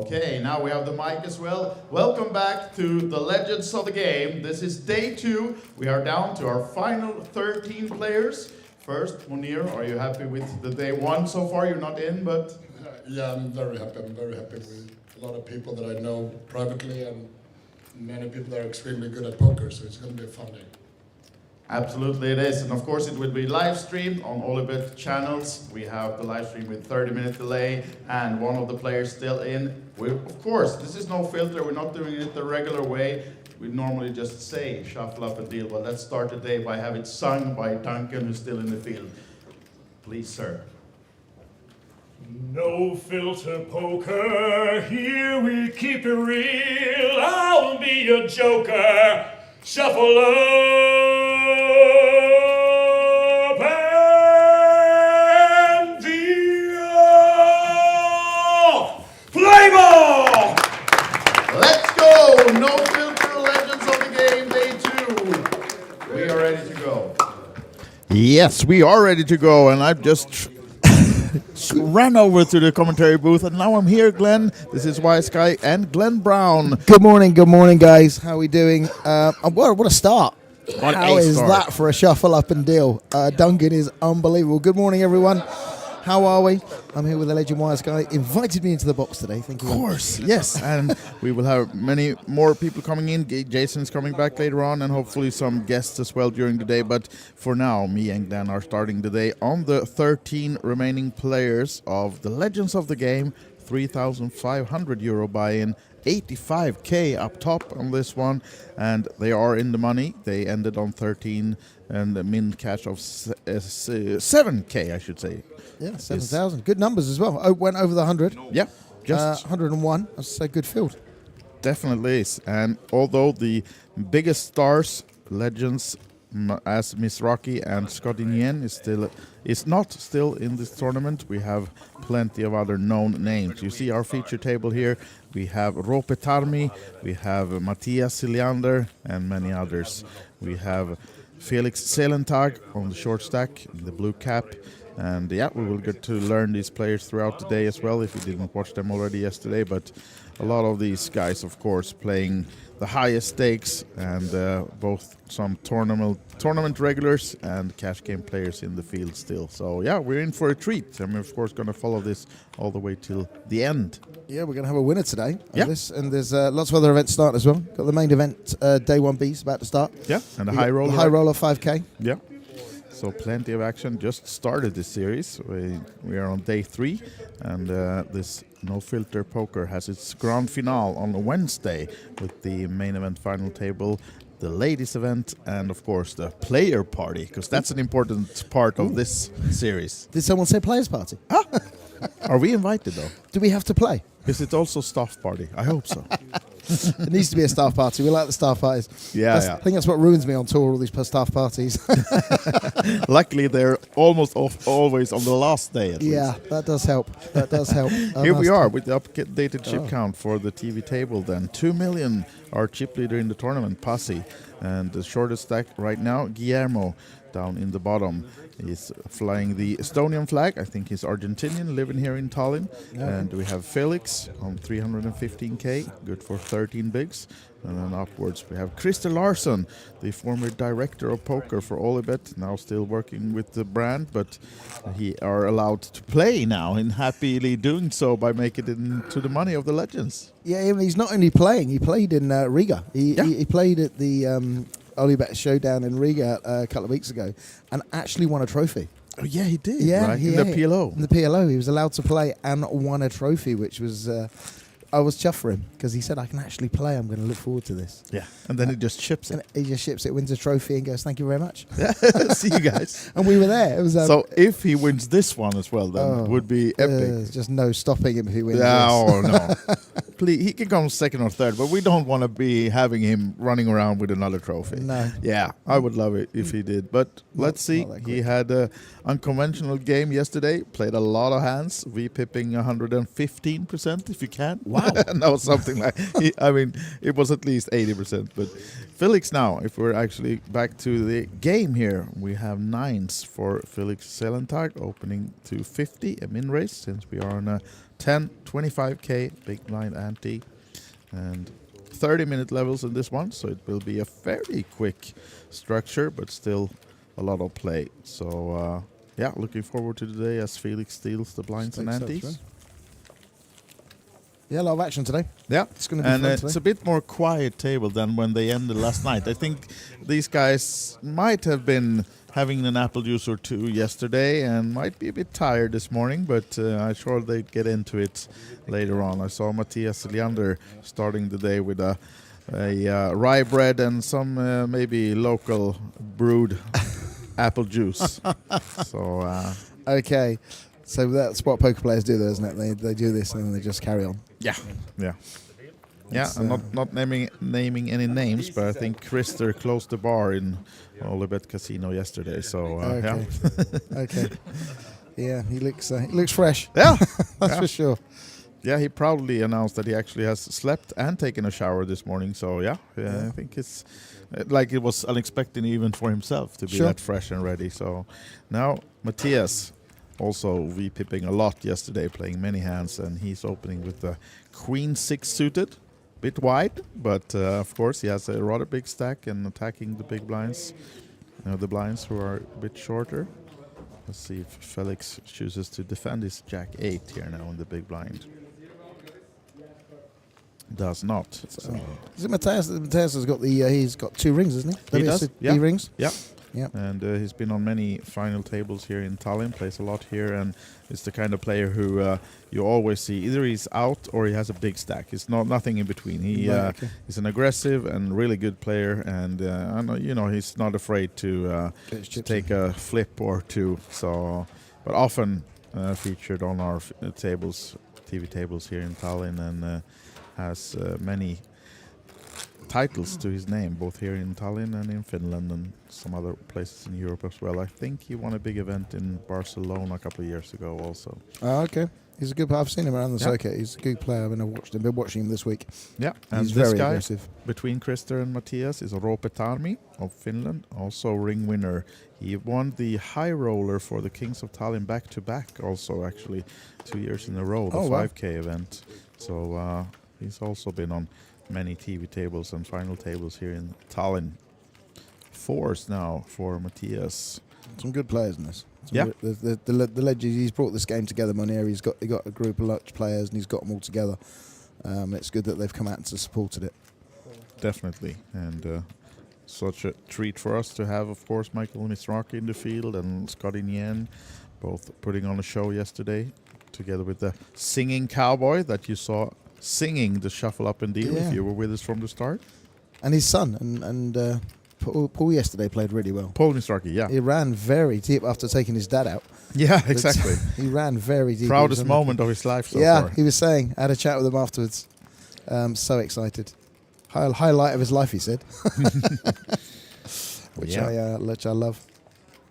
Okay, now we have the mic as well. Welcome back to the Legends of the Game. This is day 2. We are down to our final 13 players. First, Mounir, are you happy with the day 1 so far? You're not in, but... Yeah, I'm very happy. I'm very happy with a lot of people that I know privately and many people that are extremely good at poker, so it's going to be a fun day. Absolutely it is, and of course it will be live streamed on OlyBet channels. We have the live stream with 30-minute delay, and one of the players still in. Of course, this is no filter, we're not doing it the regular way. We normally just say shuffle up a deal, but let's start the day by having it sung by Duncan, who's still in the field. Please, sir. No filter poker, here we keep it real. I'll be your joker. Shuffle up and deal. Play ball! Let's go! No filter, Legends of the Game, day 2. We are ready to go. Yes, we are ready to go, and I've just ran over to the commentary booth, and now I'm here, Glenn. This is Wise Guy and Glenn Brown. Good morning, guys. How are we doing? What a start. How is that for a shuffle up and deal? Duncan is unbelievable. Good morning, everyone. How are we? I'm here with the legend Wise Guy. Invited me into the box today. Thank you. Of course, yes. And we will have many more people coming in. Jason's coming back later on, and hopefully some guests as well during the day. But for now, me and Glenn are starting the day on the 13 remaining players of the Legends of the Game. 3,500 euro buy-in. 85k up top on this one, and they are in the money. They ended on 13 and a min cash of 7k, I should say. Yeah, 7,000. Good numbers as well. Oh, went over the 100. Yeah, just 101. That's a good field. Definitely is. And although the biggest stars, legends as Mizrachi and Scotty Nguyen is not still in this tournament, we have plenty of other known names. You see our feature table here. We have Roope Tarmi, we have Matthias Siljander, and many others. We have Felix Selentag on the short stack, the blue cap. And yeah, we will get to learn these players throughout the day as well, if you didn't watch them already yesterday. But a lot of these guys, of course, playing the highest stakes, and both some tournament regulars and cash game players in the field still. So yeah, we're in for a treat. I'm of course going to follow this all the way till the end. Yeah, we're going to have a winner today. Yeah. And there's lots of other events starting as well. Got the main event, day 1B is about to start. Yeah, and the high roller. The high roller 5k. Yeah. So plenty of action. Just started this series. We are on day 3, and this No Filter Poker has its grand finale on Wednesday with the main event final table, the ladies event, and of course the player party, because that's an important part of this series. Did someone say players party? Are we invited though? Do we have to play? Is it also staff party? I hope so. It needs to be a staff party. We like the staff parties. Yeah. I think that's what ruins me on tour, all these staff parties. Luckily, they're almost always on the last day at least. Yeah, that does help. Here we are with the updated chip count for the TV table then. 2 million, our chip leader in the tournament, Pasi. And the shortest stack right now, Guillermo, down in the bottom. He's flying the Estonian flag. I think he's Argentinian, living here in Tallinn. Yeah. And we have Felix on 315k, good for 13 bigs. And then upwards we have Christer Larsson, the former director of poker for OlyBet, now still working with the brand, but he are allowed to play now, and happily doing so by making it into the money of the legends. Yeah, he's not only playing, he played in Riga. He played at the OlyBet showdown in Riga a couple of weeks ago and actually won a trophy. Oh yeah, he did. Yeah, right? In the PLO. In the PLO, he was allowed to play and won a trophy, which was I was chuffed for him because he said, I can actually play. I'm going to look forward to this. Yeah, and then he just ships it. And he just ships it, wins a trophy, and goes, thank you very much. See you guys. And we were there. It was so if he wins this one as well, then it would be epic. There's just no stopping him if he wins this. Oh, no. Please, he can come second or third, but we don't want to be having him running around with another trophy. No. Yeah, I would love it if he did. But let's see. He had an unconventional game yesterday, played a lot of hands, V-pipping 115% if you can. Wow. And that was something like, it was at least 80%. But Felix now, if we're actually back to the game here, we have 9s for Felix Selentag, opening to 50, a min race, since we are on a 10, 25k big blind ante, and 30-minute levels in this one, so it will be a fairly quick structure, but still a lot of play. So yeah, looking forward to the day as Felix steals the blinds and antes. Yeah, a lot of action today. Yeah, It's going to be and fun it's today. a bit more quiet table than when they ended last night. I think these guys might have been having an apple juice or two yesterday and might be a bit tired this morning, but I'm sure they'd get into it later on. I saw Matthias Leander starting the day with a rye bread and some maybe local brewed apple juice. So Okay. So that's what poker players do, though, isn't it? They do this and then they just carry on. yeah. I'm not naming any names, but I think Christer closed the bar in OlyBet Casino yesterday. So Okay. Okay. Yeah, he looks fresh. yeah, That's for sure. yeah. He proudly announced that he actually has slept and taken a shower this morning. So yeah. I think it's like it was unexpected even for himself to be Sure. that fresh and ready. So now Matthias also V-pipping a lot yesterday, playing many hands, and he's opening with the Queen 6 suited. Bit wide, but of course he has a rather big stack and attacking the big blinds, the blinds who are a bit shorter. Let's see if Felix chooses to defend his Jack 8 here now in the big blind. Does not. So. Is it Matthias? Matthias has got he's got 2 rings, isn't he? He does, yeah. rings. Yeah. Yeah. And he's been on many final tables here in Tallinn, plays a lot here, and is the kind of player who you always see either he's out or he has a big stack. It's nothing in between. He's an aggressive and really good player, and I know, he's not afraid to take a flip or two. So, but often featured on our TV tables here in Tallinn, and has many titles to his name, both here in Tallinn and in Finland and some other places in Europe as well. I think he won a big event in Barcelona a couple of years ago also. Oh, okay. He's a good player. I've seen him around the circuit. He's a good player. I've been watching him this week. Yeah, and he's this very guy aggressive. between Christer and Matthias is Roope Tarmi of Finland, also ring winner. He won the high roller for the Kings of Tallinn back-to-back also, actually 2 years in a row, the 5K event. So he's also been on many TV tables and final tables here in Tallinn. 4s now for Matthias. Some good players in this. Yeah. The legends. He's brought this game together, Mounir. He got a group of large players and he's got them all together. It's good that they've come out and supported it. Definitely, and such a treat for us to have, of course, Michael Mizrachi in the field and Scotty Nguyen, both putting on a show yesterday, together with the singing cowboy that you saw singing the shuffle up and deal if you were with us from the start. And his son and Paul yesterday played really well. Paul Mizrachi, yeah. He ran very deep after taking his dad out. Yeah, exactly. He ran very deep. Proudest moment of his life so far. He was saying, I had a chat with him afterwards. So excited. Highlight of his life, he said. which I love.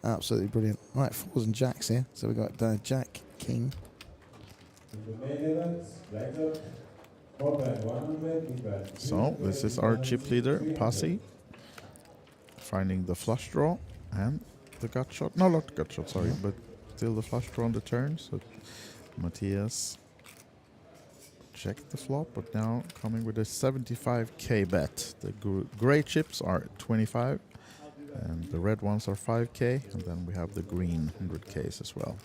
Absolutely brilliant. Right, 4s and jacks here. So we've got Jack, King. So this is our chip leader, Pasi, finding the flush draw and the gut shot. No, not gut shot, sorry, but still the flush draw on the turn. So Matthias checked the flop, but now coming with a 75k bet. The gray chips are 25, and the red ones are 5k, and then we have the green 100ks as well.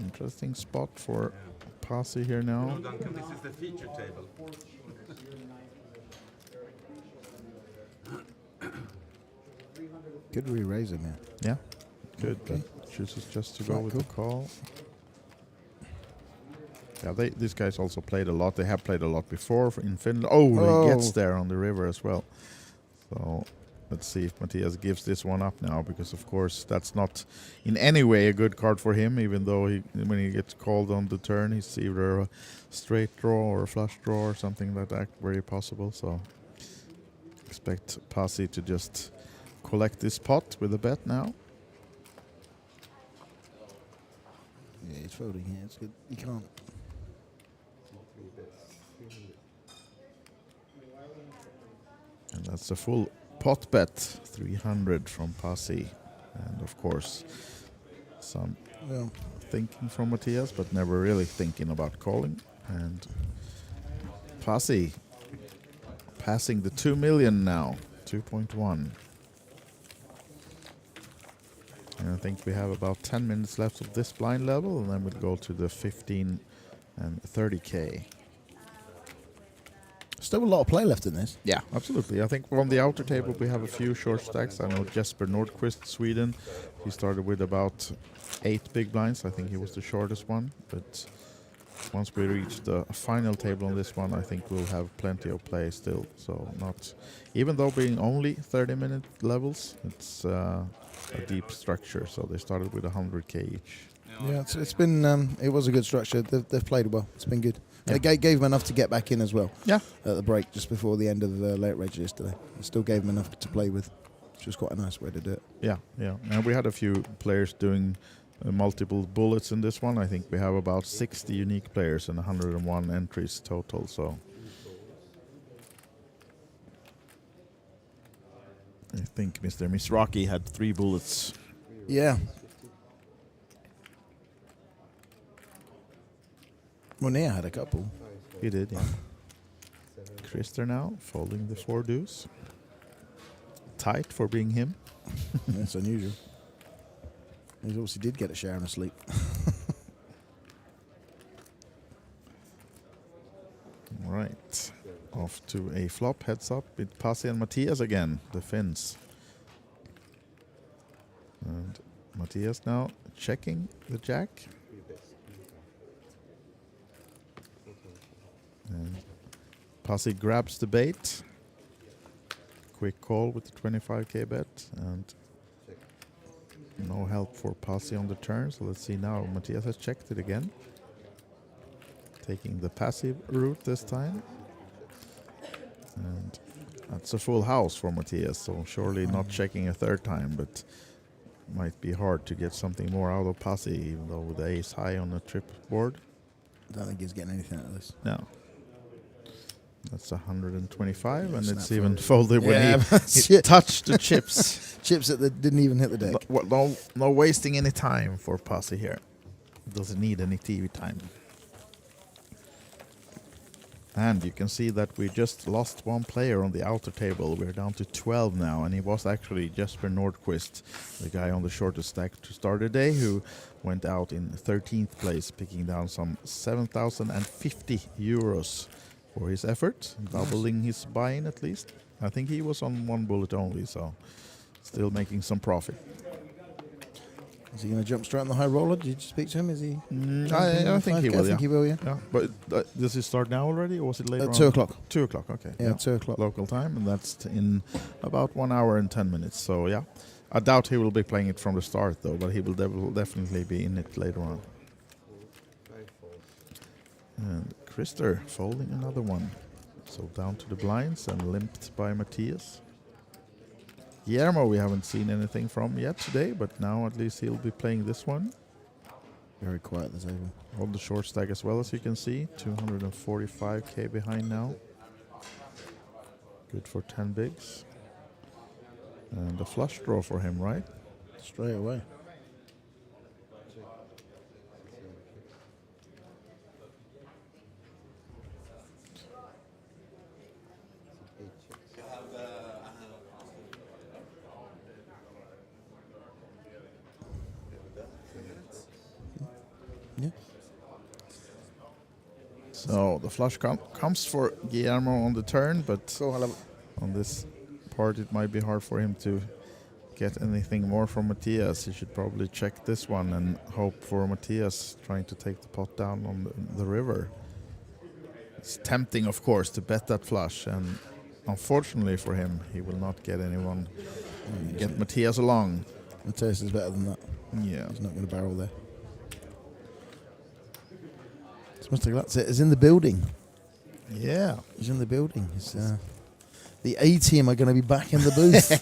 Interesting spot for Pasi here now. Duncan, this is the feature table. Good re-raising there. Yeah, good. Okay. But chooses just to go Flat with the call. Yeah, these guys also played a lot. They have played a lot before in Finland. Oh, he gets there on the river as well. So let's see if Matthias gives this one up now, because of course that's not in any way a good card for him, even though when he gets called on the turn, he's either a straight draw or a flush draw or something like that, very possible. So expect Pasi to just collect this pot with a bet now. Yeah, he's folding here. It's good. You can't. And that's a full pot bet 300 from Pasi, and of course some thinking from Matthias, but never really thinking about calling. And Pasi passing the 2 million now, 2.1. And I think we have about 10 minutes left of this blind level, and then we'll go to the 15 and 30K. Still a lot of play left in this. Yeah, absolutely. I think from the outer table we have a few short stacks. I know Jesper Nordqvist, Sweden. He started with about 8 big blinds. I think he was the shortest one. But once we reach the final table on this one, I think we'll have plenty of play still. So not, even though being only 30-minute levels, it's a deep structure. So they started with 100K each. Yeah, it's been it was a good structure. They've played well. It's been good. Yeah. They gave them enough to get back in as well. Yeah. At the break, just before the end of the late rage yesterday. They still gave them enough to play with, which was quite a nice way to do it. Yeah, yeah. And we had a few players doing multiple bullets in this one. I think we have about 60 unique players and 101 entries total. So I think Mr. Mizrachi had 3 bullets. Yeah. Mounir had a couple. He did, yeah. Christer now folding the 4 deuce. Tight for being him. That's unusual. He obviously did get a share in a sleep. Right. Off to a flop. Heads up with Pasi and Matthias again, the Finns. And Matthias now checking the jack. And Pasi grabs the bait. Quick call with the 25K bet, and no help for Pasi on the turn. So let's see now. Matthias has checked it again, taking the passive route this time. And that's a full house for Matthias, so surely not checking a third time, but might be hard to get something more out of Pasi, even though with the ace high on the trip board. I don't think he's getting anything out of this. No. That's 125, Yeah, and snap it's even fold. folded when Yeah, he touched the chips. Chips that didn't even hit the deck. No wasting any time for Pasi here. Doesn't need any TV time. And you can see that we just lost 1 player on the outer table. We're down to 12 now, and he was actually Jesper Nordqvist, the guy on the shortest stack to start the day, who went out in 13th place, picking down some 7,050 euros for his effort, doubling his buy-in at least. I think he was on 1 bullet only, so still making some profit. Is he going to jump straight on the high roller? Did you speak to him? Is he? I think he will. I think he will. Yeah. Yeah, but does it start now already, or was it later? At on? 2 o'clock. 2 o'clock. Okay. Yeah, 2 o'clock. Local time, and that's in about 1 hour and 10 minutes. So yeah, I doubt he will be playing it from the start though, but he will definitely be in it later on. And Christer folding another one. So down to the blinds and limped by Matthias. Guillermo we haven't seen anything from yet today, but now at least he'll be playing this one. Very quiet at the table. On the short stack as well, as you can see. 245K behind now. Good for 10 bigs. And a flush draw for him, right? Straight away. Yeah. So the flush comes for Guillermo on the turn, but Go, hello. on this part it might be hard for him to get anything more from Matthias. He should probably check this one and hope for Matthias trying to take the pot down on the river. It's tempting, of course, to bet that flush, and unfortunately for him, he will not get anyone, get Matthias along. Matthias is better than that. Yeah. He's not going to barrel there. Mr. Glatz is in the building. Yeah. He's in the building. The A team are going to be back in the booth.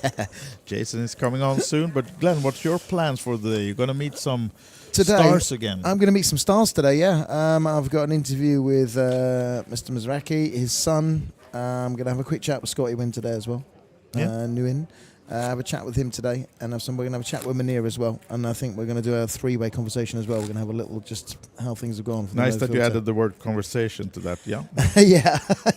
Jason is coming on soon, but Glenn, what's your plans for the day? You're going to meet some Today, stars again. I'm going to meet some stars today, yeah. I've got an interview with Mr. Mizrachi, his son. I'm going to have a quick chat with Scotty Nguyen today as well. Nguyen. Have a chat with him today, and we're going to have a chat with Mounir as well. And I think we're going to do a three-way conversation as well. We're going to have a little just how things have gone. Nice that you added the word conversation to that, yeah?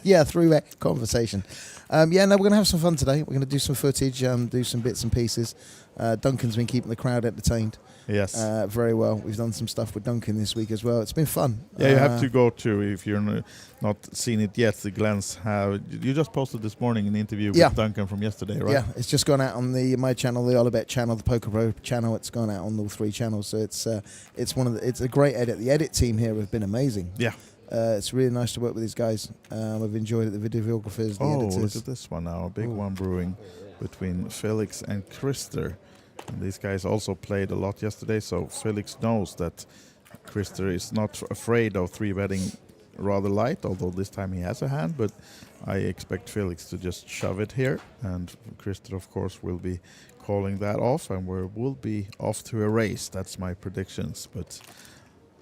yeah, three-way conversation. We're going to have some fun today. We're going to do some footage, do some bits and pieces. Duncan's been keeping the crowd entertained. Yes. Very well. We've done some stuff with Duncan this week as well. It's been fun. Yeah, you have to go to, if you're not seen it yet, the Glens have... You just posted this morning an interview with Duncan from yesterday, right? Yeah, it's just gone out on my channel, the OlyBet channel, the Poker Pro channel. It's gone out on all 3 channels. So it's a great edit. The edit team here have been amazing. Yeah. It's really nice to work with these guys. I've enjoyed it, the videographers, the editors. Look at this one now. A big one brewing between Felix and Krister. And these guys also played a lot yesterday, so Felix knows that Krister is not afraid of 3-betting rather light, although this time he has a hand, but I expect Felix to just shove it here, and Krister, of course, will be calling that off, and we'll be off to a race. That's my predictions, but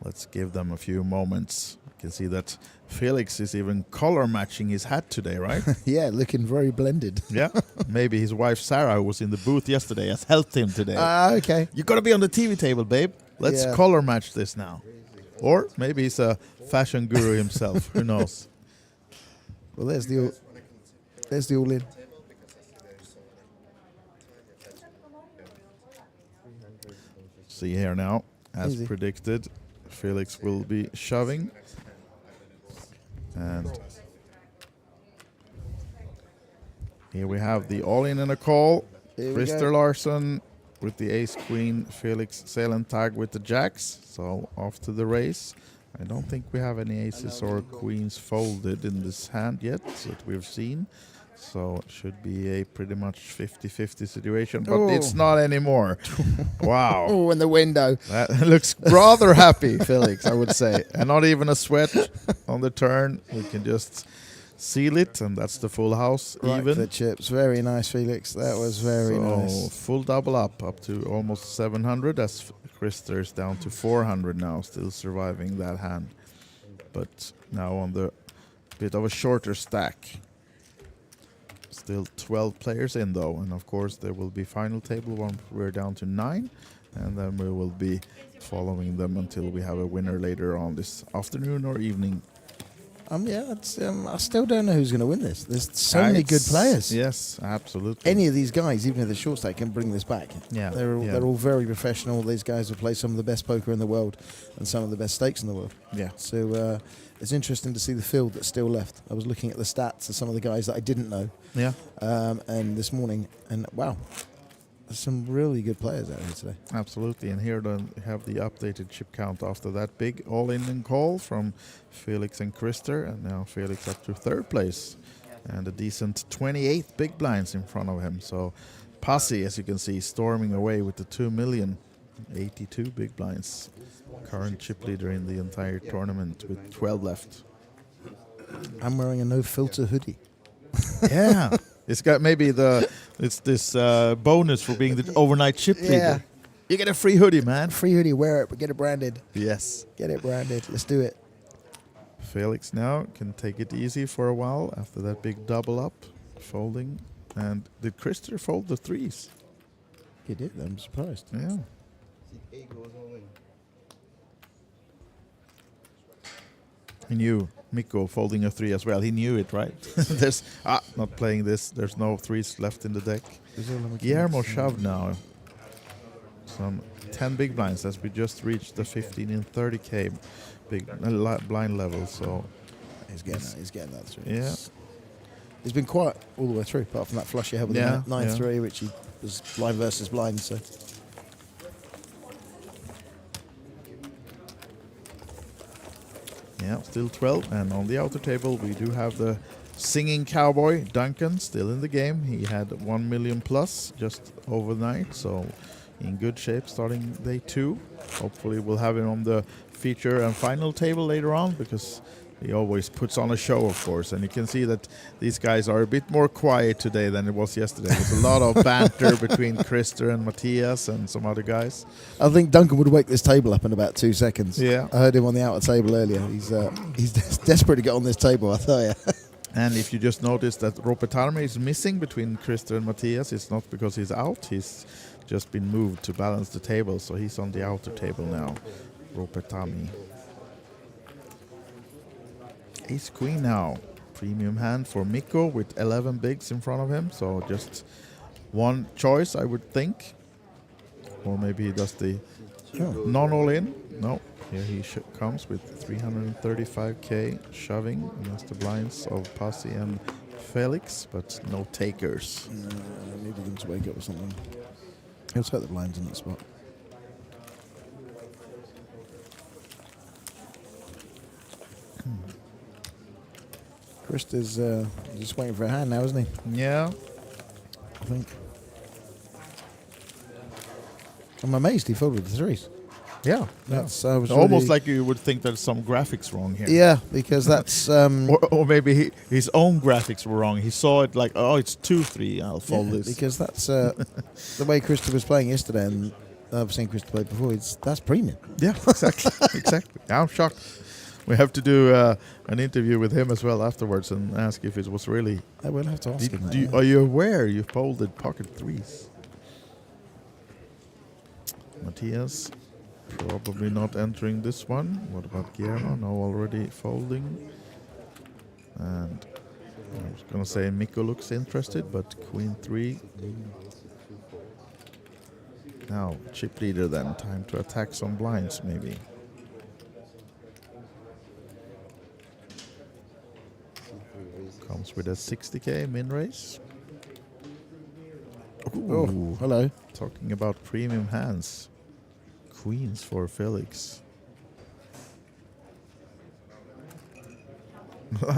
let's give them a few moments. You can see that Felix is even color matching his hat today, right? Yeah, looking very blended. Yeah, maybe his wife Sarah, who was in the booth yesterday, has helped him today. Okay. You got to be on the TV table, babe. Let's color match this now. Or maybe he's a fashion guru himself. Who knows? Well, there's the all in. See here now, as Easy. predicted, Felix will be shoving. And here we have the all-in and a call. Krister Larsson with the ace-queen, Felix Selentag with the jacks. So off to the race. I don't think we have any aces or queens folded in this hand yet that we've seen. So it should be a pretty much 50-50 situation, but it's not anymore. Wow. Oh, in the window. That looks rather happy, Felix, I would say. And not even a sweat on the turn. We can just seal it, and that's the full house even. The chips. Very nice, Felix. That was very nice. Full double up to almost 700, as Krister is down to 400 now, still surviving that hand. But now on the bit of a shorter stack. Still 12 players in though, and of course there will be final table when we're down to 9, and then we will be following them until we have a winner later on this afternoon or evening. I still don't know who's going to win this. There's so many good players. Yes, absolutely. Any of these guys, even if they're short stack, can bring this back. Yeah, they're all very professional. These guys have played some of the best poker in the world and some of the best stakes in the world. Yeah. So it's interesting to see the field that's still left. I was looking at the stats of some of the guys that I didn't know. Yeah. And this morning, and wow, there's some really good players out here today. Absolutely, and here we have the updated chip count after that big all-in and call from Felix and Krister, and now Felix up to 3rd place, and a decent 28 big blinds in front of him. So Pasi, as you can see, storming away with the 2 million, 82 big blinds. Current chip leader in the entire tournament with 12 left. I'm wearing a no filter hoodie. Yeah. It's got it's this bonus for being the overnight chip leader. You get a free hoodie, man. Free hoodie, wear it, but get it branded. Yes. Get it branded. Let's do it. Felix now can take it easy for a while after that big double up, folding. And did Krister fold the 3s? He did, I'm surprised. Yeah. He knew Mikko folding a 3 as well. He knew it, right? There's not playing this. There's no 3s left in the deck. Guillermo shoved now. Some 10 big blinds as we just reached the 15 and 30k big blind level. So he's getting that through. Yeah. He's been quiet all the way through, apart from that flush he had with the 9-3, which he was blind versus blind. So. Yeah, still 12, and on the outer table we do have the singing cowboy Duncan still in the game. He had 1 million plus just overnight, so in good shape starting day 2. Hopefully we'll have him on the feature and final table later on, because he always puts on a show, of course, and you can see that these guys are a bit more quiet today than it was yesterday. There's a lot of banter between Krister and Matthias and some other guys. I think Duncan would wake this table up in about 2 seconds. Yeah. I heard him on the outer table earlier. He's desperate to get on this table, I tell you. And if you just notice that Ropetarme is missing between Christer and Matthias, it's not because he's out. He's just been moved to balance the table, so he's on the outer table now. Ropetarme. Ace Queen now. Premium hand for Mikko with 11 bigs in front of him, so just one choice, I would think. Or maybe he does the non-all-in. No, here he comes with 335k shoving against the blinds of Pasi and Felix, but no takers. I needed them to wake up or something. He'll take the blinds in that spot. Krista's just waiting for a hand now, isn't he? Yeah. I think. I'm amazed he folded the threes. Yeah. That's I was almost really, like you would think there's some graphics wrong here. yeah, because that's Or maybe his own graphics were wrong. He saw it like, oh, it's 2-3. I'll fold yeah, this. because that's the way Krista was playing yesterday, and I've seen Krista play before. That's premium. Yeah, exactly. Exactly. I'm shocked. We have to do an interview with him as well afterwards and ask if it was really. I will have to ask him that. Yeah. Are you aware you folded pocket threes? Matthias probably not entering this one. What about Guillermo? No, already folding. And I was gonna say Mikko looks interested, but Queen 3. Now chip leader then. Time to attack some blinds maybe. Comes with a 60k min raise. Oh, hello. Talking about premium hands. Queens for Felix.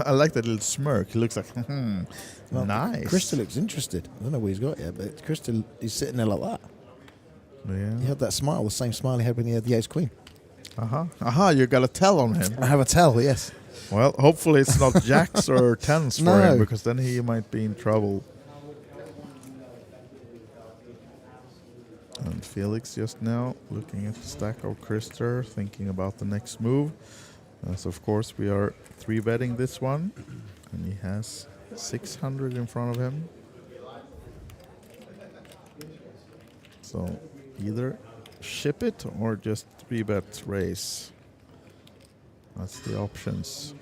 I like that little smirk. He looks like, Well, nice. Krista looks interested. I don't know what he's got yet, but Krista, he's sitting there like that. Yeah. He had that smile, the same smile he had when he had the ace queen. You got a tell on him. I have a tell, yes. Well, hopefully it's not jacks or tens for No. him, because then he might be in trouble. And Felix just now looking at the stack of Krister, thinking about the next move. As of course we are 3-betting this one, and he has 600 in front of him. So either ship it or just 3-bet raise. That's the options.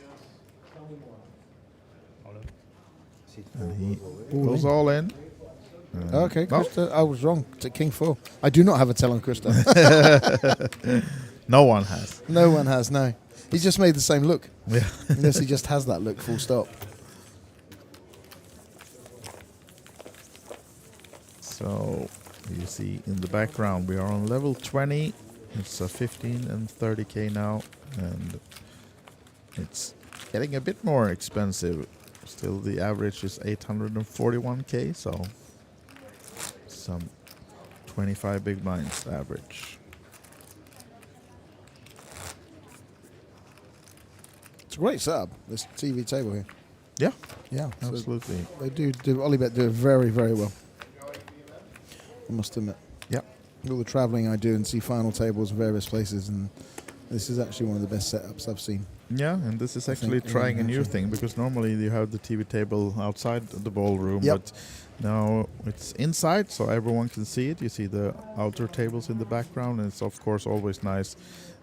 And he goes all in. Okay, no. Krista, I was wrong. To King 4. I do not have a tell on Krista. No one has. No one has, no. He just made the same look. Yeah. Unless he just has that look, full stop. So you see in the background we are on level 20. It's a 15 and 30k now, and it's getting a bit more expensive. Still the average is 841k, so some 25 big blinds average. It's a great setup, this TV table here. Yeah, Yeah, so absolutely. they do OlyBet do it very, very well. I must admit. Yeah. All the travelling I do and see final tables in various places, and this is actually one of the best setups I've seen. Yeah, and this is I actually think, trying a new actually. thing, because normally you have the TV table outside the ballroom, Yep. but now it's inside, so everyone can see it. You see the outer tables in the background, and it's of course always nice,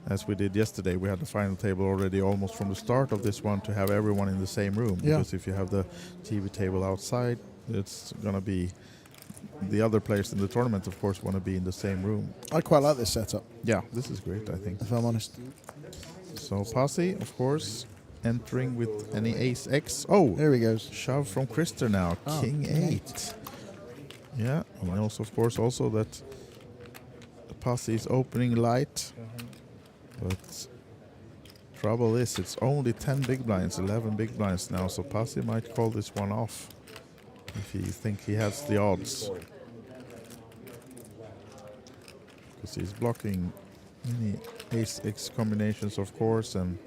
as we did yesterday. We had the final table already almost from the start of this one to have everyone in the same room, Yeah. because if you have the TV table outside, it's gonna be the other players in the tournament, of course, want to be in the same room. I quite like this setup, Yeah, this is great, I think. if I'm honest. So Pasi, of course, entering with any ace X. Oh, There he goes. shove from Krister now. Oh, King King 8. Yeah, he knows, of course, also that the Pasi is opening light. But trouble is, it's only 10 big blinds, 11 big blinds now, so Pasi might call this one off if he think he has the odds. Because he's blocking any ace-X combinations, of course, and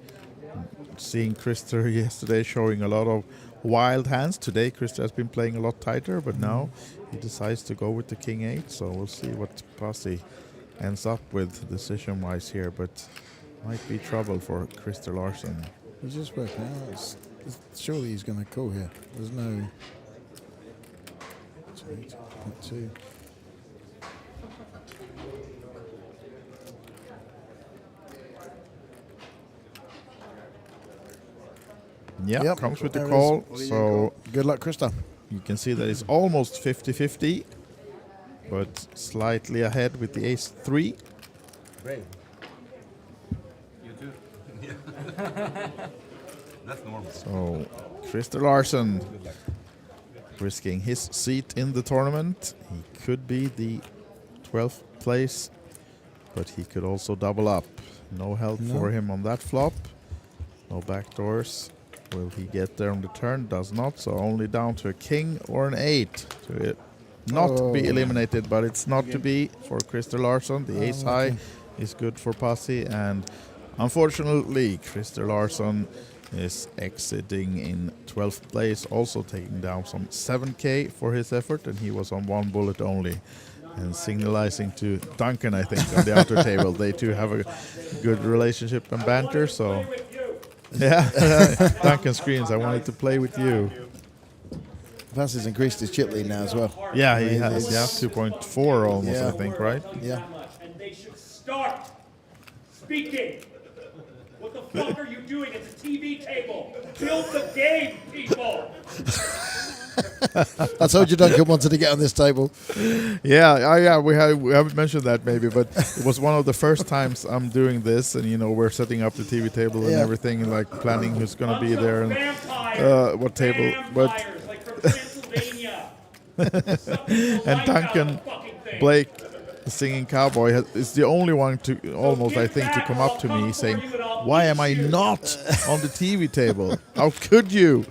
seeing Krister yesterday showing a lot of wild hands. Today Krister has been playing a lot tighter, but now he decides to go with the King 8, so we'll see what Pasi ends up with decision-wise here, but might be trouble for Krister Larsen. He's just working out. Surely he's going to call here. There's no 2. Yeah, Yep, comes with the there call. is. So Good luck, Krista. you can see that it's almost 50-50, but slightly ahead with the ace 3. Brave. You too. That's normal. So Christer Larsson risking his seat in the tournament. He could be the 12th place, but he could also double up. No help for him on that flop. No backdoors. Will he get there on the turn? Does not. So only down to a king or an 8 to not be eliminated, but it's not to be for Christer Larsson. The ace high is good for Pasi, and unfortunately Christer Larsson is exiting in 12th place, also taking down some 7k for his effort, and he was on 1 bullet only. And signalizing to Duncan, I think, on the outer table. They two have a good relationship and banter, so yeah. Duncan screams, I wanted to play with you. Plus, he's increased his chip lead now as well. Yeah, he has. Yeah, 2.4 almost, Yeah. I think, right? Yeah. And they should start speaking. What the fuck are you doing? It's a TV table. Build the game, people. I told you Duncan wanted to get on this table. Yeah, we haven't mentioned that maybe, but it was one of the first times I'm doing this, and we're setting up the TV table and everything, and like planning who's gonna be there and what table. But Like from Transylvania. and Duncan Blake, the singing cowboy, is the only one to almost, I think, to come up to me saying, "Why am I not on the TV table? How could you?"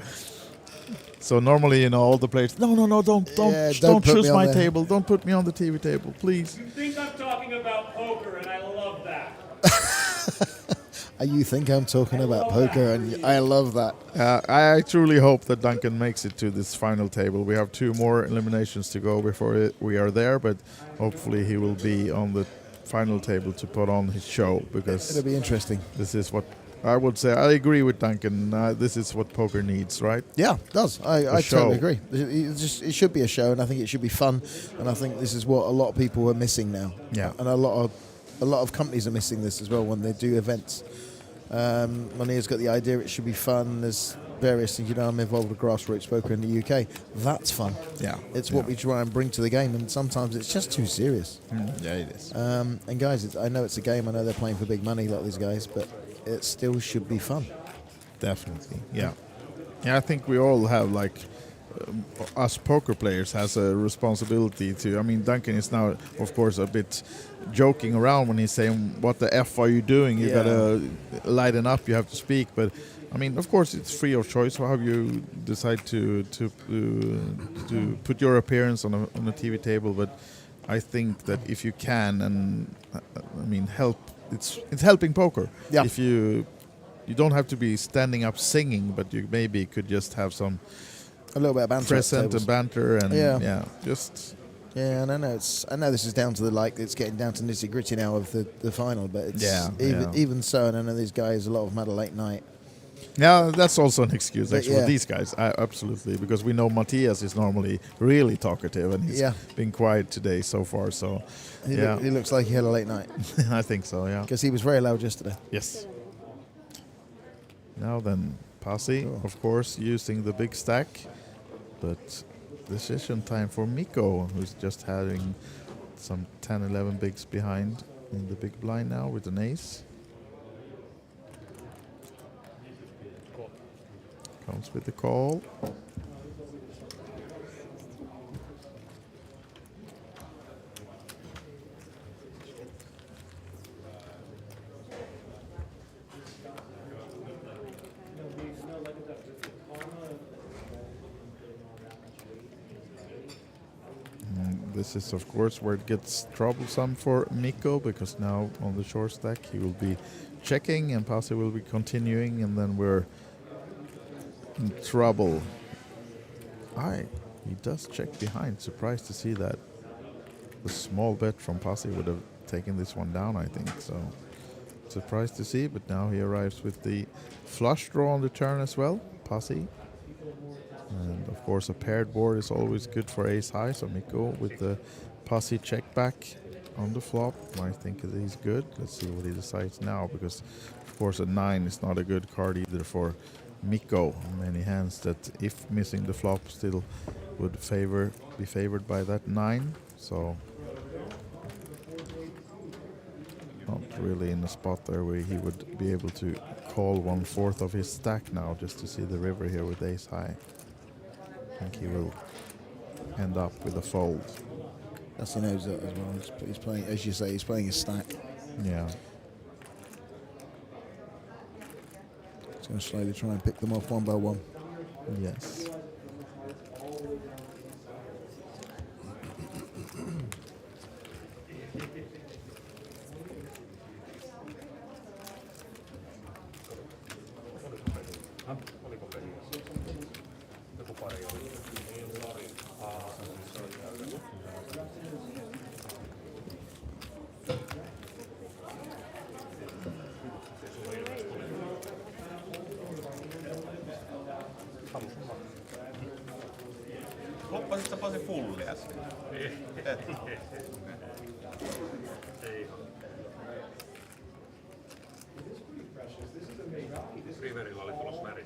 So normally, all the players, no, don't put choose me on my there. table. Don't put me on the TV table, please. You think I'm talking about poker, and I love that. You think I'm talking about poker, and I love that. I truly hope that Duncan makes it to this final table. We have 2 more eliminations to go before we are there, but hopefully he will be on the final table to put on his show, because It'll be interesting. this is what I would say. I agree with Duncan. This is what poker needs, right? Yeah, it does. I show. totally agree. It should be a show, and I think it should be fun. And I think this is what a lot of people are missing now. Yeah. And a lot of companies are missing this as well when they do events. Mounir's got the idea it should be fun. There's various things. I'm involved with grassroots poker in the UK. That's fun. Yeah. It's what we try and bring to the game, and sometimes it's just too serious. Yeah, it is. And guys, I know it's a game. I know they're playing for big money, like these guys, but it still should be fun. Definitely, yeah. Yeah, I think we all have, like, us poker players has a responsibility to. I mean, Duncan is now, of course, a bit joking around when he's saying, "What the F are you doing? You gotta lighten up. You have to speak." But I mean, of course, it's free of choice. How you decide to put your appearance on a TV table, but I think that if you can, and I mean, help. It's helping poker. Yeah. If you don't have to be standing up singing, but you maybe could just have some A little bit of banter. present and banter, and just. Yeah, and I know this is down to it's getting down to nitty gritty now of the final, but it's even so, and I know these guys a lot of them had a late night. Yeah, that's also an excuse But actually for these guys. Absolutely, because we know Matthias is normally really talkative, and he's been quiet today so far. So He looks like he had a late night I think so. Yeah. because he was very loud yesterday. Yes. Now then, Pasi, of course, using the big stack, but decision time for Mikko, who's just having some 10, 11 bigs behind in the big blind now with an ace. Comes with the call. This is, of course, where it gets troublesome for Mikko, because now on the short stack he will be checking and Pasi will be continuing, and then we're in trouble. He does check behind. Surprised to see that. The small bet from Pasi would have taken this one down, I think. So surprised to see, but now he arrives with the flush draw on the turn as well. posse. And of course a paired board is always good for ace high, so Mikko with the posse check back on the flop. I think that he's good. Let's see what he decides now, because of course a 9 is not a good card either for Mikko. Many hands that if missing the flop still would be favored by that 9. So not really in a spot there where he would be able to call 1/4 of his stack now just to see the river here with ace high. I think he will end up with a fold. He knows that as well. He's playing, as you say, he's playing his stack. Yeah. He's going to slowly try and pick them off one by one. Yes. Loppasit sä pasi fulli äsken? Riverillä oli tulossa väri.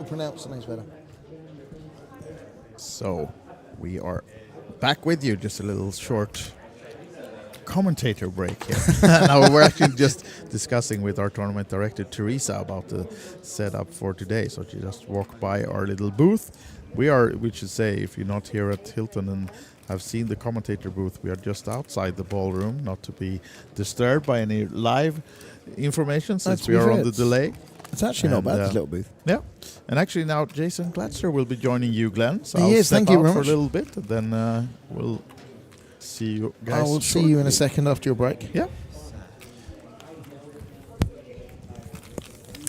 Pronounce the names better. So we are back with you. Just a little short commentator break here. Now we're actually just discussing with our tournament director Teresa about the setup for today. So she just walked by our little booth. We should say, if you're not here at Hilton and have seen the commentator booth, we are just outside the ballroom, not to be disturbed by any live information since we are on the delay. It's actually not bad, this little booth. Yeah. And actually now Jason Glatzer will be joining you, Glenn. So He I'll is, step thank you out very for much. a little bit, and then we'll see you guys I will see you in a second after your break. Yeah.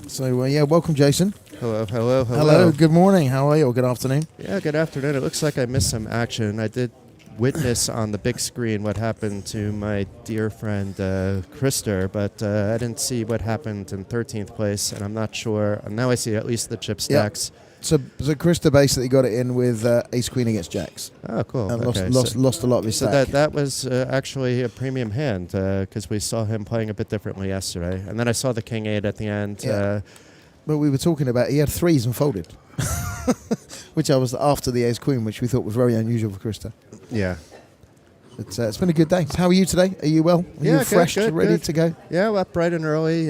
So, yeah, welcome, Jason. Hello, hello, hello. Hello, good morning. How are you? Or good afternoon. Yeah, good afternoon. It looks like I missed some action. I did witness on the big screen what happened to my dear friend Krister, but I didn't see what happened in 13th place, and I'm not sure. And now I see at least the chip stacks. So Krista basically got it in with ace queen against jacks. Oh, cool. And Okay, lost a lot of his so stack. that was actually a premium hand because we saw him playing a bit differently yesterday. And then I saw the king 8 at the end. Yeah. But we were talking about he had threes and folded, which I was after the ace queen, which we thought was very unusual for Krista. Yeah. It's been a good day. How are you today? Are you well? Are you good, fresh, good, ready good. to go? Yeah, well, up bright and early.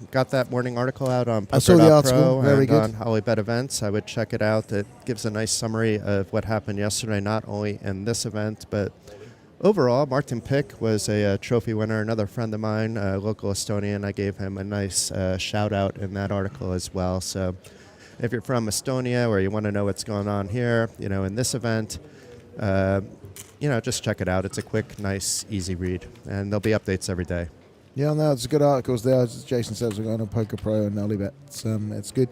Got that morning article out on I saw the Poker.pro article, very and good. on OlyBet events. I would check it out. It gives a nice summary of what happened yesterday, not only in this event, but overall. Martin Pick was a trophy winner, another friend of mine, a local Estonian. I gave him a nice shout out in that article as well. So if you're from Estonia or you want to know what's going on here, in this event, just check it out. It's a quick, nice, easy read, and there'll be updates every day. Yeah, no, it's good articles there. As Jason says, we're going on Poker Pro and OlyBet. It's good.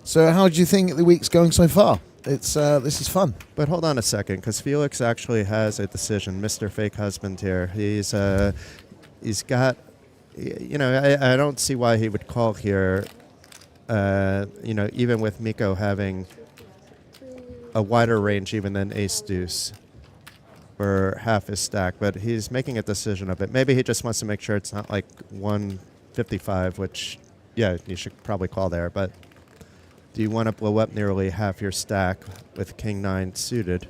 So how do you think the week's going so far? This is fun. But hold on a second, because Felix actually has a decision. Mr. Fake Husband here. He's got, I don't see why he would call here. Even with Mikko having a wider range even than Ace Deuce for half his stack, but he's making a decision of it. Maybe he just wants to make sure it's not like 155, which, yeah, you should probably call there. But do you want to blow up nearly half your stack with King 9 suited?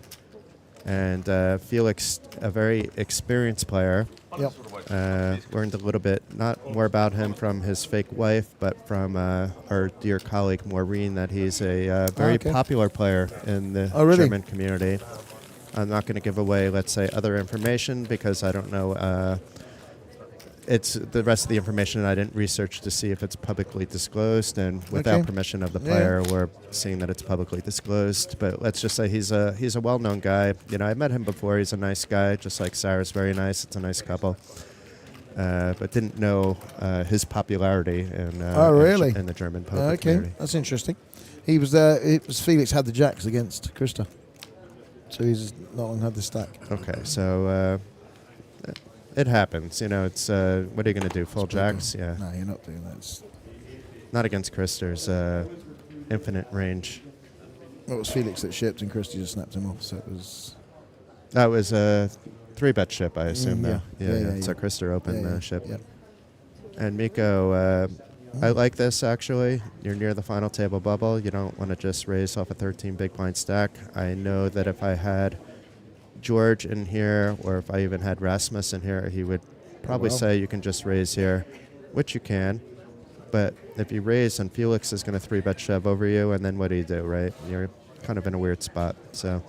And Felix, a very experienced player, Yep. learned a little bit, not more about him from his fake wife, but from our dear colleague Maureen, that he's a very popular player in the German community. I'm not going to give away, let's say, other information because I don't know. It's the rest of the information I didn't research to see if it's publicly disclosed, and without permission of the player, we're seeing that it's publicly disclosed. But let's just say he's a well-known guy. I met him before. He's a nice guy, just like Sarah's very nice. It's a nice couple. but didn't know his popularity in really? in the German poker community. That's interesting. He was it was Felix had the jacks against Krista, so he's not long had the stack. Okay, so it happens. It's what are you going to do? Full jacks? Yeah. No, you're not doing that. It's Not against Chris. There's infinite range. Well, it was Felix that shipped, and Christie just snapped him off. So it was. That was a 3-bet ship, I assume. Though. Yeah. So Krister opened ship. Yeah. And Miko, I like this actually. You're near the final table bubble. You don't want to just raise off a 13 big blind stack. I know that if I had George in here, or if I even had Rasmus in here, he would probably say you can just raise here, which you can. But if you raise, and Felix is going to 3-bet shove over you, and then what do you do, right? You're kind of in a weird spot. So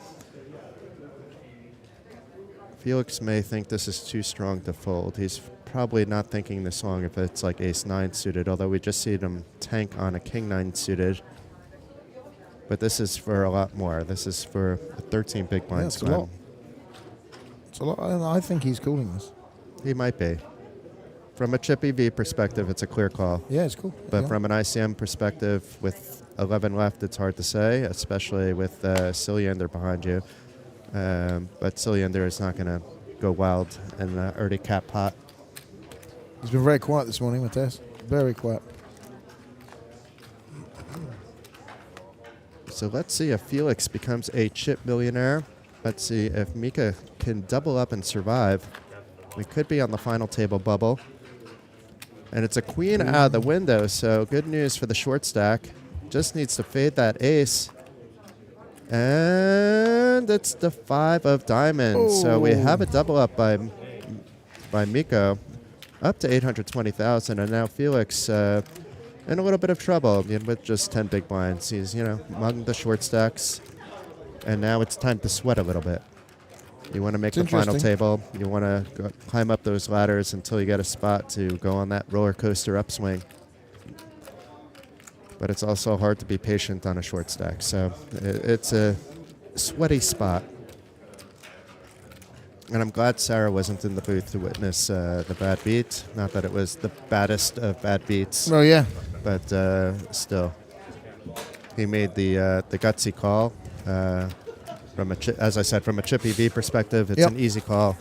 Felix may think this is too strong to fold. He's probably not thinking this long if it's like ace-9 suited, although we just see him tank on a king-9 suited. But this is for a lot more. This is for a 13 big blind it's a lot. It's a lot. I think he's calling this. He might be. From a chip EV perspective, it's a clear call. Yeah, it's cool. But from an ICM perspective, with 11 left, it's hard to say, especially with Cylinder behind you. But Cylinder is not going to go wild in the early cap pot. He's been very quiet this morning, Matthias. Very quiet. So let's see if Felix becomes a chip millionaire. Let's see if Mika can double up and survive. We could be on the final table bubble. And it's a queen out of the window, so good news for the short stack. Just needs to fade that ace. And it's the 5 of diamonds. So we have a double up by Miko, up to 820,000. And now Felix in a little bit of trouble with just 10 big blinds. He's, among the short stacks. And now it's time to sweat a little bit. You want to make the final table. You want to climb up those ladders until you get a spot to go on that roller coaster upswing. But it's also hard to be patient on a short stack. So it's a sweaty spot. And I'm glad Sarah wasn't in the booth to witness the bad beat. Not that it was the baddest of bad beats. Oh, yeah. But still, he made the gutsy call. As I said, from a chip EV perspective, it's an easy call.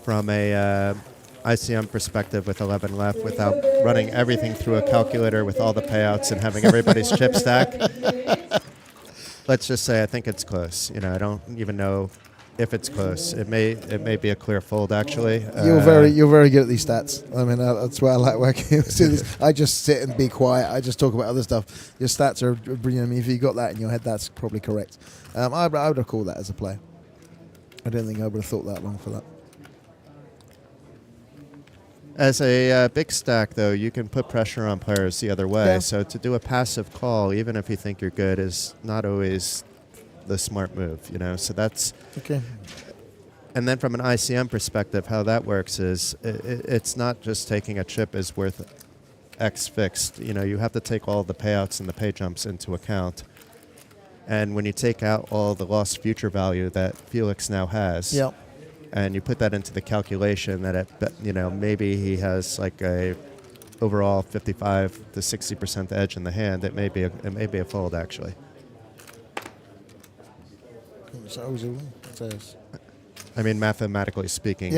From a ICM perspective, with 11 left, without running everything through a calculator with all the payouts and having everybody's chip stack, let's just say I think it's close. I don't even know if it's close. It may be a clear fold, actually. You're very good at these stats. I mean, that's why I like working with this. I just sit and be quiet. I just talk about other stuff. Your stats are brilliant. I mean, if you got that in your head, that's probably correct. I would have called that as a play. I don't think I would have thought that long for that. As a big stack, though, you can put pressure on players the other way. Yeah. So to do a passive call, even if you think you're good, is not always the smart move, So that's okay. And then from an ICM perspective, how that works is it's not just taking a chip is worth X fixed. You have to take all the payouts and the pay jumps into account. And when you take out all the lost future value that Felix now has, and you put that into the calculation that maybe he has like a overall 55 to 60% edge in the hand, it may be a fold actually. I mean, mathematically speaking,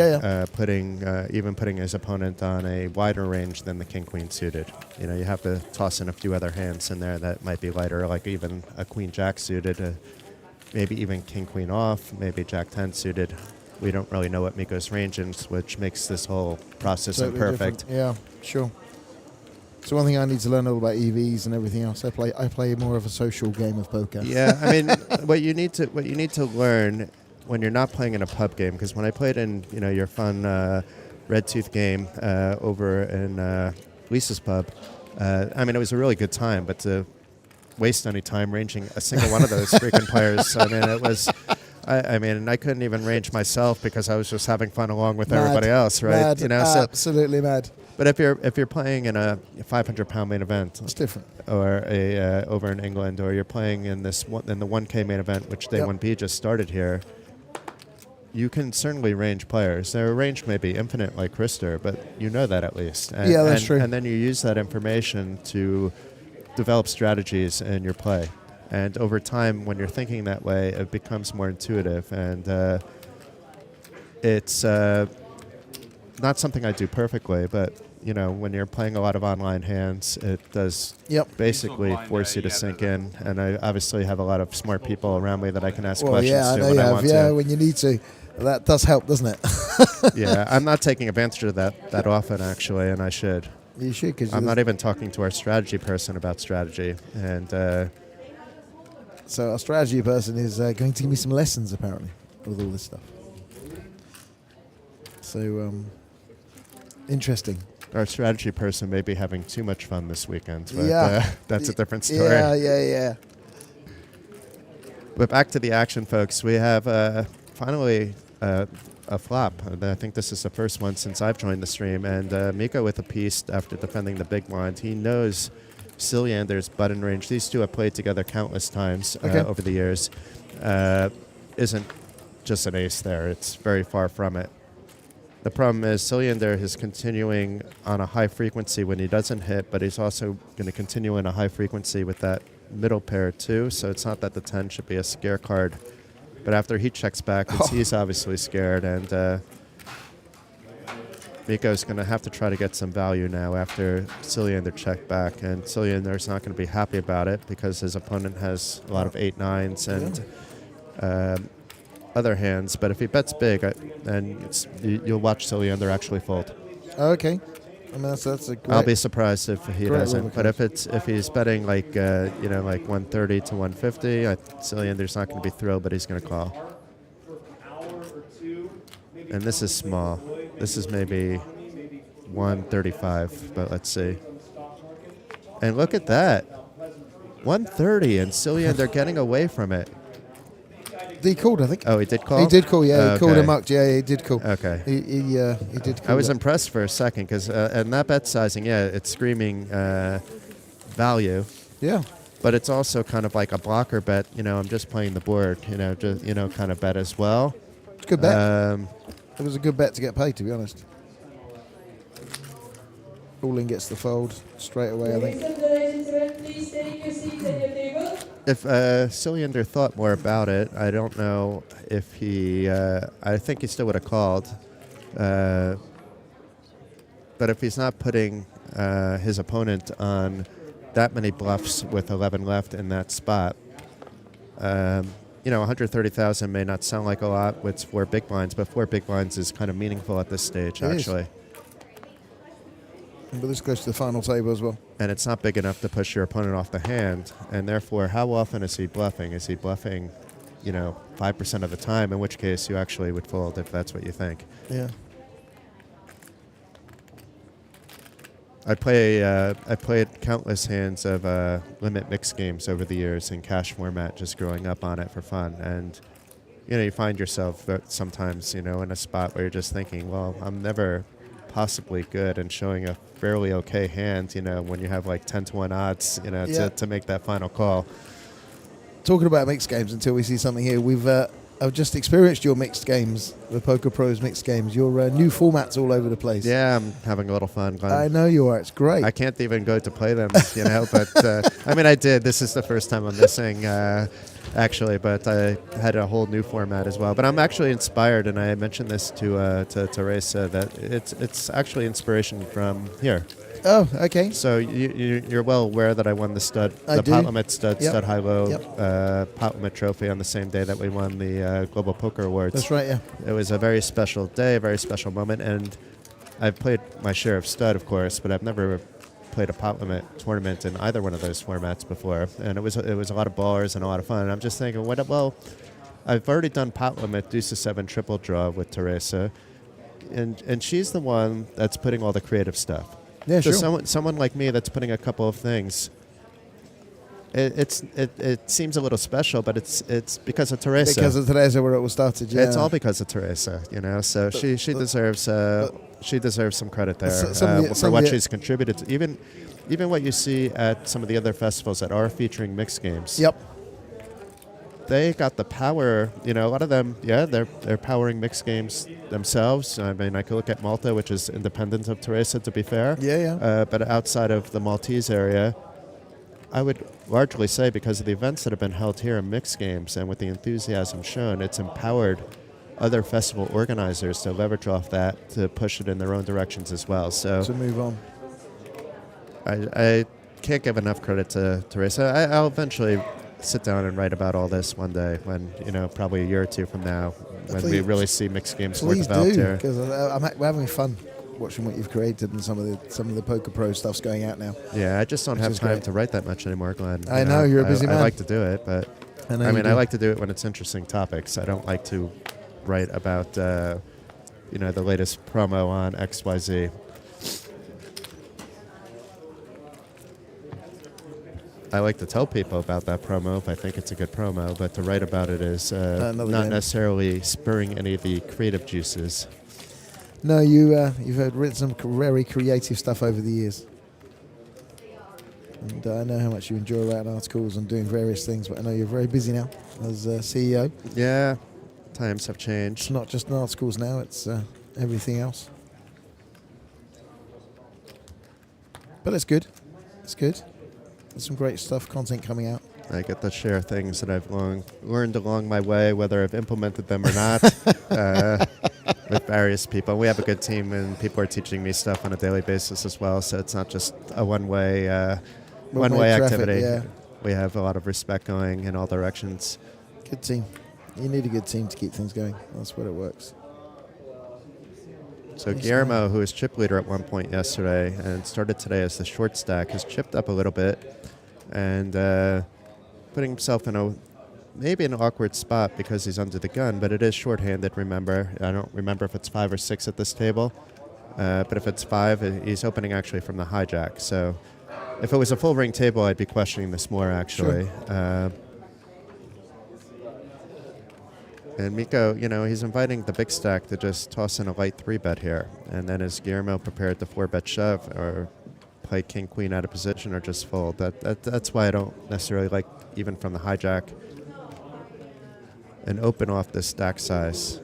putting his opponent on a wider range than the king-queen suited. You have to toss in a few other hands in there that might be lighter, like even a queen-jack suited, maybe even king-queen off, maybe jack-10 suited. We don't really know what Miko's range is, which makes this whole process totally imperfect. Different. Yeah, sure. So one thing I need to learn all about EVs and everything else. I play more of a social game of poker. Yeah, I mean, what you need to learn when you're not playing in a pub game, because when I played in your fun Red Tooth game over in Lisa's pub, I mean it was a really good time, but to waste any time ranging a single one of those freaking players, I mean it was. I couldn't even range myself because I was just having fun along with everybody else, right? Mad, absolutely mad. But if you're playing in a 500-pound main event, it's different. Or a over in England, or you're playing in the 1K main event, which Day 1B just started here. you can certainly range players. Their range may be infinite like Krister, but you know that at least. And, Yeah, that's true. And then you use that information to develop strategies in your play. And over time, when you're thinking that way, it becomes more intuitive. And it's not something I do perfectly, but you know, when you're playing a lot of online hands, it does basically force you to sink in. And I obviously have a lot of smart people around me that I can ask questions yeah, I to know when you I have. want Yeah, to. when you need to. That does help, doesn't it? Yeah, I'm not taking advantage of that often, actually, and I should. You should, because I'm not even talking to our strategy person about strategy. And so our strategy person is going to give me some lessons, apparently, with all this stuff. So, interesting. our strategy person may be having too much fun this weekend, but that's a different story. Yeah. But back to the action, folks. We have finally a flop. I think this is the first one since I've joined the stream. And Miko with a piece after defending the big blind. He knows Cilliander's button range. These two have played together countless times over the years. Isn't just an ace there. It's very far from it. The problem is Cilliander is continuing on a high frequency when he doesn't hit, but he's also going to continue in a high frequency with that middle pair too. So it's not that the 10 should be a scare card. But after he checks back, he's obviously scared, and Miko's going to have to try to get some value now after Cilliander checked back. And Cilliander's not going to be happy about it because his opponent has a lot of 8-9s and other hands. But if he bets big, then you'll watch Cilliander actually fold. Okay. I mean, that's a great... I'll be surprised if he doesn't. But case. if he's betting like 130 to 150, Cilliander's not going to be thrilled, but he's going to call. And this is small. This is maybe 135, but let's see. And look at that, 130, and Cilliander getting away from it. He called, I think. Oh, he did call? He did call, yeah. He called Okay. him up. Yeah, he did call. Okay. He did call. I was impressed for a second because, and that bet sizing, it's screaming value. Yeah. But it's also kind of like a blocker bet. I'm just playing the board. Just kind of bet as well. Good bet. It was a good bet to get paid, to be honest. All in gets the fold straight away, I think. Please take your seats at your table. If Cilliander thought more about it, I don't know if he... I think he still would have called. But if he's not putting his opponent on that many bluffs with 11 left in that spot, 130,000 may not sound like a lot with 4 big blinds, but 4 big blinds is kind of meaningful at this stage, actually. But this goes to the final table as well. And it's not big enough to push your opponent off the hand. And therefore, how often is he bluffing? Is he bluffing, 5% of the time, in which case you actually would fold if that's what you think. Yeah. I played countless hands of limit mix games over the years in cash format, just growing up on it for fun. And, you find yourself sometimes, in a spot where you're just thinking, well, I'm never possibly good, and showing a fairly okay hand, when you have like 10-1 odds, to make that final call. Talking about mixed games until we see something here, I've just experienced your mixed games, the Poker Pros mixed games, your new formats all over the place. Yeah, I'm having a little fun, Glenn. I know you are. It's great. I can't even go to play them, but I did. This is the first time I'm missing, actually, but I had a whole new format as well. But I'm actually inspired, and I mentioned this to Teresa, that it's actually inspiration from here. Oh, okay. So you're well aware that I won the do. pot limit stud high-low Yep. pot limit trophy on the same day that we won the Global Poker Awards. That's right, yeah. It was a very special day, a very special moment, and I've played my share of stud, of course, but I've never played a pot limit tournament in either one of those formats before, and it was a lot of ballers and a lot of fun. And I'm just thinking, I've already done pot limit deuce to 7 triple draw with Teresa, and she's the one that's putting all the creative stuff. Yeah, so sure. someone like me that's putting a couple of things. It seems a little special, but it's because of Teresa. Because of Teresa, where it all started. Yeah. It's all because of Teresa, So she deserves some credit there for what she's contributed to. Even what you see at some of the other festivals that are featuring mixed games. Yep. they got the power. A lot of them, they're powering mixed games themselves. I mean, I could look at Malta, which is independent of Teresa, to be fair. Yeah. But outside of the Maltese area, I would largely say because of the events that have been held here in mixed games and with the enthusiasm shown, it's empowered other festival organizers to leverage off that to push it in their own directions as well. So to move on. I can't give enough credit to Teresa. I'll eventually sit down and write about all this one day when, probably a year or two from now, when we really see mixed games more developed here. Because we're having fun watching what you've created, and some of the Poker Pro stuff's going out now. Yeah, I just don't have time to write that much anymore, Glenn. I know, you're a busy man. I like to do it, but I like to do it when it's interesting topics. I don't like to write about, the latest promo on XYZ. I like to tell people about that promo if I think it's a good promo, but to write about it is not necessarily spurring any of the creative juices. No, you've written some very creative stuff over the years. And I know how much you enjoy writing articles and doing various things, but I know you're very busy now as CEO. Yeah, times have changed. It's not just articles now, it's everything else. But it's good. It's good. There's some great stuff, content coming out. I get to share things that I've learned along my way, whether I've implemented them or not, with various people. We have a good team, and people are teaching me stuff on a daily basis as well, so it's not just a one-way activity. Yeah. We have a lot of respect going in all directions. Good team. You need a good team to keep things going. That's what it works. So Guillermo, who was chip leader at one point yesterday and started today as the short stack, has chipped up a little bit and putting himself in maybe an awkward spot because he's under the gun, but it is shorthanded, remember. I don't remember if it's 5 or 6 at this table, but if it's 5, he's opening actually from the hijack. So if it was a full ring table, I'd be questioning this more, actually. Sure. And Miko, he's inviting the big stack to just toss in a light 3-bet here. And then is Guillermo prepared to 4-bet shove or play king-queen out of position or just fold? That's why I don't necessarily like, even from the hijack, and open off this stack size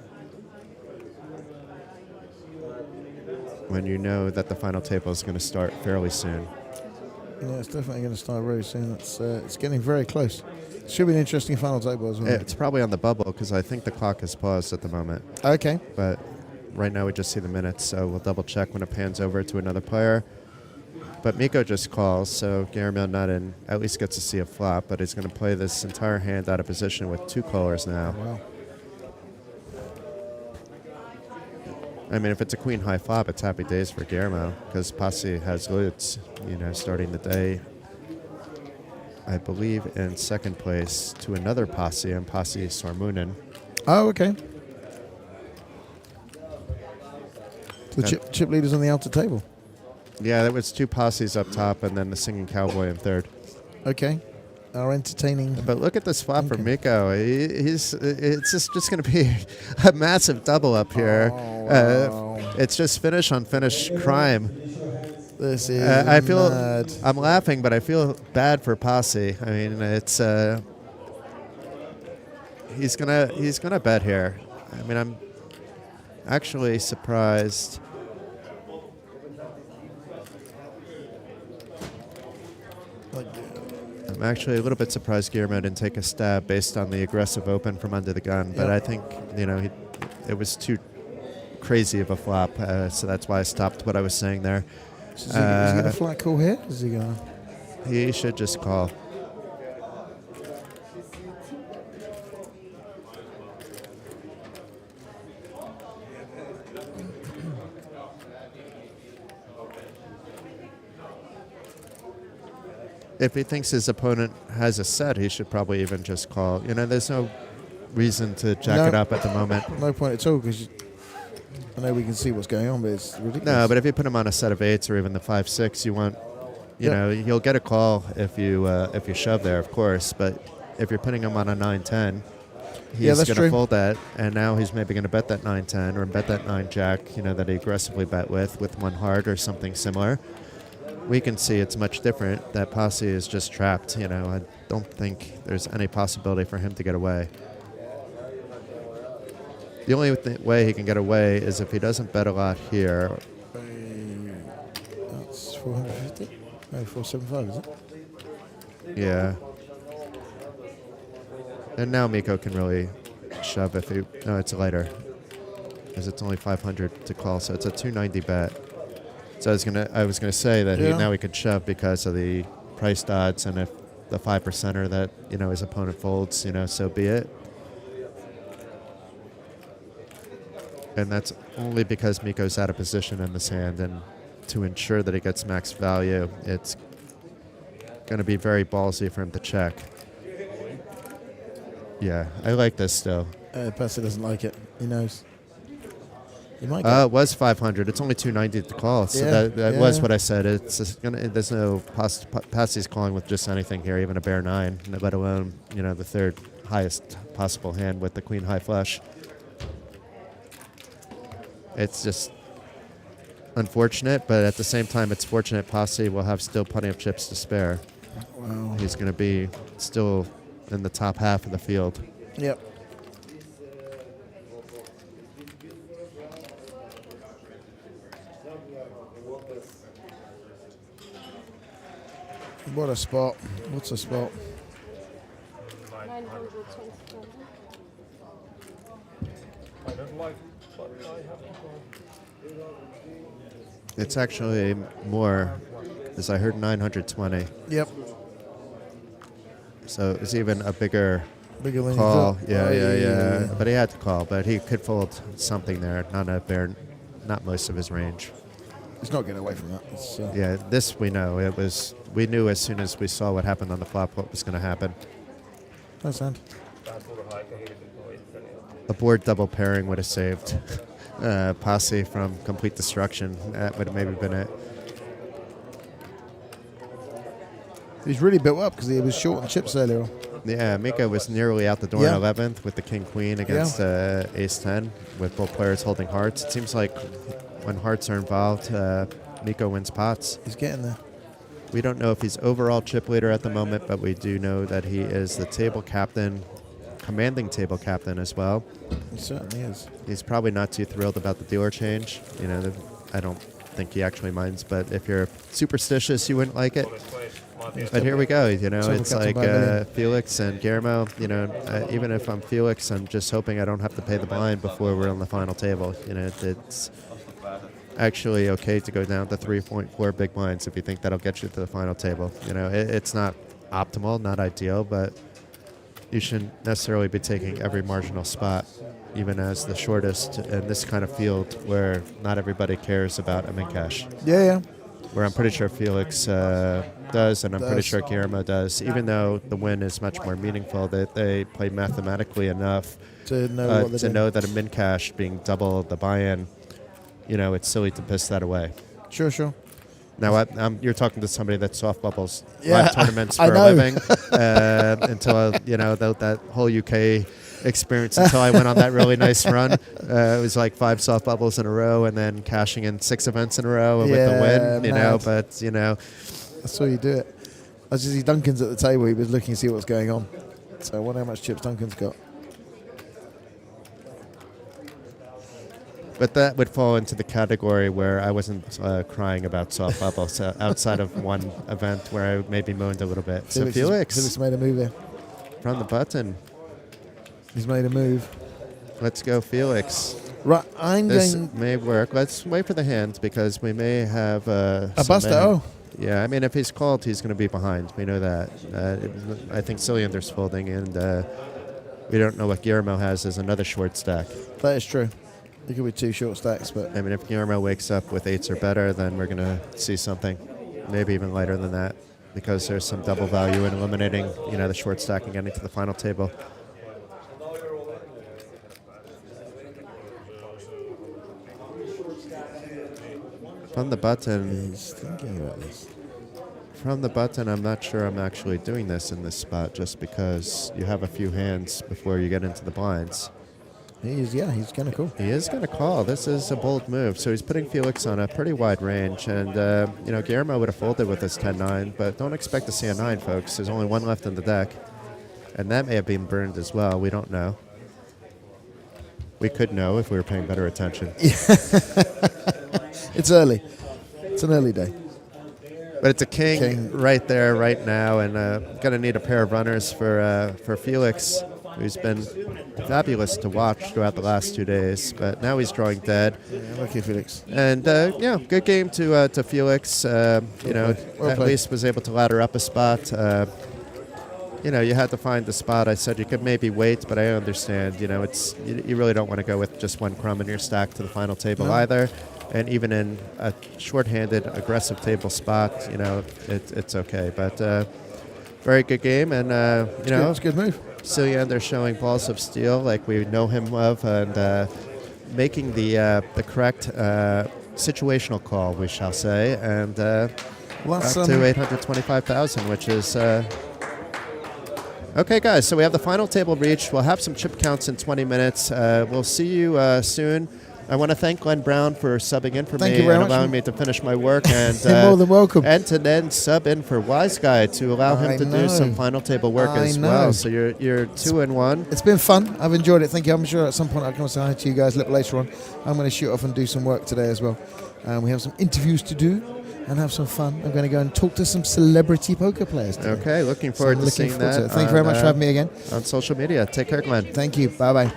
when you know that the final table is going to start fairly soon. Yeah, it's definitely going to start very soon. It's getting very close. Should be an interesting final table as well. It's probably on the bubble because I think the clock is paused at the moment. Okay. But right now we just see the minutes, so we'll double check when it pans over to another player. But Miko just calls, so Guillermo not in, at least gets to see a flop, but he's going to play this entire hand out of position with 2 callers now. Wow. I mean, if it's a queen high flop, it's happy days for Guillermo because Posse has Lutz, starting the day, I believe, in second place to another Posse, and Posse Sormunen. Oh, okay. The chip leaders on the outer table. Yeah, there was 2 Posses up top, and then the singing cowboy in third. Okay. Our entertaining. But look at this flop for Miko. It's just going to be a massive double up here. Oh, wow. It's just finish on finish crime. This is I feel mad. I'm laughing, but I feel bad for Posse. I mean, it's he's gonna bet here. I mean, I'm actually surprised. I'm actually a little bit surprised Guillermo didn't take a stab based on the aggressive open from under the gun, but I think it was too crazy of a flop, so that's why I stopped what I was saying there. Is he going to flat call here? Is he going to? He should just call. If he thinks his opponent has a set, he should probably even just call. There's no reason to jack it up at the moment. No point at all, because I know we can see what's going on, but it's ridiculous. No, but if you put him on a set of 8s or even the 5-6, you want, you'll get a call if you shove there, of course. But if you're putting him on a 9-10, he's going to fold that, and now he's maybe going to bet that 9-10 or bet that 9-jack, that he aggressively bet with 1 heart or something similar. we can see it's much different. That posse is just trapped. I don't think there's any possibility for him to get away. The only way he can get away is if he doesn't bet a lot here. That's 450? No, 475, is it? Yeah. And now Mikko can really shove if he... No, it's lighter. Because it's only 500 to call, so it's a 290 bet. So I was gonna say that now he could shove because of the price odds, and if the 5%er that his opponent folds, so be it. And that's only because Mikko's out of position in this hand, and to ensure that he gets max value, it's going to be very ballsy for him to check. Yeah, I like this still. Percy doesn't like it. He knows. He might get it was 500. It's only 290 to call, so that was what I said. It's just there's no Passy's calling with just anything here, even a bear 9, let alone the third highest possible hand with the queen high flush. It's just unfortunate, but at the same time, it's fortunate Posse will have still plenty of chips to spare. Wow. He's going to be still in the top half of the field. Yep. What a spot. What's a spot? 927. I don't like, but I have to go. It's actually more, as I heard 920. Yep. So it's even a bigger than call. You thought. Yeah. But he had to call, but he could fold something there. Not most of his range. He's not getting away from that. Yeah, this we know. We knew as soon as we saw what happened on the flop what was going to happen. Nice hand. A board double pairing would have saved Posse from complete destruction. That would have maybe been it. He's really built up because he was short on chips earlier on. Yeah, Mikko was nearly out the door in 11th with the king-queen against ace-10 with both players holding hearts. It seems like when hearts are involved, Mikko wins pots. He's getting there. We don't know if he's overall chip leader at the moment, but we do know that he is the table captain, commanding table captain as well. He certainly is. He's probably not too thrilled about the dealer change. I don't think he actually minds, but if you're superstitious, you wouldn't like it. But here we go. It's like Felix and Guillermo. Even if I'm Felix, I'm just hoping I don't have to pay the blind before we're on the final table. It's actually okay to go down to 3.4 big blinds if you think that'll get you to the final table. It's not optimal, not ideal, but you shouldn't necessarily be taking every marginal spot, even as the shortest in this kind of field where not everybody cares about a min cash. Yeah. Where I'm pretty sure Felix does, and I'm pretty sure Guillermo does, even though the win is much more meaningful, that they play mathematically enough to know that a min cash being double the buy-in, it's silly to piss that away. Sure. Now, you're talking to somebody that soft bubbles live tournaments for I a know. living until, that whole UK experience until I went on that really nice run. It was like 5 soft bubbles in a row and then cashing in 6 events in a row with the win, but, That's how you do it. I just see Duncan's at the table. He was looking to see what's going on. So I wonder how much chips Duncan's got. But that would fall into the category where I wasn't crying about soft bubbles outside of one event where I maybe moaned a little bit. Felix made a move there. From the button. He's made a move. Let's go, Felix. Right, This may work. Let's wait for the hand because we may have a buster. Yeah, I mean, if he's called, he's going to be behind. We know that. I think Cilliander's folding, and we don't know what Guillermo has as another short stack. That is true. There could be 2 short stacks, but I mean, if Guillermo wakes up with 8s or better, then we're going to see something, maybe even lighter than that, because there's some double value in eliminating, the short stack and getting to the final table. From the button, he's thinking about this. From the button, I'm not sure I'm actually doing this in this spot just because you have a few hands before you get into the blinds. He's kind of cool. He is going to call. This is a bold move. So he's putting Felix on a pretty wide range. And, Guillermo would have folded with his 10-9, but don't expect to see a 9, folks. There's only one left in the deck. And that may have been burned as well. We don't know. We could know if we were paying better attention. It's early. It's an early day. But it's a king right there, right now. And going to need a pair of runners for Felix, who's been fabulous to watch throughout the last 2 days, but now he's drawing dead. Yeah, lucky Felix. And good game to Felix. At least was able to ladder up a spot. You had to find the spot. I said you could maybe wait, but I understand. It's you really don't want to go with just one crumb in your stack to the final table either. And even in a shorthanded, aggressive table spot, it's okay. But very good game, and it's a good move. Cillian showing balls of steel like we know him of, and making the correct situational call, we shall say, and up to 825,000, which is okay, guys. So we have the final table reached. We'll have some chip counts in 20 minutes. We'll see you soon. I want to thank Glenn Brown for subbing in for me and allowing me to finish my work. And you're more than welcome. And to then sub in for Wise Guy to allow him to do some final table work as well. So you're 2 in 1. It's been fun. I've enjoyed it. Thank you. I'm sure at some point I can say hi to you guys a little later on. I'm going to shoot off and do some work today as well. We have some interviews to do and have some fun. I'm going to go and talk to some celebrity poker players today. Okay, looking forward to seeing that. Thank you very much for having me again. On social media. Take care, Glenn. Thank you. Bye-bye.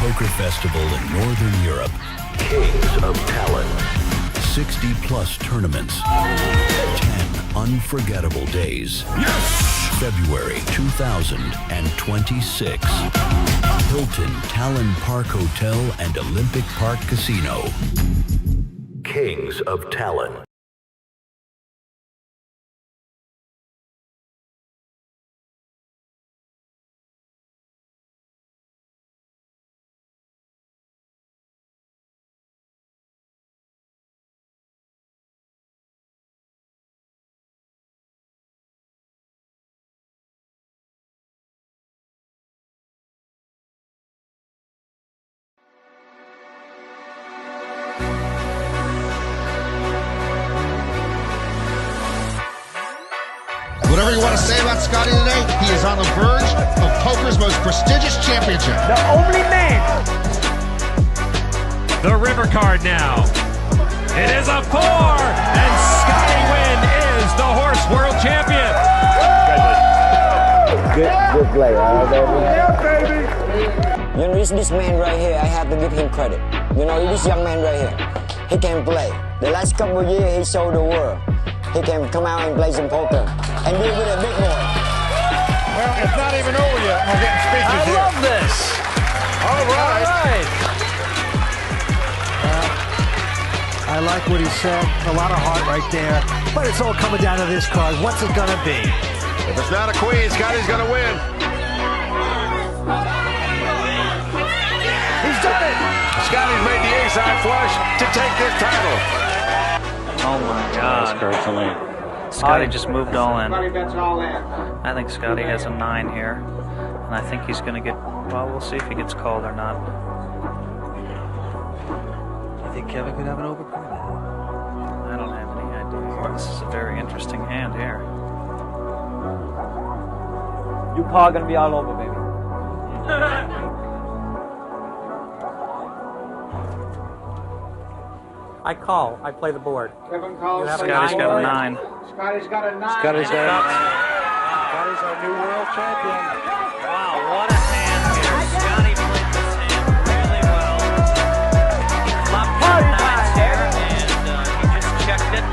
Poker festival in Northern Europe. Kings of Tallinn. 60-plus tournaments. 10 unforgettable days. Yes! February 2026. Hilton Tallinn Park Hotel and Olympic Park Casino. Kings of Tallinn. Whatever you want to say about Scotty today, he is on the verge of poker's most prestigious championship. The only man. The river card now. It is a 4, and Scotty Nguyen is the horse world champion. Good play, baby. Yeah, baby. This man right here, I have to give him credit. This young man right here, he can play. The last couple of years, he showed the world. He can come out and play some poker and be with a big boy. Well, it's not even over yet. We're getting speeches here. I love this. All right. I like what he said. A lot of heart right there. But it's all coming down to this card. What's it going to be? If it's not a queen, Scotty's going to win. He's done it. Scotty's made the ace-high flush to take this title. Oh my God. Scotty just moved all in. I think Scotty has a 9 here. And I think he's going to get, well, we'll see if he gets called or not. You think Kevin could have an overcard? I don't have any idea. This is a very interesting hand here. You par gonna be all over, baby. I call. I play the board. Scotty's got a 9. Scotty's got a 9. Scotty's our new world champion. Wow, what a hand here. Scotty played this hand really well. He flopped his 9s here, and he just checked it.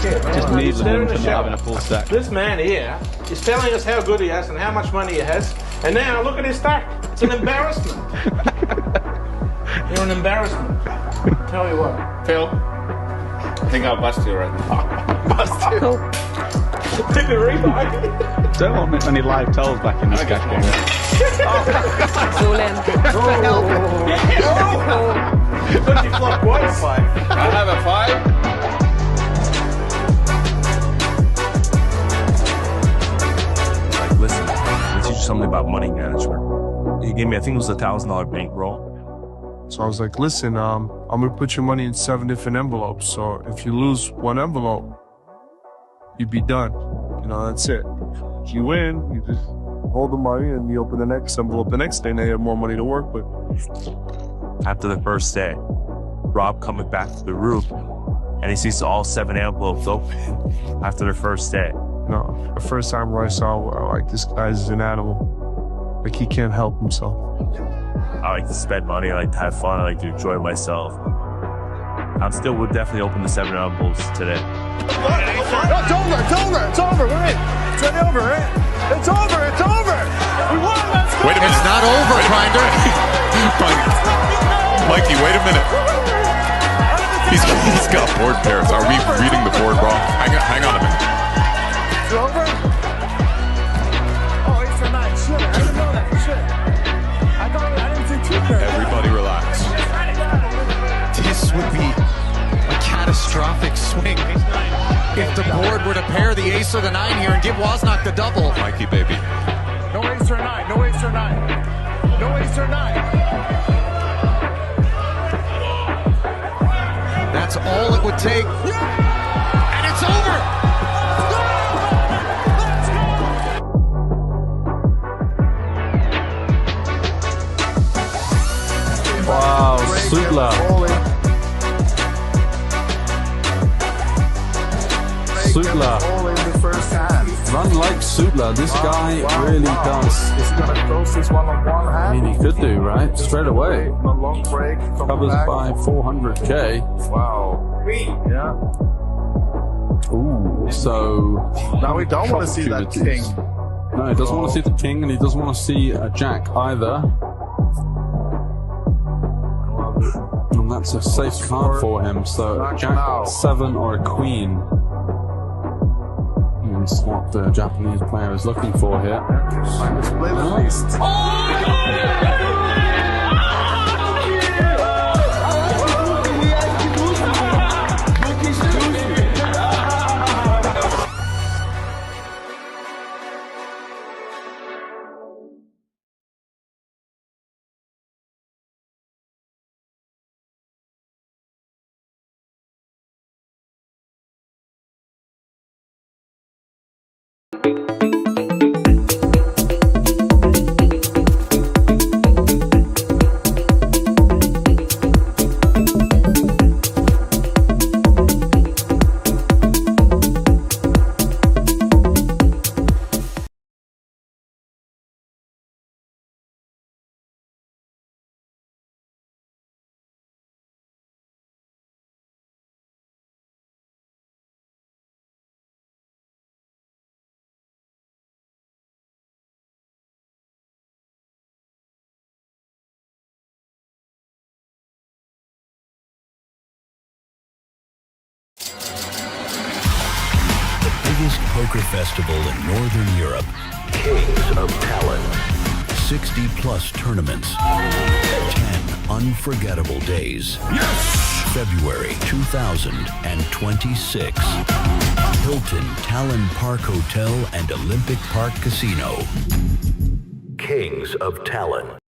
Just needle him for having a full stack. This man here is telling us how good he is and how much money he has, and now look at his stack. It's an embarrassment. You're an embarrassment. Tell you what, Phil, I think I'll bust you right now. Bust you? Did the rebuy? Don't want any live tells back in this cash game. Don't you flop once? I have a 5. Listen, I'll teach you something about money management. He gave me, I think it was a $1,000 bankroll. So I was like, listen, I'm gonna put your money in 7 different envelopes. So if you lose one envelope, you'd be done. You know, that's it. If you win, you just hold the money and you open the next envelope the next day and you have more money to work with. After the first day, Rob coming back to the room and he sees all 7 envelopes open after the first day. No, the first time where I saw, like, this guy's an animal. Like, he can't help himself. I like to spend money, I like to have fun, I like to enjoy myself. Would definitely open the 7 envelopes today. It's over, we're in. It's over, right? It's over. We won, let's go. Wait a minute. It's not over, Grinder. Mikey, wait a minute. He's got board pairs. Are we reading the board wrong? Hang on a minute. It's over? Oh, it's a 9. Shit, I didn't know that. Shit. I didn't see 2 pairs. Everybody relax. This would be a catastrophic swing if the board were to pair the ace or the 9 here and give Wozniak the double. Mikey, baby. No ace or 9. No ace or 9. No ace or 9. That's all it would take. And it's over. Wow, Sootla. Run like Sootla. This guy really does. I mean, he could do, right? Straight away. Covers by 400k. Wow. Yeah. Ooh, so... Now we don't want to see that king. No, he doesn't want to see the king, and he doesn't want to see a jack either. And that's a safe card for him, so a jack, 7, or a queen. That's what the Japanese player is looking for here. poker festival in Northern Europe. Kings of Tallinn. 60-plus tournaments. 10 unforgettable days. Yes! February 2026. Hilton Tallinn Park Hotel and Olympic Park Casino. Kings of Tallinn.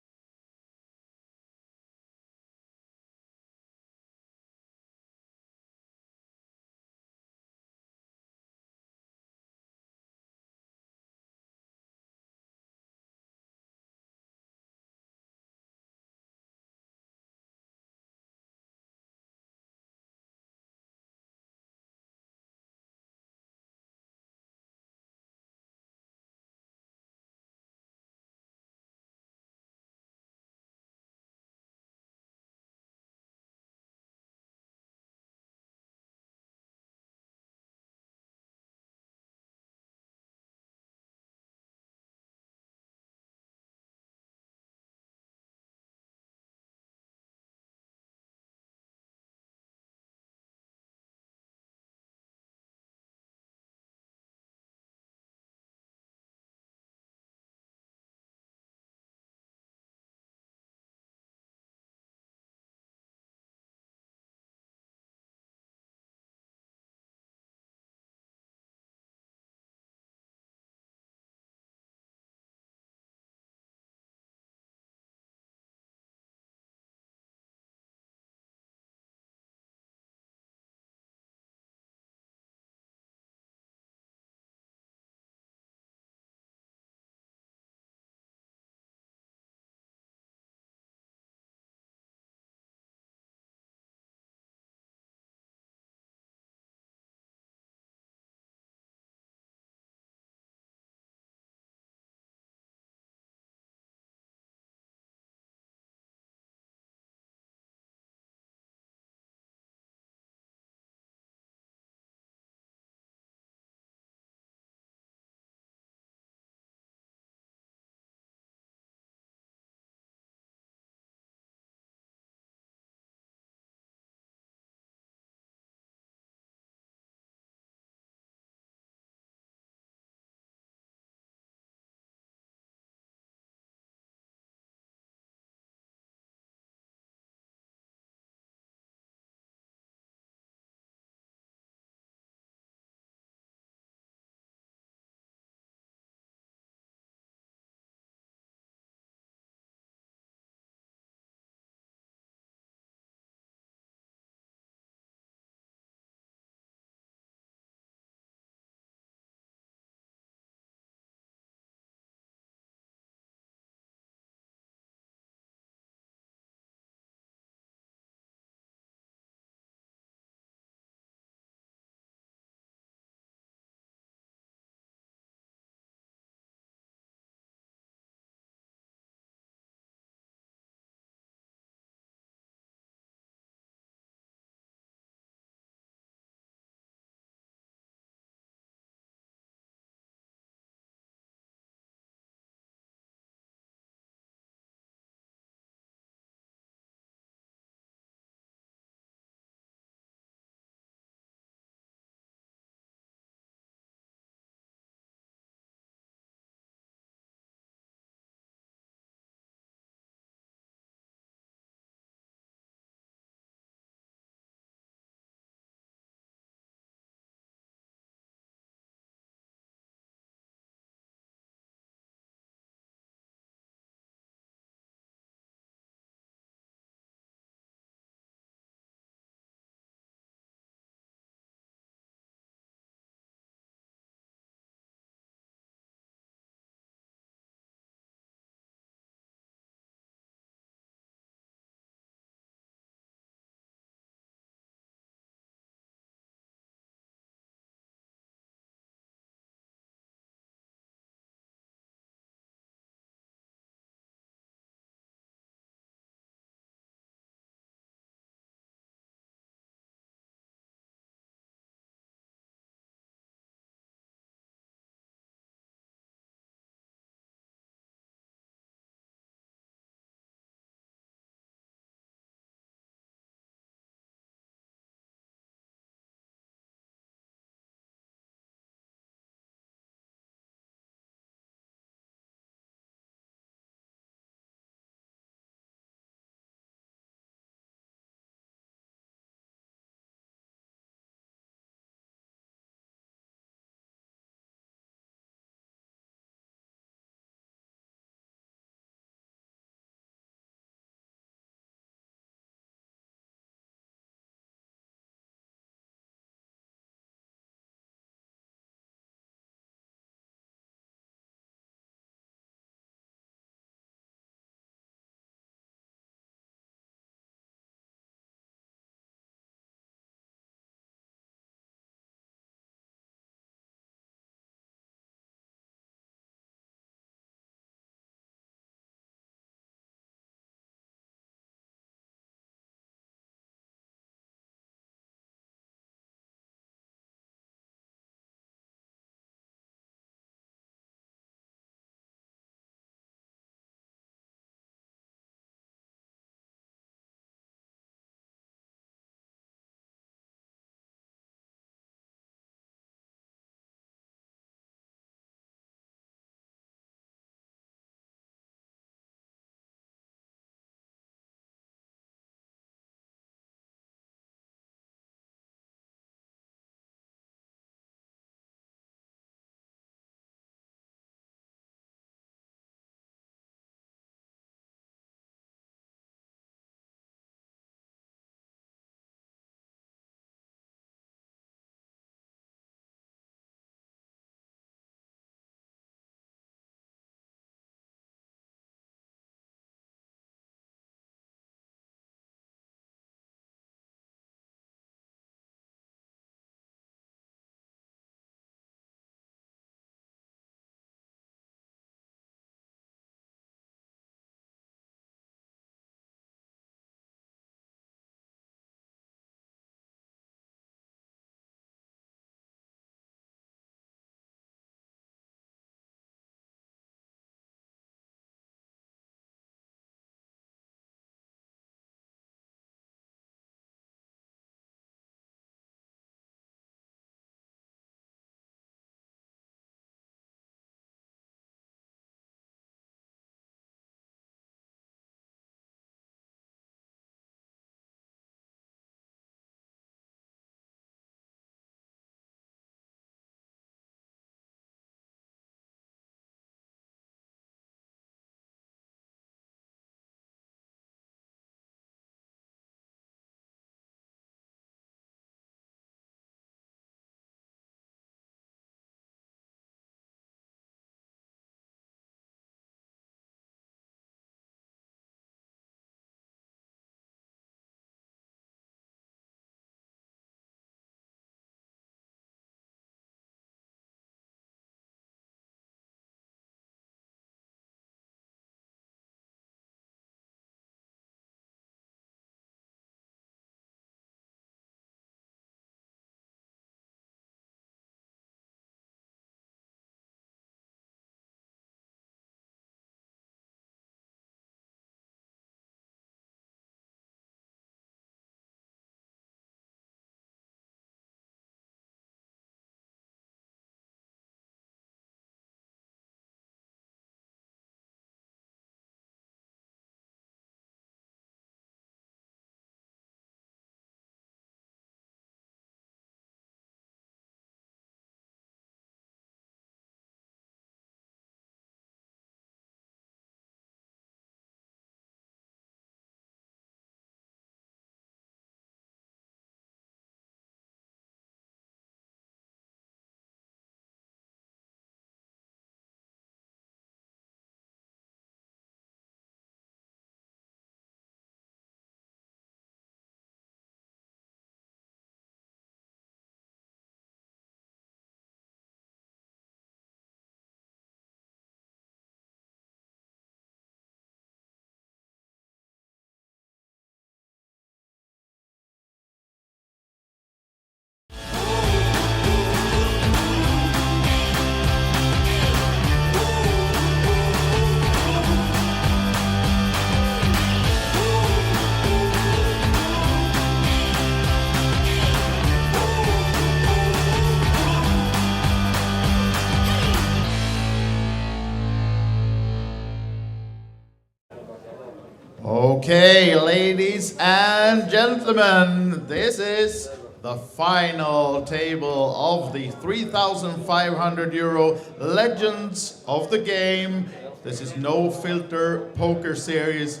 Okay, ladies and gentlemen, this is the final table of the 3,500 euro Legends of the Game. This is No Filter Poker Series,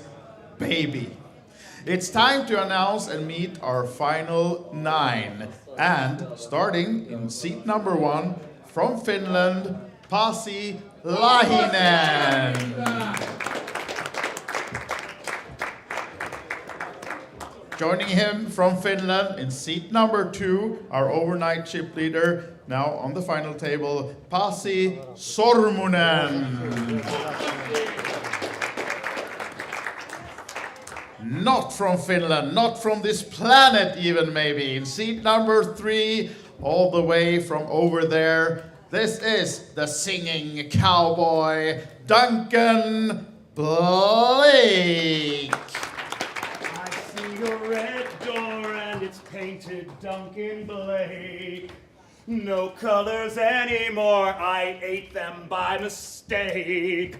baby. It's time to announce and meet our final 9. And starting in seat number 1, from Finland, Pasi Lahinen. Joining him from Finland in seat number 2, our overnight chip leader, now on the final table, Pasi Sormunen. Not from Finland, not from this planet even maybe. In seat number 3, all the way from over there, this is the singing cowboy, Duncan Blake. A red door and it's painted Duncan Blake. No colors anymore, I ate them by mistake.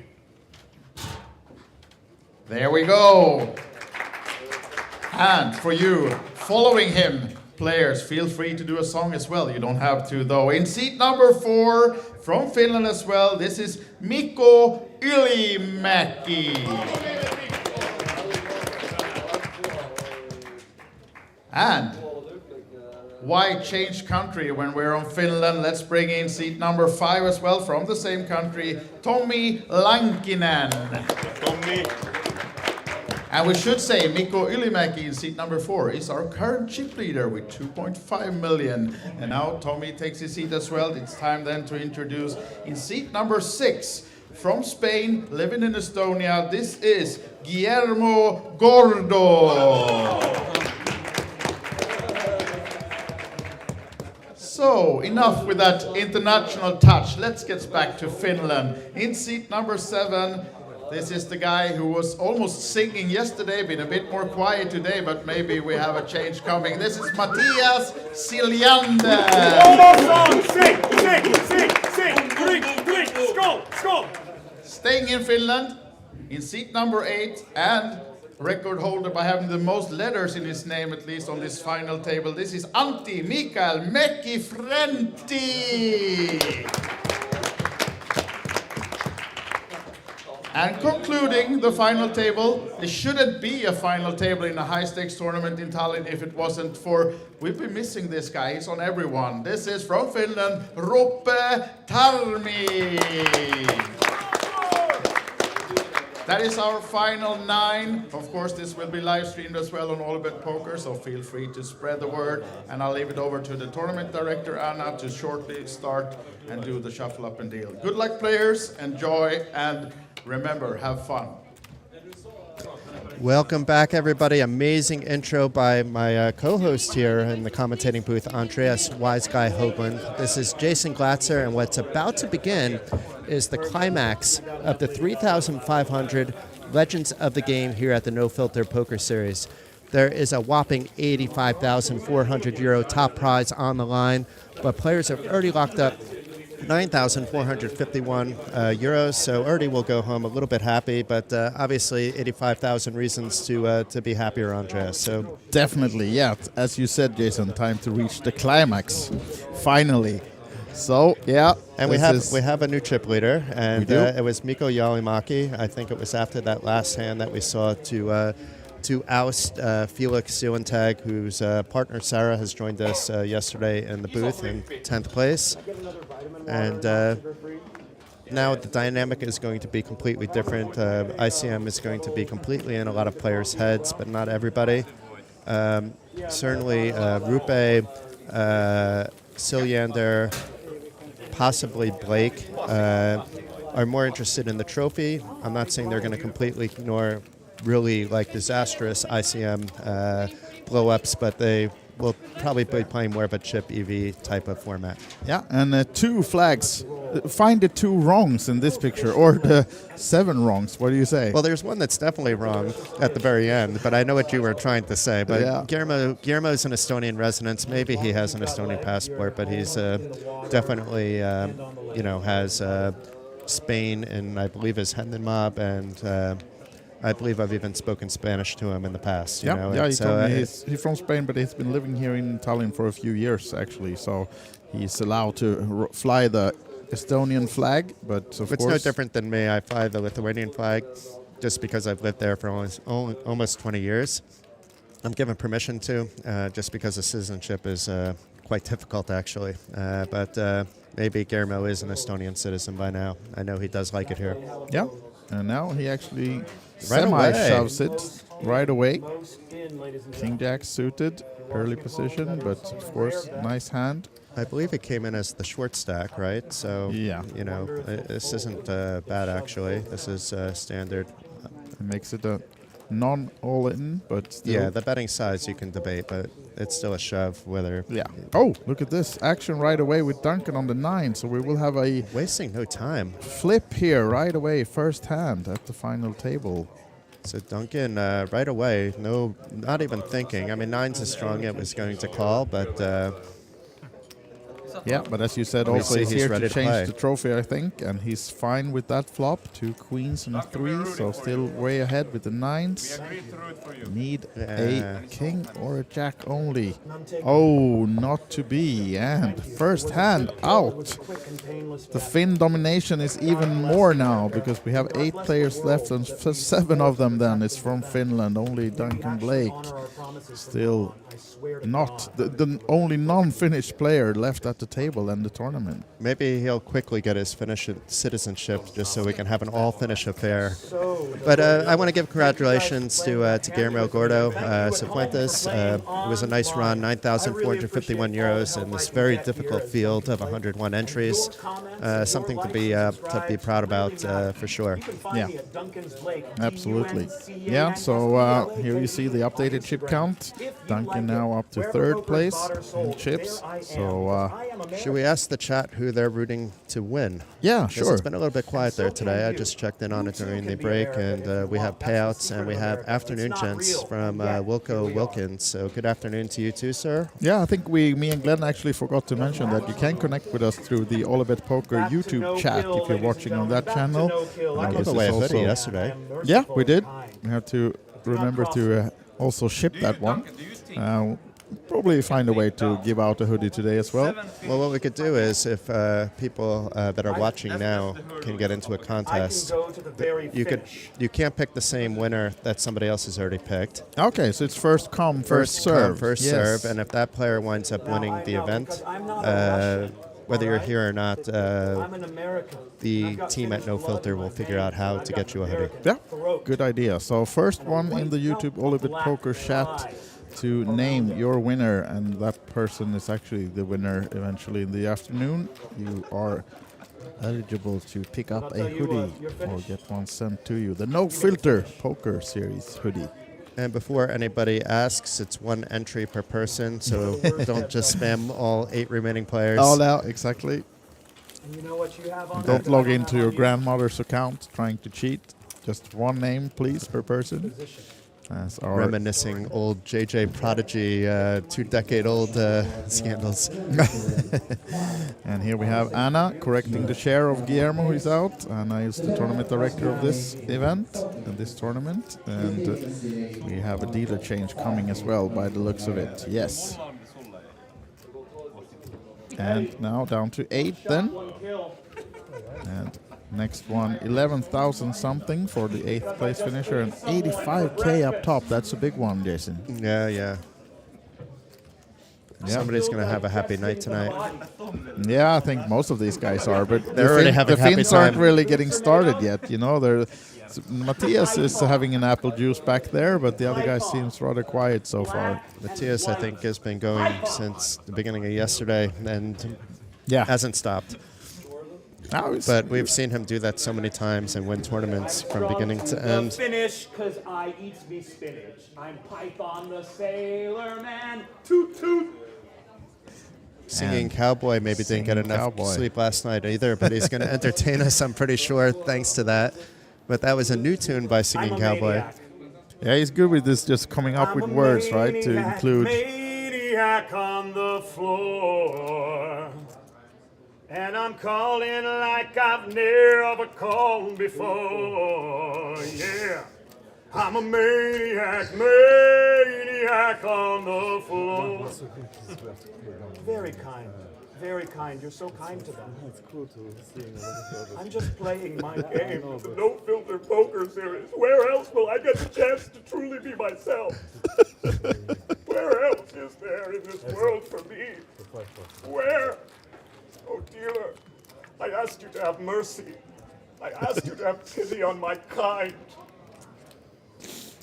There we go. And for you, following him, players, feel free to do a song as well. You don't have to though. In seat number 4, from Finland as well, this is Mikko Ylimäki. And why change country when we're on Finland? Let's bring in seat number 5 as well, from the same country, Tommi Lankinen. Tommi. And we should say Mikko Ylimäki in seat number 4 is our current chip leader with 2.5 million. And now Tommy takes his seat as well. It's time then to introduce in seat number 6, from Spain, living in Estonia, this is Guillermo Gordo. So, enough with that international touch. Let's get back to Finland. In seat number 7, this is the guy who was almost singing yesterday, been a bit more quiet today, but maybe we have a change coming. This is Mattias Siljander. One more song! Sing! Drink! Skål! Staying in Finland, in seat number 8, and record holder by having the most letters in his name, at least on this final table. This is Antti Mikael Mäki-Fränti. And concluding the final table, there shouldn't be a final table in a high-stakes tournament in Tallinn if it wasn't for, we've been missing this guy, he's on everyone. This is from Finland, Roope Tarmi. That is our final 9. Of course, this will be live streamed as well on OlyBet Poker, so feel free to spread the word. And I'll leave it over to the tournament director, Anna, to shortly start and do the shuffle up and deal. Good luck, players. Enjoy, and remember, have fun. Welcome back, everybody. Amazing intro by my co-host here in the commentating booth, Andreas Wise Guy Hoagland. This is Jason Glatzer, and what's about to begin is the climax of the 3,500 Legends of the Game here at the No Filter Poker Series. There is a whopping 85,400 euro top prize on the line, but players have already locked up 9,451 euros, so Ernie will go home a little bit happy, but obviously 85,000 reasons to be happier, Andreas. So definitely, yeah. As you said, Jason, time to reach the climax, finally. So yeah, and we have a new chip leader, and it was Mikko Ylimäki. I think it was after that last hand that we saw to oust Felix Silentag, whose partner Sarah has joined us yesterday in the booth in 10th place. And now the dynamic is going to be completely different. ICM is going to be completely in a lot of players' heads, but not everybody. Certainly Roope, Siljander, possibly Blake are more interested in the trophy. I'm not saying they're going to completely ignore really disastrous ICM blow-ups, but they will probably be playing more of a chip EV type of format. Yeah, and 2 flags. Find the 2 wrongs in this picture, or the 7 wrongs. What do you say? Well, there's one that's definitely wrong at the very end, but I know what you were trying to say. But yeah. Guillermo's an Estonian resident. Maybe he has an Estonian passport, but he's definitely, has Spain and I believe his Hendon mob and I believe I've even spoken Spanish to him in the past. You know? He told me he's from Spain, but he's been living here in Tallinn for a few years, actually. So he's allowed to fly the Estonian flag, but of it's course... no different than me. I fly the Lithuanian flag just because I've lived there for almost 20 years. I'm given permission to, just because the citizenship is quite difficult, actually. But maybe Guillermo is an Estonian citizen by now. I know he does like it here. Yeah, and now he actually Right shoves it right away. King Jack suited, early position, but of course, nice hand. I believe it came in as the short stack, right? So, yeah, you know, this isn't bad, actually. This is standard. It makes it a non-all-in, but still. Yeah, the betting size you can debate, but it's still a shove whether... Yeah. Oh, look at this. Action right away with Duncan on the 9, so we will have a... Wasting no time. Flip here right away, first hand at the final table. So Duncan, right away, not even thinking. I mean, 9's as strong it was going to call, but... yeah, but as you said, also he's here to change the trophy, I think, and he's fine with that flop. 2 queens and a 3, so still way ahead with the 9s. Need a king or a jack only. Oh, not to be, and first hand out. The Finn domination is even more now, because we have 8 players left, and 7 of them then is from Finland. Only Duncan Blake still not the only non-Finnish player left at the table and the tournament. Maybe he'll quickly get his Finnish citizenship just so we can have an all-Finnish affair. But I want to give congratulations to Guillermo Gordo Cifuentes. It was a nice run, 9,451 euros in this very difficult field of 101 entries. Something to be proud about for sure. Yeah, absolutely. Yeah, so here you see the updated chip count. Duncan now up to 3rd place in chips. So should we ask the chat who they're rooting to win? Yeah, sure. It's been a little bit quiet there today. I just checked in on it during the break, and we have payouts and we have afternoon gents from Wilco Wilkins. So good afternoon to you too, sir. Yeah, I think me and Glenn actually forgot to mention that you can connect with us through the OlyBet Poker YouTube chat if you're watching on that channel. I gave away a hoodie yesterday. Yeah, we did. We have to remember to also ship that one. Probably find a way to give out a hoodie today as well. Well, what we could do is if people that are watching now can get into a contest, you can't pick the same winner that somebody else has already picked. Okay, so it's first come, first serve. First serve, and if that player winds up winning the event, whether you're here or not, the team at No Filter will figure out how to get you a hoodie. Yeah, good idea. So first one in the YouTube OlyBet Poker chat to name your winner, and that person is actually the winner eventually in the afternoon. You are eligible to pick up a hoodie or get one sent to you. The No Filter Poker Series hoodie. And before anybody asks, it's 1 entry per person, so don't just spam all 8 remaining players. All out, exactly. Don't log into your grandmother's account trying to cheat. Just 1 name, please, per person. As our reminiscing old JJ Prodigy, 2-decade-old scandals. And here we have Anna correcting the share of Guillermo, who is out. Anna is the tournament director of this event and this tournament. And we have a dealer change coming as well, by the looks of it. Yes. And now down to 8 then. And next one, 11,000 something for the 8th place finisher, and 85K up top. That's a big one, Jason. Yeah. Somebody's going to have a happy night tonight. Yeah, I think most of these guys are, but they're already having a happy Finns aren't really getting started yet. You know, Matthias is having an apple juice back there, but the other guy seems rather quiet so far. Matthias, I think, has been going since the beginning of yesterday and hasn't stopped. But we've seen him do that so many times and win tournaments from beginning to end. Finish, cause I eats me spinach. I'm Python the Sailor Man. Toot toot. Singing Cowboy maybe didn't get enough sleep last night either, but he's going to entertain us, I'm pretty sure, thanks to that. But that was a new tune by Singing Cowboy. Yeah, he's good with this, just coming up with words, right, to include. Maniac on the floor. And I'm calling like I've never called before, yeah. I'm a maniac on the floor. Very kind. Very kind. You're so kind to them. It's cool to see. I'm just playing my game. The No Filter Poker Series. Where else will I get the chance to truly be myself? Where else is there in this world for me? Where? Oh dear, I ask you to have mercy. I ask you to have pity on my kind.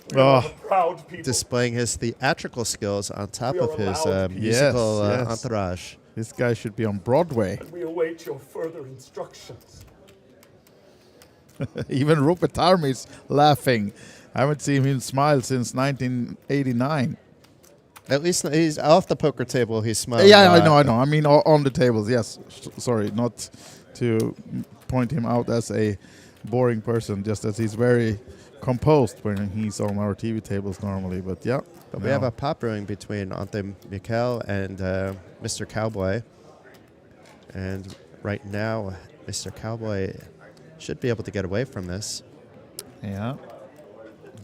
Proud people. Displaying his theatrical skills on top of his musical entourage. This guy should be on Broadway. And we await your further instructions. Even Rupert Tarmi's laughing. I haven't seen him smile since 1989. At least he's off the poker table. He's smiling. Yeah, I know. I mean, on the tables. Yes. Sorry, not to point him out as a boring person. Just as he's very composed when he's on our TV tables normally. But yeah. But we have a pop brewing between Ante Mikel and Mr. Cowboy. And right now, Mr. Cowboy should be able to get away from this. Yeah.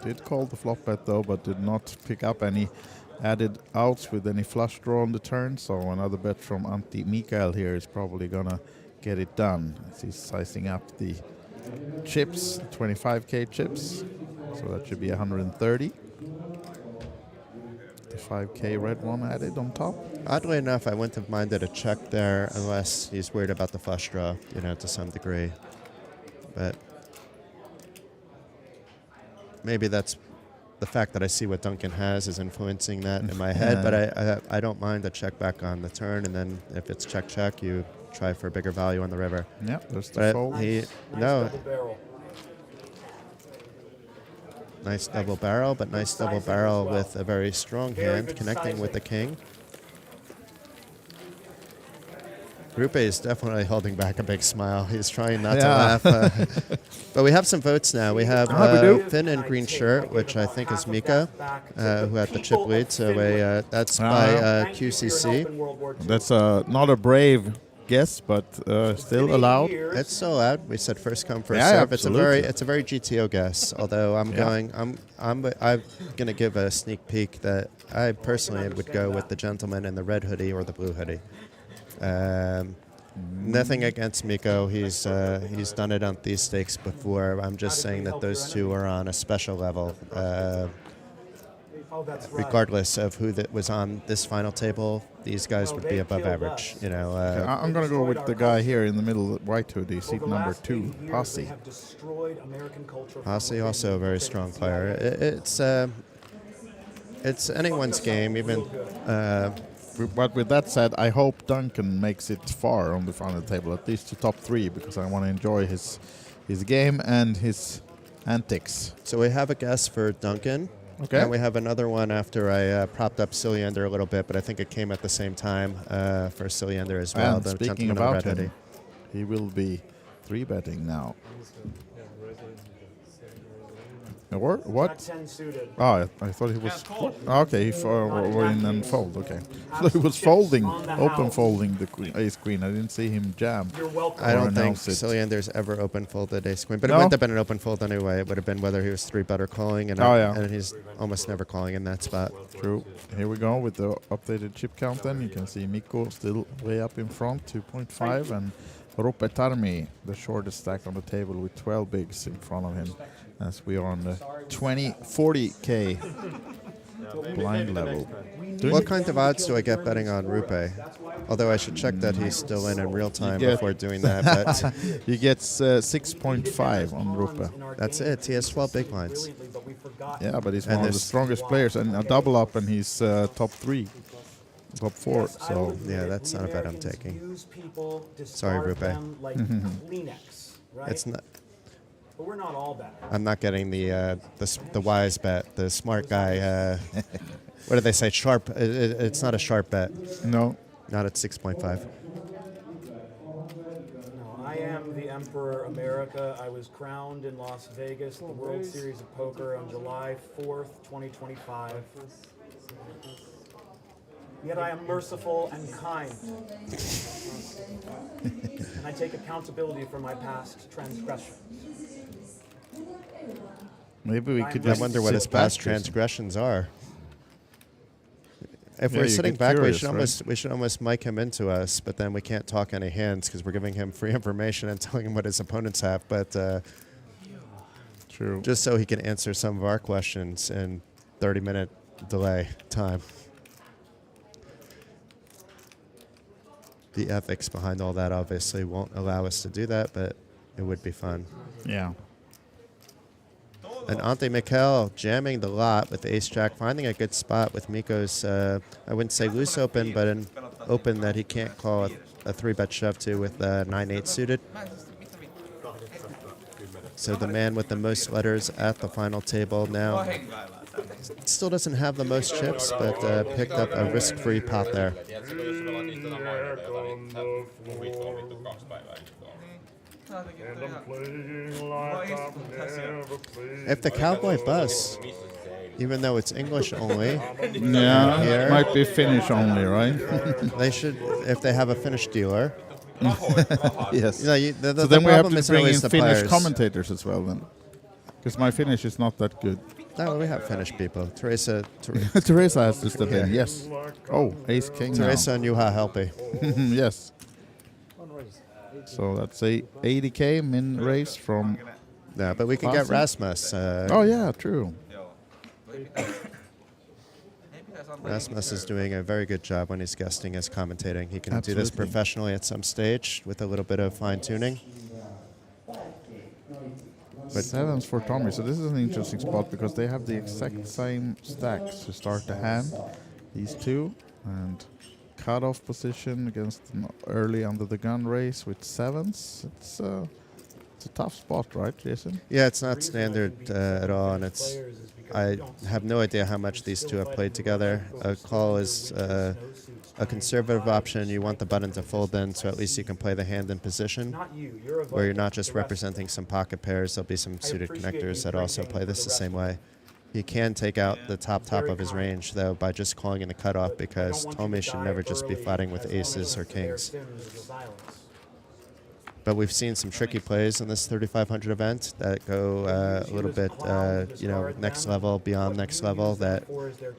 Did call the flop bet though, but did not pick up any added outs with any flush draw on the turn. So another bet from Ante Mikel here is probably gonna get it done. As he's sizing up the chips, 25k chips. So that should be 130. The 5k red one added on top. Oddly enough, I wouldn't have minded a check there unless he's worried about the flush draw, to some degree. But maybe that's the fact that I see what Duncan has is influencing that in my head. But I don't mind a check back on the turn, and then if it's check, you try for a bigger value on the river. Yeah, there's the fold. Nice double barrel, but nice double barrel with a very strong hand connecting with the king. Rupe is definitely holding back a big smile. He's trying not to laugh. But we have some votes now. We have Finn in green shirt, which I think is Mika, who had the chip lead. So that's by QCC. That's not a brave guess, but still allowed. It's still allowed. We said first come, first serve. It's a very GTO guess. Although I'm gonna give a sneak peek that I personally would go with the gentleman in the red hoodie or the blue hoodie. Nothing against Mikko. He's done it on these stakes before. I'm just saying that those two are on a special level. Regardless of who that was on this final table, these guys would be above average. I'm going to go with the guy here in the middle, white hoodie, seat number 2, Posse. Posse, also a very strong player. It's anyone's game, even. But with that said, I hope Duncan makes it far on the final table, at least to top 3, because I want to enjoy his game and his antics. So we have a guess for Duncan. Okay. And we have another one after I propped up Silliander a little bit, but I think it came at the same time for Silliander as well. And speaking about him, he will be 3-betting now. Or what? 10 suited. Oh, I thought he was. Okay, he in and fold. Okay, so he was folding, open folding the queen, ace queen. I didn't see him jam. I don't think Silliander's ever open folded ace queen, but it wouldn't have been an open fold anyway. It would have been whether he was 3-bet or calling, and he's almost never calling in that spot. True. Here we go with the updated chip count. Then you can see Mikko still way up in front, 2.5, and Rupe Tarmi, the shortest stack on the table with 12 bigs in front of him, as we are on the 40K blind level. What kind of odds do I get betting on Rupe? Although I should check that he's still in real time before doing that. But he gets 6.5 on Rupe. That's it. He has 12 big blinds. Yeah, but he's one of the strongest players, and a double up, and he's top 3. Top 4, so yeah, that's not a bet I'm taking. Sorry, Rupe. It's not. But we're not all bad. I'm not getting the wise bet, the smart guy. What do they say? Sharp. It's not a sharp bet. No, not at 6.5. No, I am the Emperor America. I was crowned in Las Vegas, the World Series of Poker on July 4th, 2025. Yet I am merciful and kind. And I take accountability for my past transgressions. Maybe we could I just wonder what sit his past back, transgressions are. If Yeah, we're you sitting get back, curious, we should almost mic him into us, but then we can't talk any hands because we're giving him free information and telling him what his opponents have. But true, just so he can answer some of our questions in 30-minute delay time. The ethics behind all that obviously won't allow us to do that, but it would be fun. Yeah. And Ante Mikel jamming the lot with ace-jack, finding a good spot with Mikko's, I wouldn't say loose open, but an open that he can't call a 3-bet shove to with 9-8 suited. So the man with the most letters at the final table now still doesn't have the most chips, but picked up a risk-free pot there. If the cowboy busts, even though it's English only, Yeah, here, might be Finnish only, right? they should, if they have a Finnish dealer. Yes. You know, the so then we have problem to isn't bring in always the Finnish players. commentators as well then. Because my Finnish is not that good. No, we have Finnish people. Teresa Teresa has to step in, yes. Oh, ace king Teresa now. and Juha Helppi. Yes. So that's a 80k min raise from... Yeah, but we can get Rasmus. Oh yeah, true. Rasmus is doing a very good job when he's guesting as commentating. He can do this Absolutely. professionally at some stage with a little bit of fine-tuning. But sevens for Tommy, so this is an interesting spot because they have the exact same stacks to start the hand, these two, and cut-off position against an early under the gun race with sevens. It's a tough spot, right, Jason? Yeah, it's not standard at all, and I have no idea how much these two have played together. A call is a conservative option. You want the button to fold in, so at least you can play the hand in position, where you're not just representing some pocket pairs. There'll be some suited connectors that also play this the same way. He can take out the top of his range, though, by just calling in the cutoff, because Tommy should never just be flatting with aces or kings. But we've seen some tricky plays in this 3,500 event that go a little bit, next level, beyond next level, that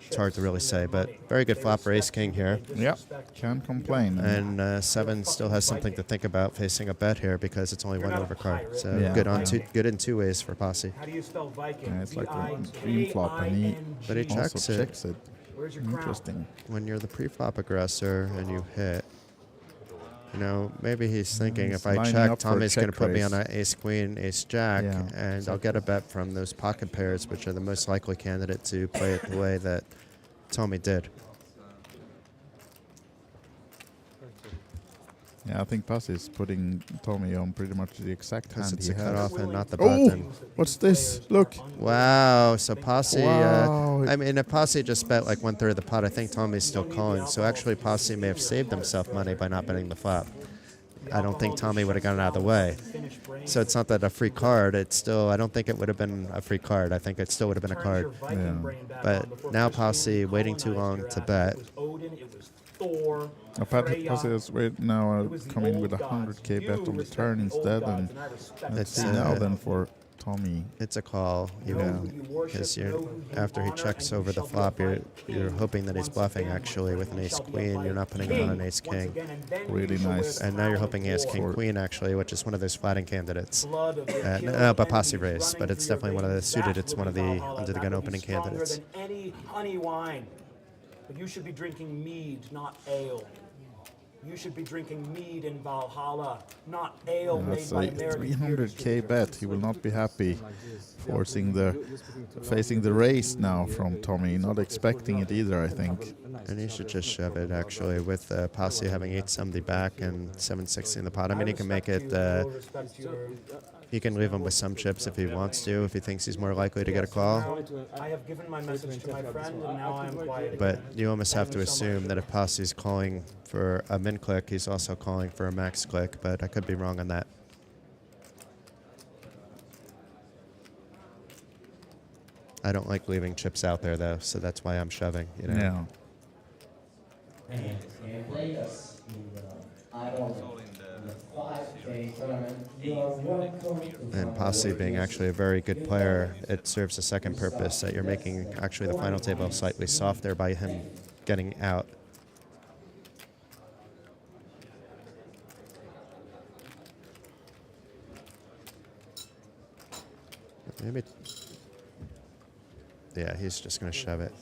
it's hard to really say. But very good flop for ace-king here. Yeah, can't complain. And 7 still has something to think about facing a bet here because it's only one overcard. So good in two ways for Posse. How do you spell Viking? Yeah, it's like a dream flop, and he checks also it. checks it. Where's your crown? Interesting. When you're the pre-flop aggressor and you hit, maybe he's thinking if I lining check, up for a Tommy's going to check put me raise. on an ace-queen, ace-jack, Yeah, and exactly. I'll get a bet from those pocket pairs, which are the most likely candidate to play it the way that Tommy did. Yeah, I think Posse is putting Tommy on pretty much the exact hand It's he a has. cutoff and not the Oh, button. what's this? Look. Wow, so Posse, Wow. if Posse just bet like 1/3 of the pot, I think Tommy's still calling. So actually Posse may have saved himself money by not betting the flop. I don't think Tommy would have gotten out of the way. So it's not that a free card, it's still, I don't think it would have been a free card. I think it still would have been a card. Yeah. But now Posse waiting too long to bet. Posse is now coming with a 100k bet on the turn instead, and let's see now then for Tommy. It's a call, because after he checks over the flop, you're hoping that he's bluffing actually with an ace-queen. You're not putting him on an ace-king. Really nice. And now you're hoping he has king-queen actually, which is one of those flatting candidates. No, but Posse raise, but it's definitely one of the suited. It's one of the under-the-gun opening candidates. Any honey wine, but you should be drinking mead, not ale. You should be drinking mead in Valhalla, not ale made That's by a American 300k bet. He will not be happy facing the race now from Tommy. Not expecting it either, I think. And he should just shove it actually with Posse having 870 back and 760 in the pot. I mean, he can make it. He can leave him with some chips if he wants to, if he thinks he's more likely to get a call. I have given my message to my friend, and now I am quiet. But you almost have to assume that if Posse's calling for a min click, he's also calling for a max click, but I could be wrong on that. I don't like leaving chips out there, though, so that's why I'm shoving. Yeah. And Posse being actually a very good player, it serves a second purpose that you're making actually the final table slightly softer by him getting out. Maybe. Yeah, he's just going to shove it.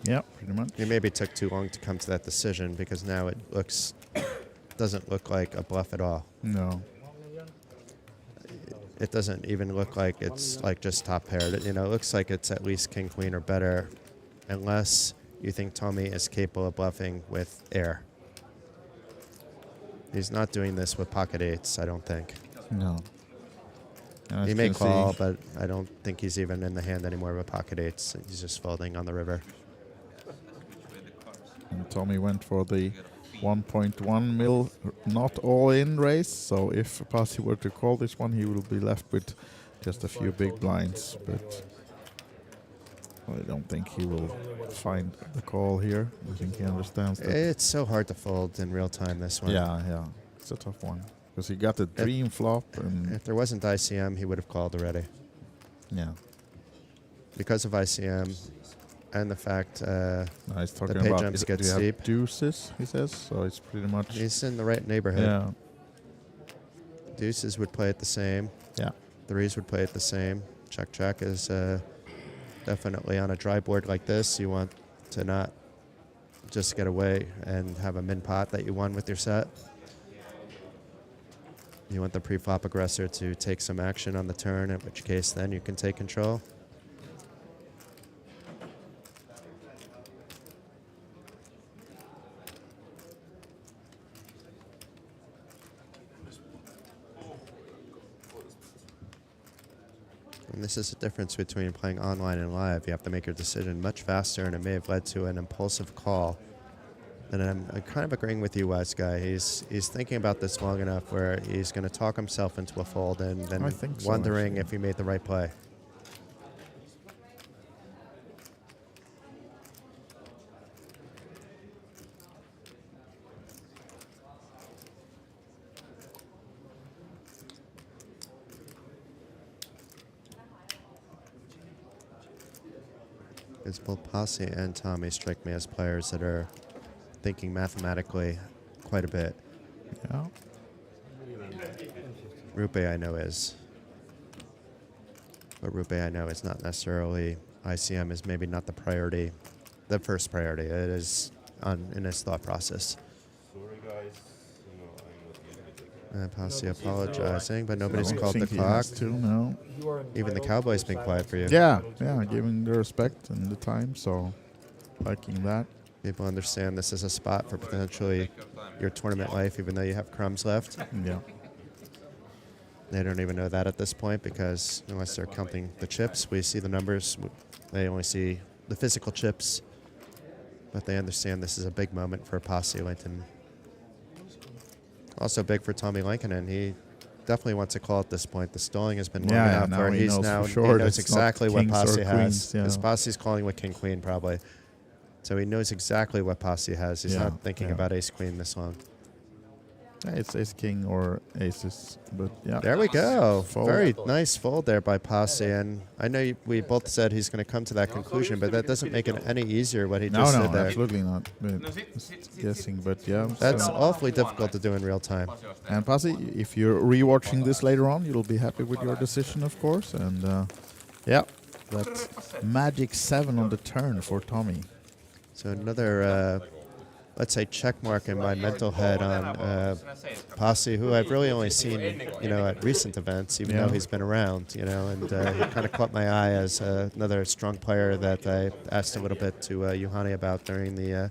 Yeah, pretty much. He maybe took too long to come to that decision because now it doesn't look like a bluff at all. No. It doesn't even look like it's like just top paired. You know, it looks like it's at least king, queen, or better, unless you think Tommy is capable of bluffing with air. He's not doing this with pocket eights, I don't think. No. He may call, but I don't think he's even in the hand anymore with pocket eights. He's just folding on the river. And Tommy went for the 1.1 mil not all-in raise, so if Posse were to call this one, he will be left with just a few big blinds, but I don't think he will find the call here. I think he understands that. It's so hard to fold in real time, this one. Yeah, it's a tough one. Because he got the dream flop. And if there wasn't ICM, he would have called already. Yeah. Because of ICM and the fact he's talking the pay about jumps get do you have steep. Deuces, he says, so it's pretty much... He's in the right neighborhood. Yeah. Deuces would play it the same. Yeah. Threes would play it the same. Check is definitely on a dry board like this. You want to not just get away and have a min pot that you won with your set. You want the pre-flop aggressor to take some action on the turn, in which case then you can take control. And this is the difference between playing online and live. You have to make your decision much faster, and it may have led to an impulsive call. And I'm kind of agreeing with you, Wise Guy. He's thinking about this long enough where he's going to talk himself into a fold and then wondering if he made the right play. Because both Posse and Tommy strike me as players that are thinking mathematically quite a bit. Yeah. Rupe I know is. But Rupe I know is not necessarily, ICM is maybe not the priority, the first priority. It is in his thought process. Posse apologizing, but nobody's called the clock. No. Even the Cowboys been quiet for you. Yeah, giving the respect and the time, so liking that. People understand this is a spot for potentially your tournament life, even though you have crumbs left. Yeah. They don't even know that at this point because unless they're counting the chips, we see the numbers. They only see the physical chips, but they understand this is a big moment for Posse Linton. Also big for Tommy Lankinen. He definitely wants to call at this point. The stalling has been long enough where he knows exactly what Posse has. Because Posse's calling with king queen probably. So he knows exactly what Posse has. He's not thinking about ace queen this long. Yeah, it's ace king or aces, but yeah. There we go. Fold. Very nice fold there by Posse, and I know we both said he's going to come to that conclusion, but that doesn't make it any easier what he just did there. No, absolutely not. Guessing, but yeah. That's awfully difficult to do in real time. And Posse, if you're rewatching this later on, you'll be happy with your decision, of course. And yeah, that's magic 7 on the turn for Tommy. So another, let's say, check mark in my mental head on Posse, who I've really only seen, at recent events, even though he's been around, and he kind of caught my eye as another strong player that I asked a little bit to Juhani about during the,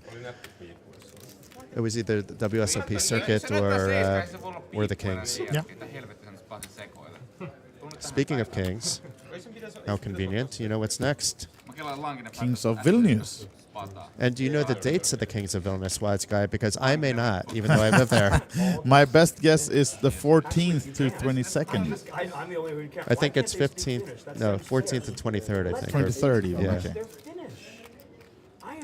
it was either the WSOP circuit or the Kings. Yeah. Speaking of Kings, how convenient, you know what's next? Kings of Vilnius. And do you know the dates of the Kings of Vilnius, Wise Guy? Because I may not, even though I live there. My best guess is the 14th to 22nd. I think it's 15th, no, 14th and 23rd, I think. 23rd, even. Yeah. Okay.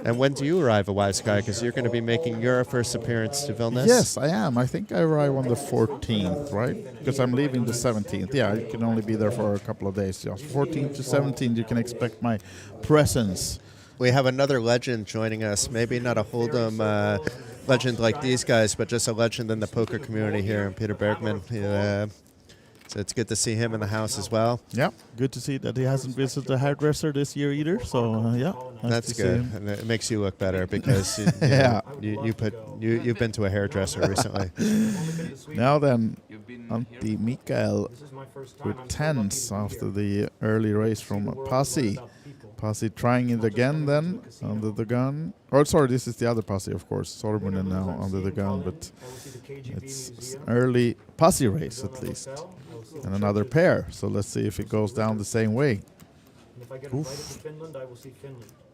And when do you arrive at Wise Guy? Because you're going to be making your first appearance to Vilnius. Yes, I am. I think I arrive on the 14th, right? Because I'm leaving the 17th. Yeah, I can only be there for a couple of days. Yeah, 14th to 17th, you can expect my presence. We have another legend joining us. Maybe not a Hold'em legend like these guys, but just a legend in the poker community here, Peter Bergman. So it's good to see him in the house as well. Yeah, good to see that he hasn't visited a hairdresser this year either. So yeah, that's good, and it makes you look better because you've been to a hairdresser recently. Now then, Antti Mikael with tens after the early race from Pasi. Pasi trying it again then under the gun. Oh, sorry, this is the other Pasi, of course. Sormunen now under the gun, but it's early Pasi race at least. And another pair, so let's see if it goes down the same way. Oof.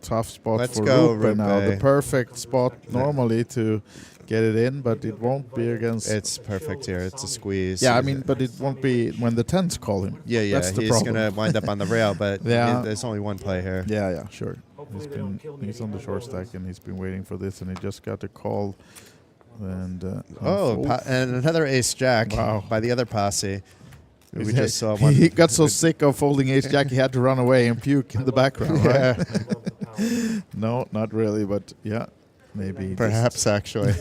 Tough spot for Rupe now. The perfect spot normally to get it in, but it won't be against... It's perfect here. It's a squeeze. Yeah, I mean, but it won't be when the tens call him. Yeah, That's the he's going to wind up on the rail, but there's only one play here. Yeah, sure. He's on the short stack, and he's been waiting for this, and he just got a call. And and another ace-jack by the other Pasi. We just saw one. He got so sick of folding ace-jack, he had to run away and puke in the background, right? No, not really, but yeah, maybe. Perhaps, actually.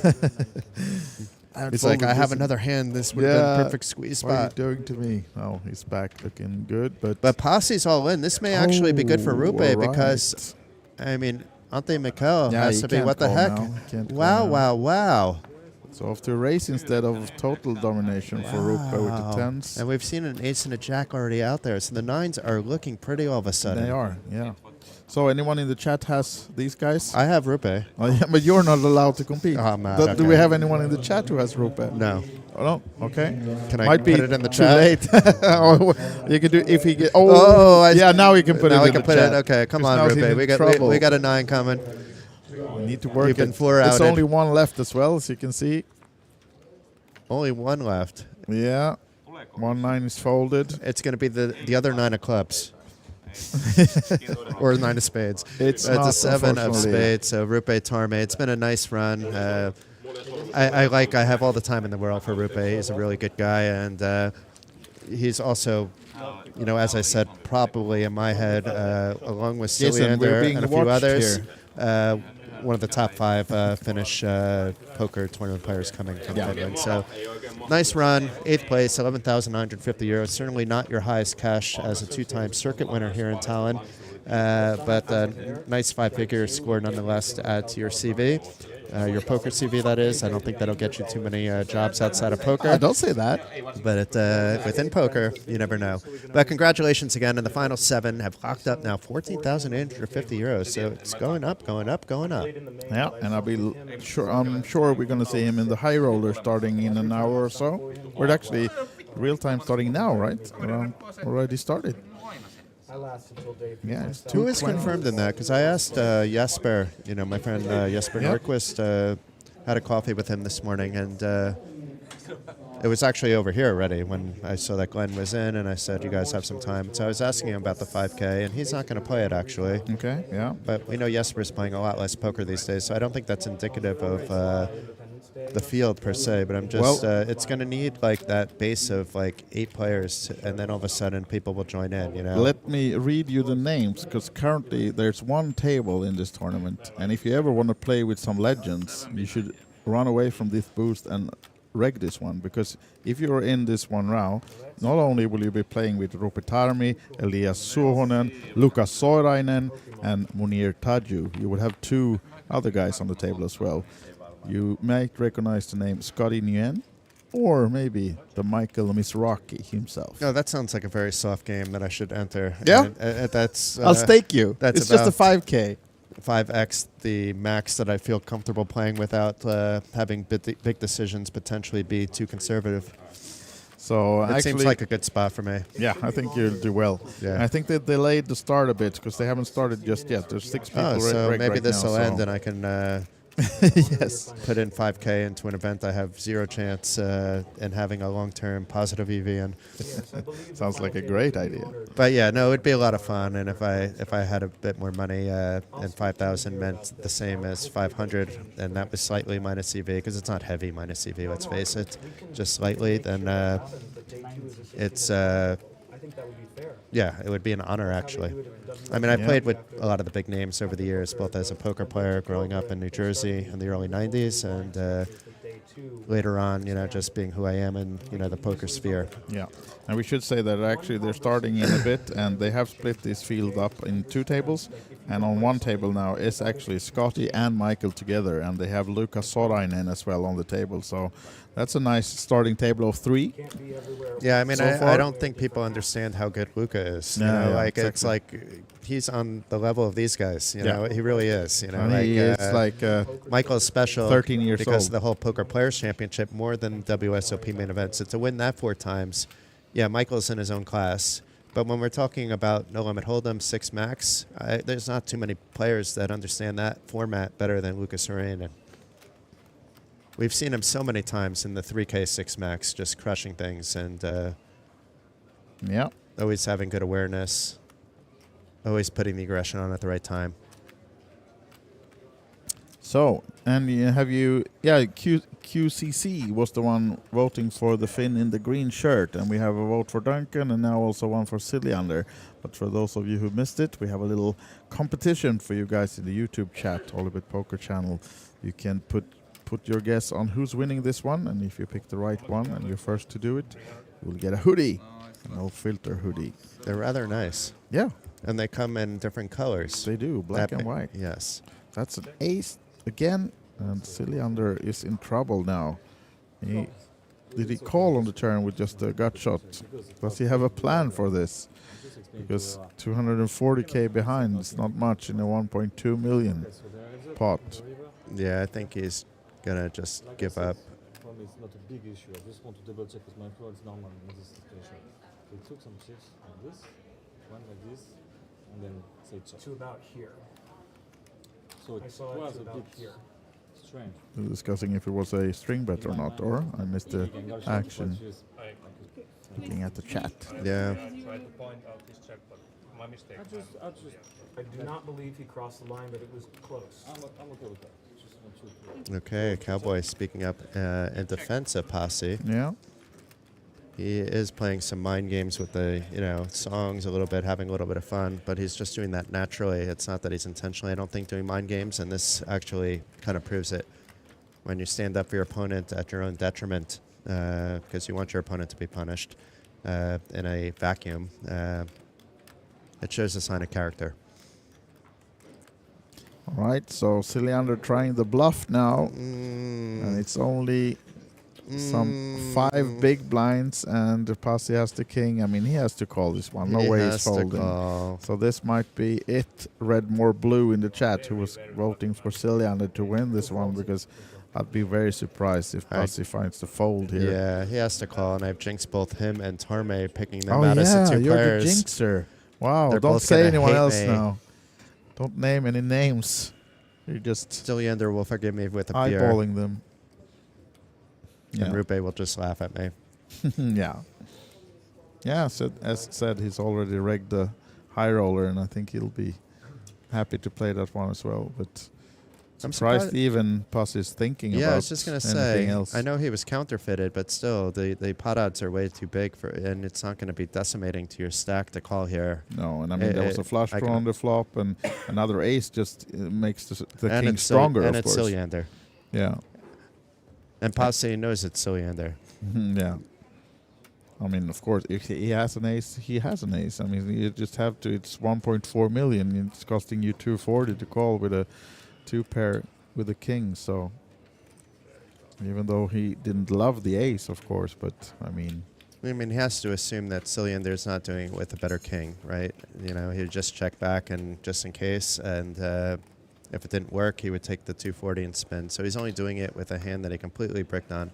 It's like, I have another hand. This would have been a perfect squeeze spot. What are you doing to me? Oh, he's back looking good. But Pasi's all in. This may actually be good for Rupe because, I mean, Antti Mikael has to be, what the heck? Wow. So off to a race instead of total domination for Rupe with the tens. And we've seen an ace and a jack already out there. So the nines are looking pretty all of a sudden. They are, yeah. So anyone in the chat has these guys? I have Rupe. Oh, yeah, but you're not allowed to compete. Oh, man. Do we have anyone in the chat who has Rupe? No. Oh, no? Okay. Can I put it in the chat? Late. You can do if he get. Now you can put it in the chat. Okay, come on, Rupe. We got a 9 coming. We need to work it. There's only one left as well, as you can see. Only one left. Yeah. 1 9 is folded. It's going to be the other 9 of clubs. Or 9 of spades. It's a 7 of spades. So Rupe Tarme. It's been a nice run. I have all the time in the world for Rupe. He's a really good guy, and he's also, as I said, probably in my head, along with Cilliander and a few others, one of the top 5 Finnish poker tournament players coming from Finland. So nice run, 8th place, 11,950 euros. Certainly not your highest cash as a 2-time circuit winner here in Tallinn, but nice 5-figure score nonetheless to add to your CV. Your poker CV, that is. I don't think that'll get you too many jobs outside of poker. Don't say that. But within poker, you never know. But congratulations again. And the final 7 have locked up now 14,850 euros. So it's going up. Yeah, and I'm sure we're going to see him in the high roller starting in an hour or so. We're actually real time starting now, right? Already started. Yeah, it's who is confirmed in that? Because I asked Jesper, my friend Jesper Nordqvist, had a coffee with him this morning, and it was actually over here already when I saw that Glenn was in, and I said, you guys have some time. So I was asking him about the 5K, and he's not going to play it, actually. Okay, yeah. But we know Jesper's playing a lot less poker these days, so I don't think that's indicative of the field per se, but I'm just it's going to need like that base of like 8 players, and then all of a sudden people will join in, Let me read you the names, because currently there's 1 table in this tournament, and if you ever want to play with some legends, you should run away from this boost and reg this one, because if you're in this one round, not only will you be playing with Rupe Tarmi, Elias Suhonen, Lukas Soirainen, and Mounir Tajiou, you will have 2 other guys on the table as well. You might recognize the name Scotty Nguyen, or maybe the Michael Mizrachi himself. No, that sounds like a very soft game that I should enter. Yeah? That's I'll stake you. That's it's just a 5K. 5x the max that I feel comfortable playing without having big decisions potentially be too conservative. So it seems like a good spot for me. Yeah, I think you'll do well. Yeah. And I think they delayed the start a bit because they haven't started just yet. There's 6 people so maybe right this will now, end and I can Yes. Put in 5K into an event I have zero chance in having a long-term positive EV in. Sounds like a great idea. But yeah, no, it'd be a lot of fun, and if I had a bit more money, and 5,000 meant the same as 500, and that was slightly minus EV, because it's not heavy minus EV, let's face it, just slightly, then it's yeah, it would be an honor, actually. I mean, I played with a lot of the big names over the years, both as a poker player growing up in New Jersey in the early 90s, and later on, just being who I am in, the poker sphere. Yeah, and we should say that actually they're starting in a bit, and they have split this field up in 2 tables, and on one table now is actually Scotty and Michael together, and they have Luka Sorainen as well on the table, so that's a nice starting table of 3. Yeah, I mean, so I don't think people understand how good Luka is. Exactly. It's like he's on the level of these guys. You know, he really is. He is like Michael's special 13 years because old. of the whole Poker Players Championship more than WSOP main events. So to win that 4 times, yeah, Michael's in his own class. But when we're talking about No Limit Hold'em 6 Max, there's not too many players that understand that format better than Luka Sorainen. We've seen him so many times in the 3K 6 Max, just crushing things and always having good awareness, always putting the aggression on at the right time. So, and QCC was the one voting for the Finn in the green shirt, and we have a vote for Duncan and now also one for Cilliander. But for those of you who missed it, we have a little competition for you guys in the YouTube chat, OlyBet Poker channel. You can put your guess on who's winning this one, and if you pick the right one and you're first to do it, you will get a hoodie, a no filter hoodie. They're rather nice. Yeah. And they come in different colors. They do, black and white. Yes. That's an ace again, and Cilliander is in trouble now. Did he call on the turn with just a gut shot? Does he have a plan for this? Because 240k behind is not much in a 1.2 million pot. Yeah, I think he's gonna just give up. For me, it's not a big issue. I just want to double check with my floor. It's normal in this situation. They took some chips like this, one like this, and then say check. To about here. So it was a bit here. Strange. We're discussing if it was a string bet or not, or I missed the action. Looking at the chat. Yeah. I do not believe he crossed the line, but it was close. I'm okay with that. Okay, Cowboy speaking up in defense of Posse. Yeah. He is playing some mind games with the, songs a little bit, having a little bit of fun, but he's just doing that naturally. It's not that he's intentionally, I don't think, doing mind games, and this actually kind of proves it. When you stand up for your opponent at your own detriment, because you want your opponent to be punished in a vacuum, it shows a sign of character. All right, so Cilliander trying the bluff now, and it's only some 5 big blinds, and Posse has the king. I mean, he has to call this one. No way he's folding. So this might be it. Red more blue in the chat, who was voting for Cilliander to win this one, because I'd be very surprised if Posse finds the fold here. Yeah, he has to call, and I've jinxed both him and Tarme, picking them out as the 2 you're players. the jinxer. Wow, They're don't say anyone else me. now. Don't name any names. You're just Cilliander will forgive me with a beer. eyeballing them. And Rupe will just laugh at me. Yeah. Yeah, so as said, he's already rigged the high roller, and I think he'll be happy to play that one as well. But I'm surprised even Posse is thinking about I was just going to say, else. I know he was counterfeited, but still, the pot odds are way too big, and it's not going to be decimating to your stack to call here. No, and I mean, there was a flush draw on the flop, and another ace just makes the king stronger, and of course. it's Cilliander. Yeah. And Posse knows it's Cilliander. Yeah. I mean, of course, if he has an ace, he has an ace. I mean, you just have to. It's 1.4 million. It's costing you 240 to call with a 2-pair with a king. So, even though he didn't love the ace, of course, but I mean, he has to assume that Cilliander's not doing it with a better king, right? He'd just check back and just in case, and if it didn't work, he would take the 240 and spin. So he's only doing it with a hand that he completely bricked on,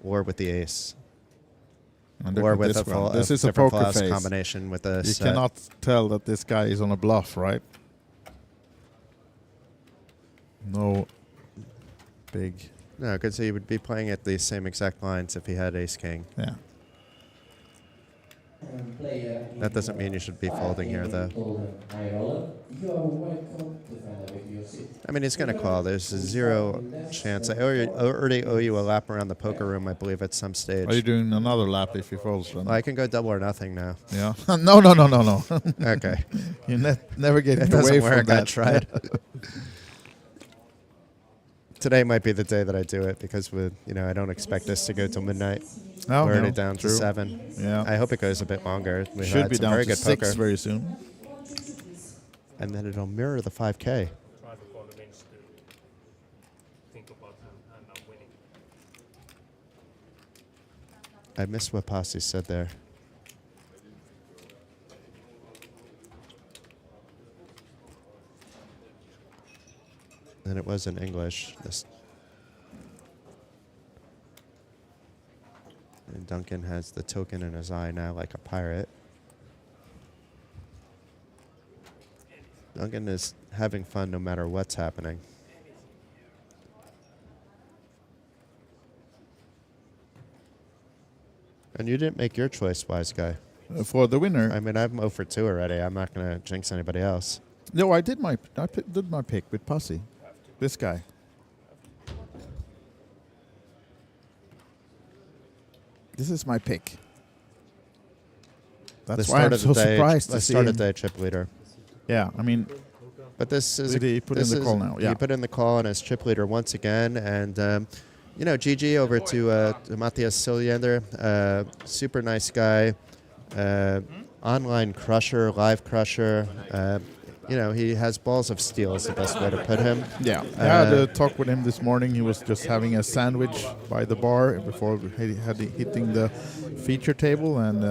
or with the ace. And or with this is a different poker flaws face. Combination with a You cannot tell that this guy is on a bluff, right? No big. No, because he would be playing at the same exact lines if he had ace-king. Yeah. That doesn't mean you should be folding here, though. I mean, he's going to call. There's a 0 chance. I already owe you a lap around the poker room, I believe, at some stage. Are you doing another lap if he folds? Well, I can go double or nothing now. Yeah. No. Okay. You never get It away doesn't from work. that. I tried. Today might be the day that I do it because I don't expect this to go till midnight. Oh, We're already no, down true. to 7. Yeah. I hope it goes a bit longer. We Should had be some down very to good 6 poker. very soon. And then it'll mirror the 5K. I missed what Posse said there. And it was in English. And Duncan has the token in his eye now like a pirate. Duncan is having fun no matter what's happening. And you didn't make your choice, wise guy. For the winner. I mean, I'm 0 for 2 already. I'm not going to jinx anybody else. No, I did my pick with Posse. This guy. This is my pick. That's why I'm so surprised to see him. Start of the day chip leader. Yeah, I mean, but this is he put in the call now. Yeah, he put in the call and as chip leader once again, and GG over to Matthias Siljander, super nice guy, online crusher, live crusher. He has balls of steel is the best way to put him. Yeah, I had a talk with him this morning. He was just having a sandwich by the bar before hitting the feature table, and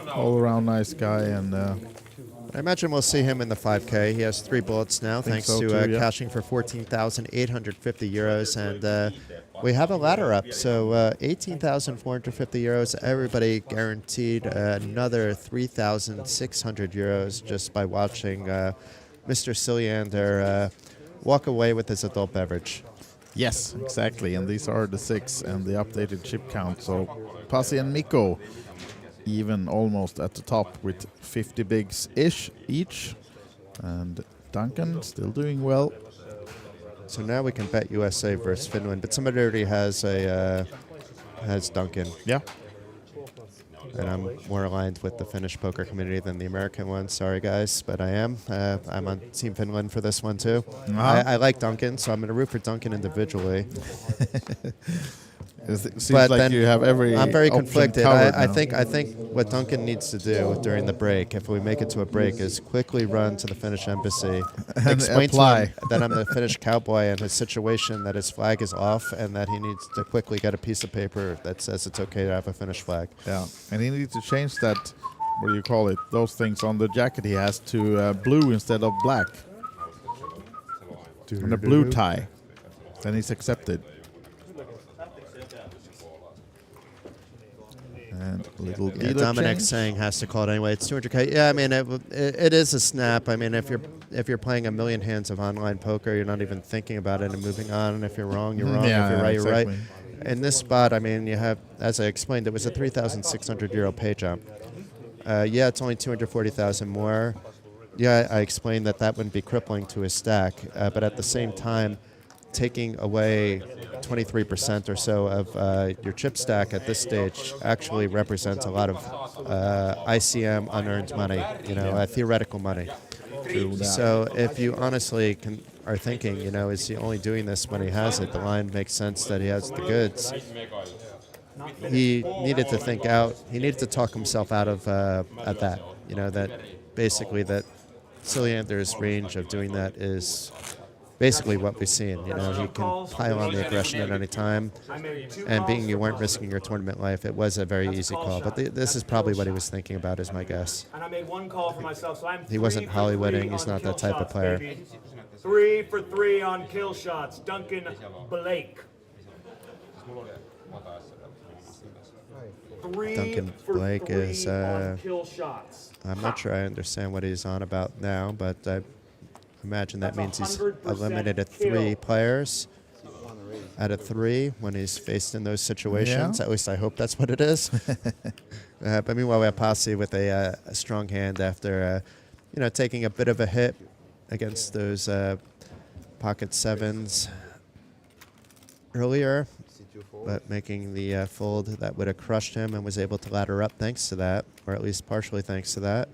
all around nice guy. And I imagine we'll see him in the 5K. He has 3 bullets now, thanks to cashing for 14,850 euros, and we have a ladder up. So 18,450 euros. Everybody guaranteed another 3,600 euros just by watching Mr. Siljander walk away with his adult beverage. Yes, exactly. And these are the 6 and the updated chip count. So Pasi and Mikko even almost at the top with 50 bigs-ish each. And Duncan still doing well. So now we can bet USA versus Finland, but somebody already has Duncan. Yeah. And I'm more aligned with the Finnish poker community than the American one. Sorry, guys, but I am. I'm on Team Finland for this one, too. I like Duncan, so I'm going to root for Duncan individually. It seems like you have every I'm very conflicted. I now. think what Duncan needs to do during the break, if we make it to a break, is quickly run to the Finnish embassy, explain to him that I'm the Finnish cowboy and his situation, that his flag is off, and that he needs to quickly get a piece of paper that says it's okay to have a Finnish flag. Yeah, and he needs to change that, what do you call it, those things on the jacket he has to blue instead of black. And a blue tie. Then he's accepted. And a little Dominic's saying has to call it anyway. It's 200K. Yeah, I mean it is a snap. I mean if you're playing a million hands of online poker, you're not even thinking about it and moving on. And if you're wrong, you're wrong. Yeah, if you're right, exactly. you're right. In this spot, I mean you have, as I explained, it was a 3,600 euro pay jump. Yeah, it's only 240,000 more. Yeah, I explained that wouldn't be crippling to his stack, but at the same time, taking away 23% or so of your chip stack at this stage actually represents a lot of ICM unearned money, theoretical money. So if you honestly are thinking, is he only doing this when he has it? The line makes sense that he has the goods. He needed to think out. He needed to talk himself out of at that. That basically that Siljander's range of doing that is basically what we've seen. He can pile on the aggression at any time. And being you weren't risking your tournament life, it was a very easy call. But this is probably what he was thinking about, is my guess. And I made 1 call for myself, so I'm He wasn't Hollywooding. He's not that type of player. Baby. 3 for 3 on kill shots. Duncan Blake. Duncan Blake is, kill shots. I'm not sure I understand what he's on about now, but I imagine that means he's eliminated 3 players. out of 3 when he's faced in those situations. Yeah. At least I hope that's what it is. But meanwhile, we have Posse with a strong hand after, taking a bit of a hit against those pocket 7s earlier, but making the fold that would have crushed him, and was able to ladder up thanks to that, or at least partially thanks to that.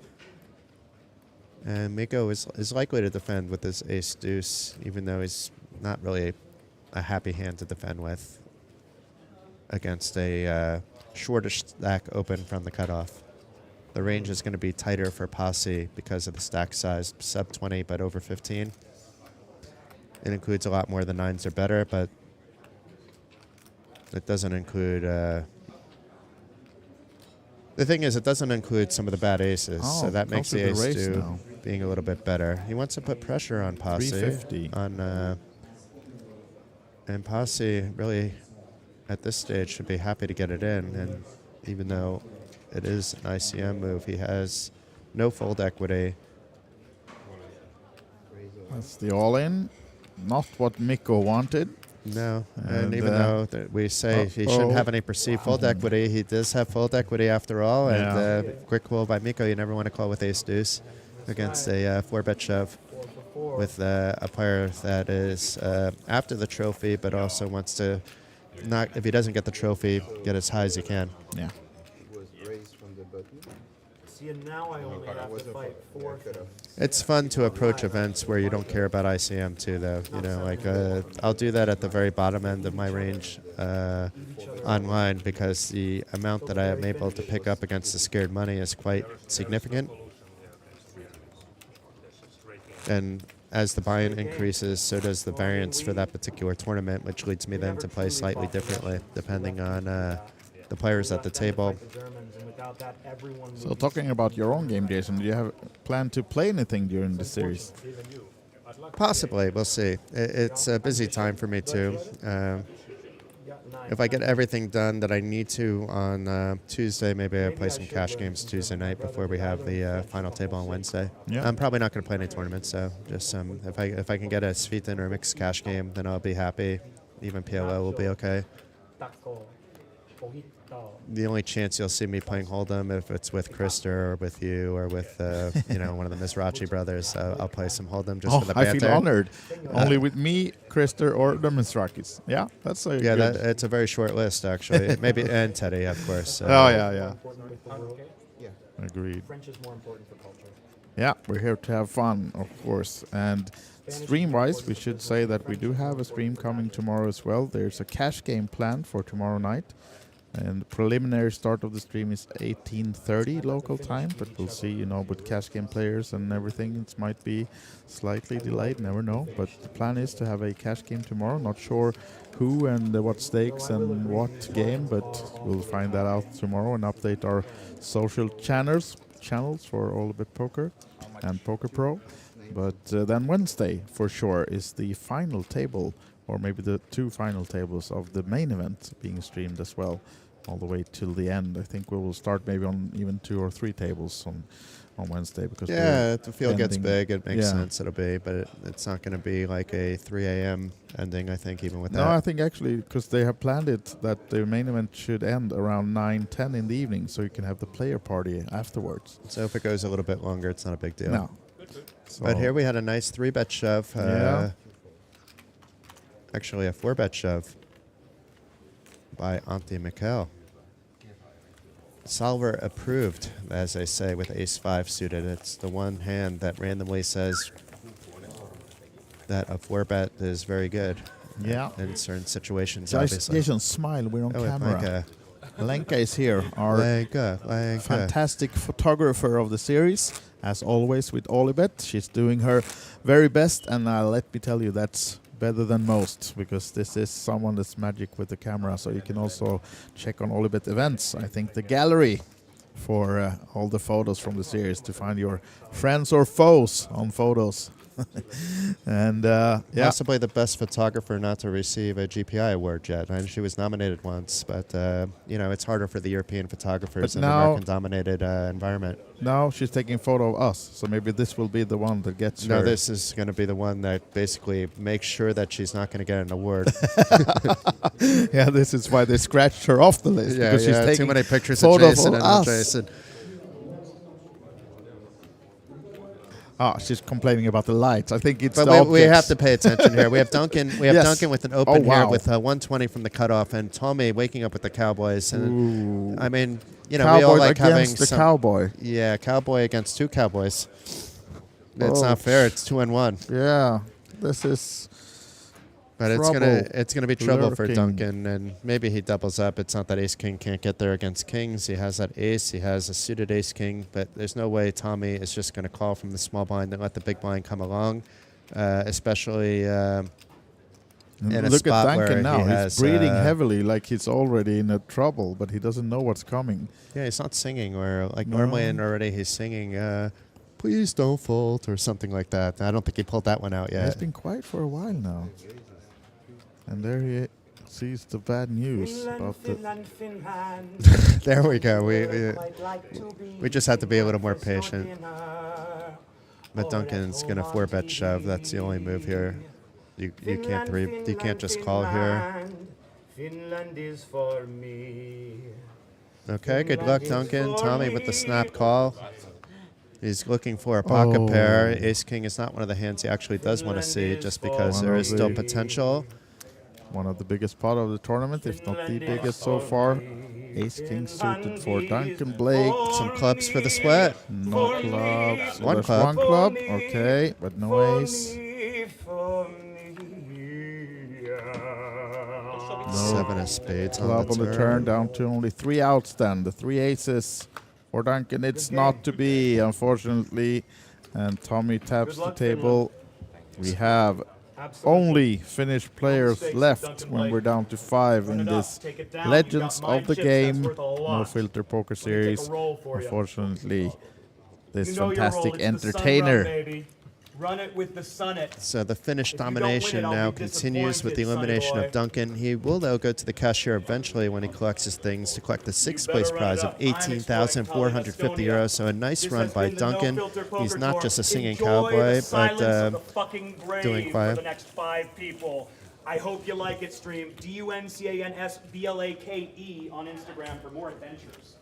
And Mikko is likely to defend with his ace-deuce, even though he's not really a happy hand to defend with against a shortish stack open from the cutoff. The range is going to be tighter for Posse because of the stack size, sub 20 but over 15. It includes a lot more than 9s or better, but it doesn't include... the thing is, it doesn't include some of the bad aces, so that makes the ace-2 being a little bit better. He wants to put pressure on Posse. 350. And Posse really, at this stage, should be happy to get it in. And even though it is an ICM move, he has no fold equity. That's the all-in. Not what Mikko wanted. No, and even though we say he shouldn't have any perceived fold equity, he does have fold equity after all. And quick call by Mikko, you never want to call with ace-deuce against a 4-bet shove with a player that is after the trophy, but also wants to, not if he doesn't get the trophy, get as high as he can. Yeah. See, and now I only have to fight 4. It's fun to approach events where you don't care about ICM too, though. I'll do that at the very bottom end of my range online, because the amount that I am able to pick up against the scared money is quite significant. And as the buy-in increases, so does the variance for that particular tournament, which leads me then to play slightly differently, depending on the players at the table. So talking about your own game, Jason, do you have plan to play anything during the series? Possibly, we'll see. It's a busy time for me too. If I get everything done that I need to on Tuesday, maybe I'll play some cash games Tuesday night before we have the final table on Wednesday. Yeah. I'm probably not going to play any tournaments, so just if I can get a Svitin or a mixed cash game, then I'll be happy. Even PLO will be okay. The only chance you'll see me playing Hold'em if it's with Krister or with you or with one of the Mizrachi brothers. I'll play some Hold'em just for the banter. I feel honored. Only with me, Krister, or the Mizrachis. Yeah, that's a good. It's a very short list actually. Maybe and Teddy, of course. Yeah. Agreed. French is more important for culture. Yeah, we're here to have fun, of course. And stream-wise, we should say that we do have a stream coming tomorrow as well. There's a cash game planned for tomorrow night. And the preliminary start of the stream is 18:30 local time, but we'll see, with cash game players and everything, it might be slightly delayed, never know. But the plan is to have a cash game tomorrow. Not sure who and what stakes and what game, but we'll find that out tomorrow and update our social channels for OlyBet Poker and Poker Pro. But then Wednesday, for sure, is the final table, or maybe the 2 final tables of the main event being streamed as well, all the way till the end. I think we will start maybe on even 2 or 3 tables on Wednesday, because if the field gets big, it makes sense. It'll be, but it's not going to be like a 3 a.m. ending. I think even with that. No, I think actually because they have planned it that the main event should end around 9-10 in the evening, so you can have the player party afterwards. So if it goes a little bit longer, it's not a big deal. No. But here we had a nice 3-bet shove. Actually, a 4-bet shove by Antti Mikkel. Solver approved, as they say, with ace-5 suited. It's the one hand that randomly says that a 4-bet is very good. Yeah. In certain situations, obviously. Jason, smile. We're on camera. Lenka is here, our fantastic photographer of the series, as always with OlyBet. She's doing her very best, and let me tell you, that's better than most, because this is someone that's magic with the camera. So you can also check on OlyBet events, I think, the gallery for all the photos from the series to find your friends or foes on photos. And possibly the best photographer not to receive a GPI award yet. And she was nominated once, but it's harder for the European photographers in an American-dominated environment. Now she's taking a photo of us, so maybe this will be the one that gets her. No, this is going to be the one that basically makes sure that she's not going to get an award. Yeah, this is why they scratched her off the list. Yeah, because she's taking too many pictures of Jason and Jason. She's complaining about the lights. I think it's. But we have to pay attention here. We have Duncan. We have Duncan with an open here with 120 from the cutoff, and Tommy waking up with the Cowboys. And I mean, we all like having the Cowboy. Yeah, Cowboy against two Cowboys. It's not fair. It's 2-1. Yeah, this is. But it's gonna be trouble for Duncan, and maybe he doubles up. It's not that Ace King can't get there against Kings. He has that Ace. He has a suited Ace King, but there's no way Tommy is just gonna call from the small blind and let the big blind come along, especially in a Look spot at Duncan where now. He's breathing heavily, like he's already in a trouble, but he doesn't know what's coming. Yeah, he's not singing, or like normally and already he's singing. Please don't fold or something like that. I don't think he pulled that one out yet. He's been quiet for a while now. And there he sees the bad news about the. There we go. We just have to be a little more patient. But Duncan's gonna 4-bet shove. That's the only move here. You can't just call here. Finland is for me. Okay, good luck, Duncan. Tommy with the snap call. He's looking for a pocket pair. Ace King is not one of the hands he actually does want to see, just because there is still potential. One of the biggest pot of the tournament, if not the biggest so far. Ace King suited for Duncan Blake. Some clubs for the sweat. No clubs. One club. One club, okay, but no ace. No 7 of spades club on the turn, down to only 3 outs then. The 3 aces for Duncan. It's not to be, unfortunately. And Tommy taps the table. We have only Finnish players left when we're down to 5 in this Legends of the Game No Filter Poker Series. Unfortunately, this fantastic entertainer. Run it with the Sunnet. So the Finnish domination now continues with the elimination of Duncan. He will, though, go to the cashier eventually when he collects his things to collect the 6th place prize of 18,450 euros. So a nice run by Duncan. He's not just a singing cowboy, but doing fine. For the next 5 people. I hope you like it, stream. DUNCANSBLAKE on Instagram for more adventures.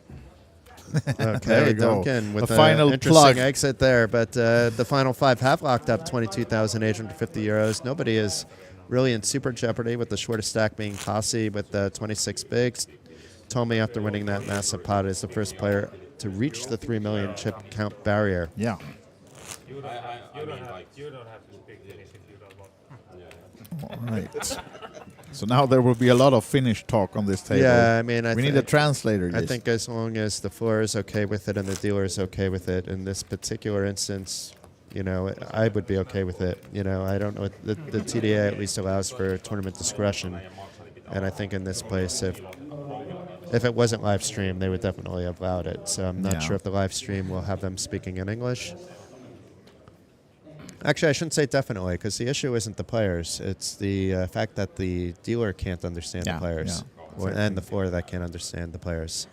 Okay, Duncan with an interesting exit there, but the final 5 have locked up 22,850 euros. Nobody is really in super jeopardy, with the shortest stack being Posse with 26 bigs. Tommy, after winning that massive pot, is the first player to reach the 3 million chip count barrier. Yeah. You don't have to speak Finnish if you don't want. All right. So now there will be a lot of Finnish talk on this table. Yeah, I mean, we need a translator. I think as long as the floor is okay with it and the dealer is okay with it, in this particular instance, I would be okay with it. I don't know. The TDA at least allows for tournament discretion, and I think in this place, if it wasn't live stream, they would definitely have allowed it. So I'm not sure if the live stream will have them speaking in English. Actually, I shouldn't say definitely, because the issue isn't the players. It's the fact that the dealer can't understand the players, and the floor that can't understand the players.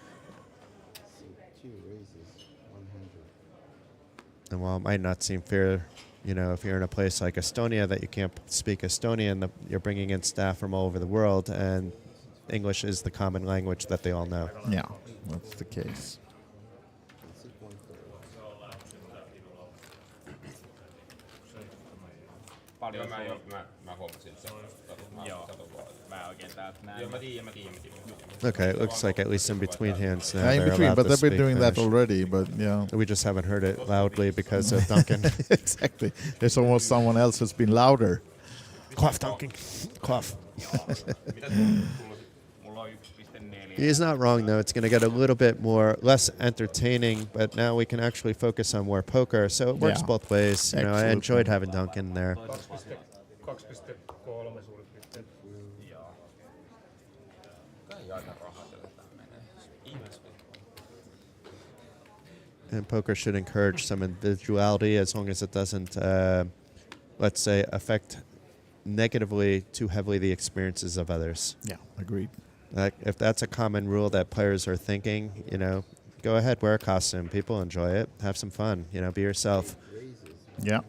And while it might not seem fair, if you're in a place like Estonia that you can't speak Estonian, you're bringing in staff from all over the world, and English is the common language that they all know. Yeah, that's the case. Okay, it looks like at least in between hands now. Yeah, in between, but they've been doing that already. But yeah, we just haven't heard it loudly because of Duncan. Exactly. There's almost someone else who's been louder. Cough, Duncan. Cough. He's not wrong, though. It's going to get a little bit less entertaining, but now we can actually focus on more poker. So it works both ways. I enjoyed having Duncan there. And poker should encourage some individuality as long as it doesn't let's say, affect negatively too heavily the experiences of others. Yeah, agreed. Like if that's a common rule that players are thinking, go ahead, wear a costume. People enjoy it. Have some fun. Be yourself. Yeah.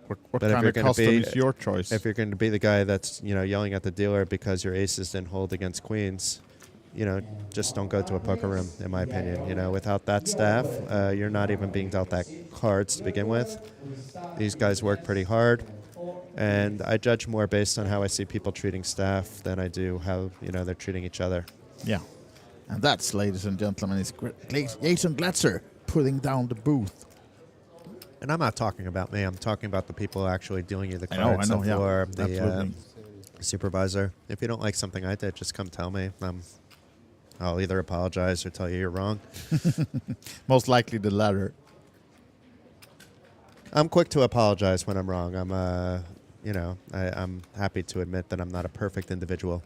What kind of costume is your choice? If you're going to be the guy that's yelling at the dealer because your aces didn't hold against queens, just don't go to a poker room. In my opinion, without that staff, you're not even being dealt that cards to begin with. These guys work pretty hard. And I judge more based on how I see people treating staff than I do how they're treating each other. Yeah, and that's, ladies and gentlemen, is Jason Glatzer putting down the booth. And I'm not talking about me. I'm talking about the people actually dealing you the cards. I know, for yeah. the supervisor. If you don't like something I did, just come tell me. I'll either apologize or tell you you're wrong. Most likely the latter. I'm quick to apologize when I'm wrong. I'm happy to admit that I'm not a perfect individual.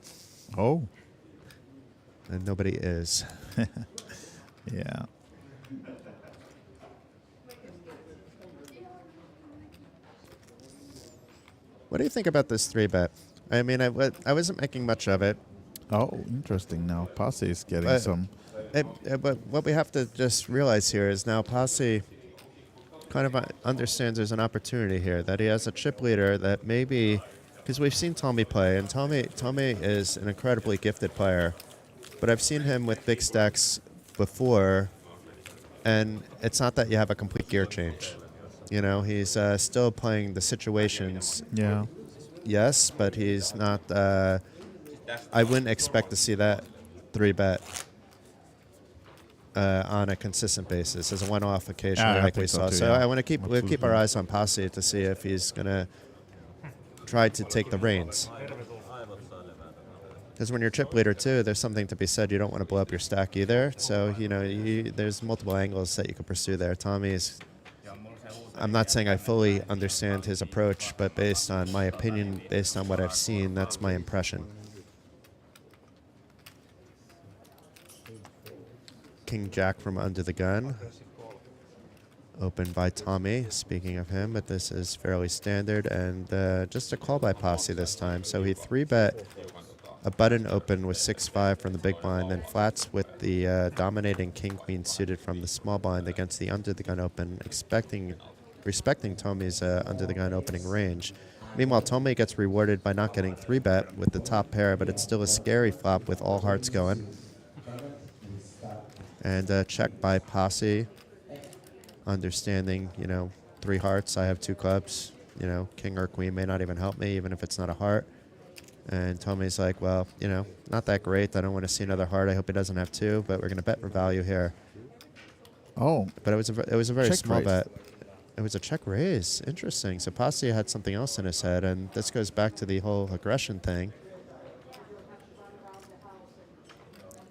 Oh. And nobody is. Yeah. What do you think about this 3-bet? I mean, I wasn't making much of it. Oh, interesting. Now Posse is getting some. But what we have to just realize here is now Posse kind of understands there's an opportunity here, that he has a chip leader that maybe, because we've seen Tommy play, and Tommy is an incredibly gifted player, but I've seen him with big stacks before, and it's not that you have a complete gear change. He's still playing the situations. Yeah. Yes, but he's not. I wouldn't expect to see that 3-bet on a consistent basis as a one-off occasionally, like we saw. So I want to we'll keep our eyes on Posse to see if he's going to try to take the reins. Because when you're chip leader too, there's something to be said. You don't want to blow up your stack either. So there's multiple angles that you can pursue there. Tommy's. I'm not saying I fully understand his approach, but based on my opinion, based on what I've seen, that's my impression. King Jack from under the gun. Opened by Tommy, speaking of him, but this is fairly standard, and just a call by Posse this time. So he 3-bet a button open with 6-5 from the big blind, then flats with the dominating king-queen suited from the small blind against the under the gun open, respecting Tommy's under the gun opening range. Meanwhile, Tommy gets rewarded by not getting 3-bet with the top pair, but it's still a scary flop with all hearts going. And check by Posse, understanding, 3 hearts, I have 2 clubs, king or queen may not even help me, even if it's not a heart. And Tommy's like, well, not that great. I don't want to see another heart. I hope he doesn't have 2, but we're going to bet for value here. Oh. But it was a very Check small raise. bet. It was a check raise. Interesting. So Posse had something else in his head, and this goes back to the whole aggression thing.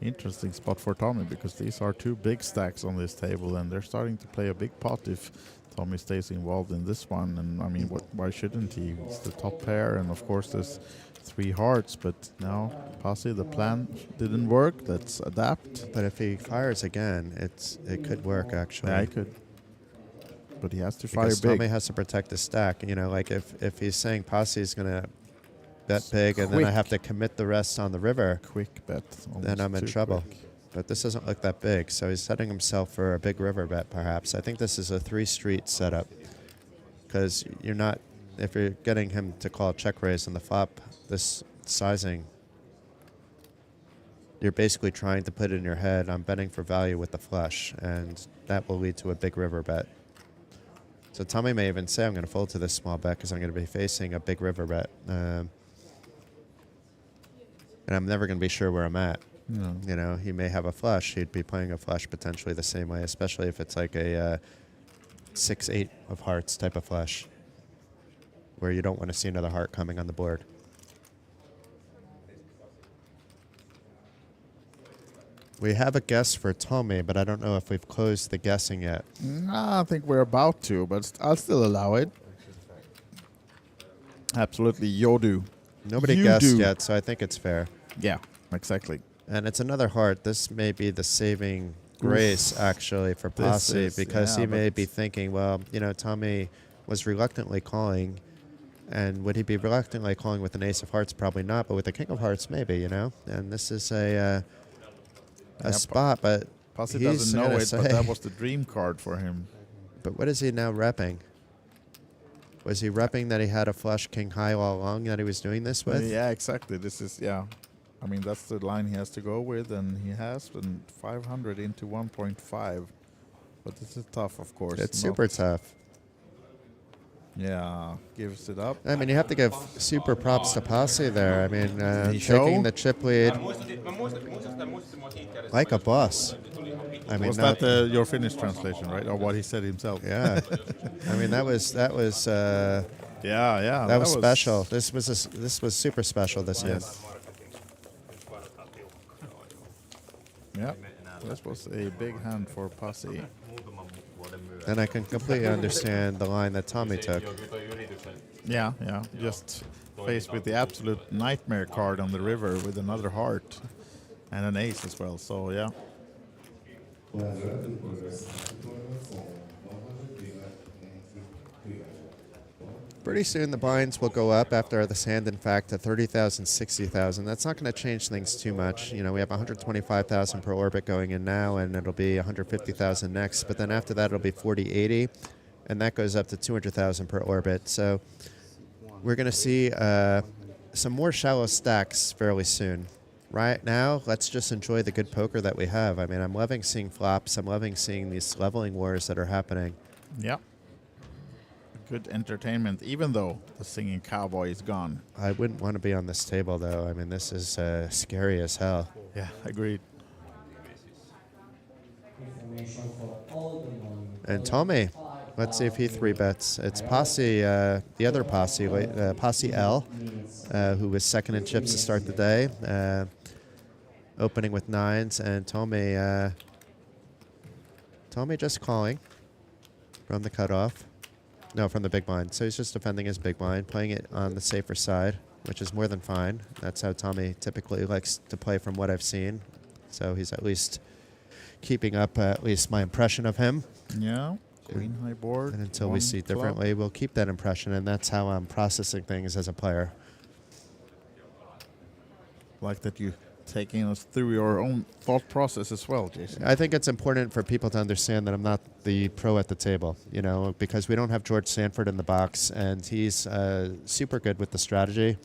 Interesting spot for Tommy, because these are 2 big stacks on this table, and they're starting to play a big pot if Tommy stays involved in this one. And I mean, why shouldn't he? It's the top pair, and of course there's 3 hearts, but now Posse, the plan didn't work. Let's adapt. But if he fires again, it could work actually. Yeah, it could. But he has to fire because big. Tommy has to protect the stack. Like if he's saying Posse is going to bet big and then I have to commit the rest on the river. Quick bet. Then I'm in trouble. Quick. But this doesn't look that big, so he's setting himself for a big river bet perhaps. I think this is a 3-street setup, because you're not, if you're getting him to call check raise on the flop, this sizing, you're basically trying to put it in your head, I'm betting for value with the flush, and that will lead to a big river bet. So Tommy may even say, I'm going to fold to this small bet because I'm going to be facing a big river bet. And I'm never going to be sure where I'm at. No. He may have a flush. He'd be playing a flush potentially the same way, especially if it's like a 6-8 of hearts type of flush, where you don't want to see another heart coming on the board. We have a guess for Tommy, but I don't know if we've closed the guessing yet. I think we're about to, but I'll still allow it. Absolutely, Yodu. Nobody guessed yet, so I think it's fair. Yeah, exactly. And it's another heart. This may be the saving grace, actually, for Posse, because he may be thinking, well, Tommy was reluctantly calling, And would he be reluctantly calling with an ace of hearts? Probably not, but with the king of hearts, maybe, you know? And this is a spot, but Pasi he's doesn't know it, say, but that was the dream card for him. But what is he now repping? Was he repping that he had a flush king high all along that he was doing this with? Yeah, exactly. This is, yeah. I mean, that's the line he has to go with, and he has been 500 into 1.5. But this is tough, of course. It's super tough. Yeah, gives it up. I mean, you have to give super props to Pasi there. I mean, taking showed? the chip lead like a boss. I mean, was that your Finnish translation, right, or what he said himself? Yeah. I mean, that was. yeah. That was special. This was super special this year. Yeah, this was a big hand for Pasi. And I can completely understand the line that Tommy took. Yeah. Just faced with the absolute nightmare card on the river with another heart and an ace as well. So, yeah. Pretty soon the blinds will go up after this hand, in fact, to 30,000, 60,000. That's not going to change things too much. You know, we have 125,000 per orbit going in now, and it'll be 150,000 next. But then after that, it'll be 4080, and that goes up to 200,000 per orbit. So we're going to see some more shallow stacks fairly soon. Right now, let's just enjoy the good poker that we have. I mean, I'm loving seeing flops. I'm loving seeing these leveling wars that are happening. Yeah. Good entertainment, even though the singing cowboy is gone. I wouldn't want to be on this table, though. I mean, this is scary as hell. Yeah, agreed. And Tommy, let's see if he 3-bets. It's Pasi, the other Pasi, Pasi L, who was second in chips to start the day, opening with 9s, and Tommy just calling from the cutoff. No, from the big blind. So he's just defending his big blind, playing it on the safer side, which is more than fine. That's how Tommy typically likes to play from what I've seen. So he's at least keeping up at least my impression of him. Yeah, queen high board. And until we see differently, we'll keep that impression, and that's how I'm processing things as a player. Like that you taking us through your own thought process as well, Jason. I think it's important for people to understand that I'm not the pro at the table, you know, because we don't have George Sanford in the box, and he's super good with the strategy.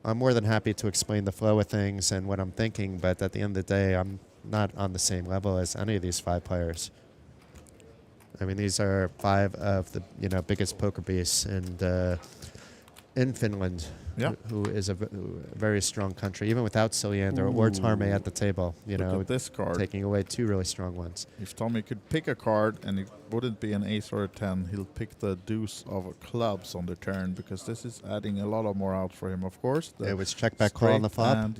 I'm more than happy to explain the flow of things and what I'm thinking, but at the end of the day, I'm not on the same level as any of these 5 players. I mean, these are 5 of the biggest poker beasts in Finland. Yeah. Who is a very strong country, even without Siljander or Tarme at the table. Look at this card. Taking away 2 really strong ones. If Tommy could pick a card and it wouldn't be an ace or a 10, he'll pick the deuce of clubs on the turn, because this is adding a lot of more outs for him, of course. It was check back call on the flop. And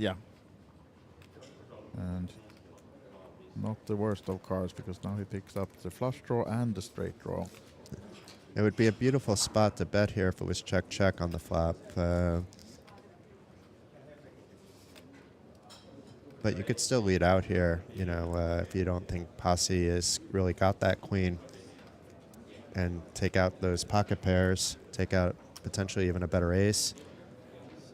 not the worst of cards, because now he picks up the flush draw and the straight draw. It would be a beautiful spot to bet here if it was check on the flop. But you could still lead out here, if you don't think Pasi has really got that queen, and take out those pocket pairs, take out potentially even a better ace.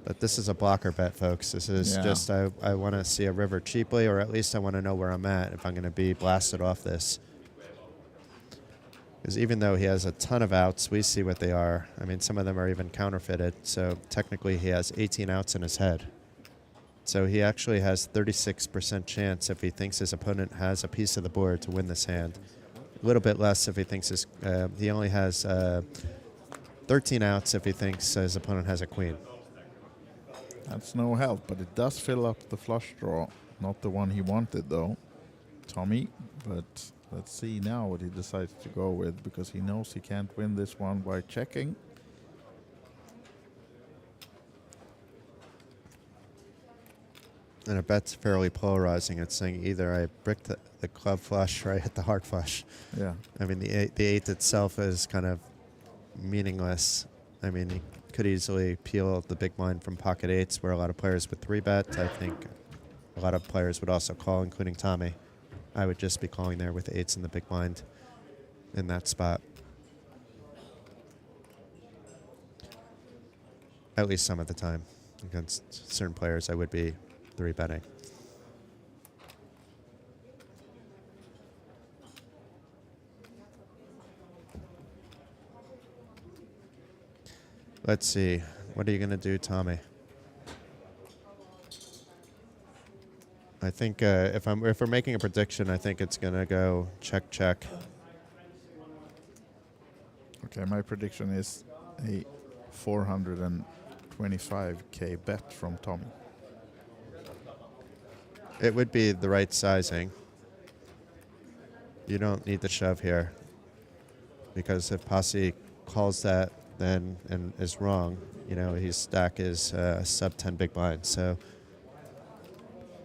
But this is a blocker bet, folks. This is just, I want to see a river cheaply, or at least I want to know where I'm at if I'm going to be blasted off this. Because even though he has a ton of outs, we see what they are. I mean, some of them are even counterfeited. So technically he has 18 outs in his head. So he actually has 36% chance if he thinks his opponent has a piece of the board to win this hand. A little bit less if he thinks he only has 13 outs if he thinks his opponent has a queen. That's no help, but it does fill up the flush draw. Not the one he wanted, though, Tommy, but let's see now what he decides to go with, because he knows he can't win this one by checking. And I bet's fairly polarizing. It's saying either I brick the club flush or I hit the heart flush. Yeah. I mean, the eight itself is kind of meaningless. I mean, he could easily peel the big blind from pocket 8s, where a lot of players would 3-bet. I think a lot of players would also call, including Tommy. I would just be calling there with 8s in the big blind in that spot. At least some of the time. Against certain players, I would be 3-betting. Let's see. What are you going to do, Tommy? I think if we're making a prediction, I think it's going to go check, check. Okay, my prediction is a 425k bet from Tommy. It would be the right sizing. You don't need to shove here, because if Posse calls that then and is wrong, his stack is sub 10 big blind. So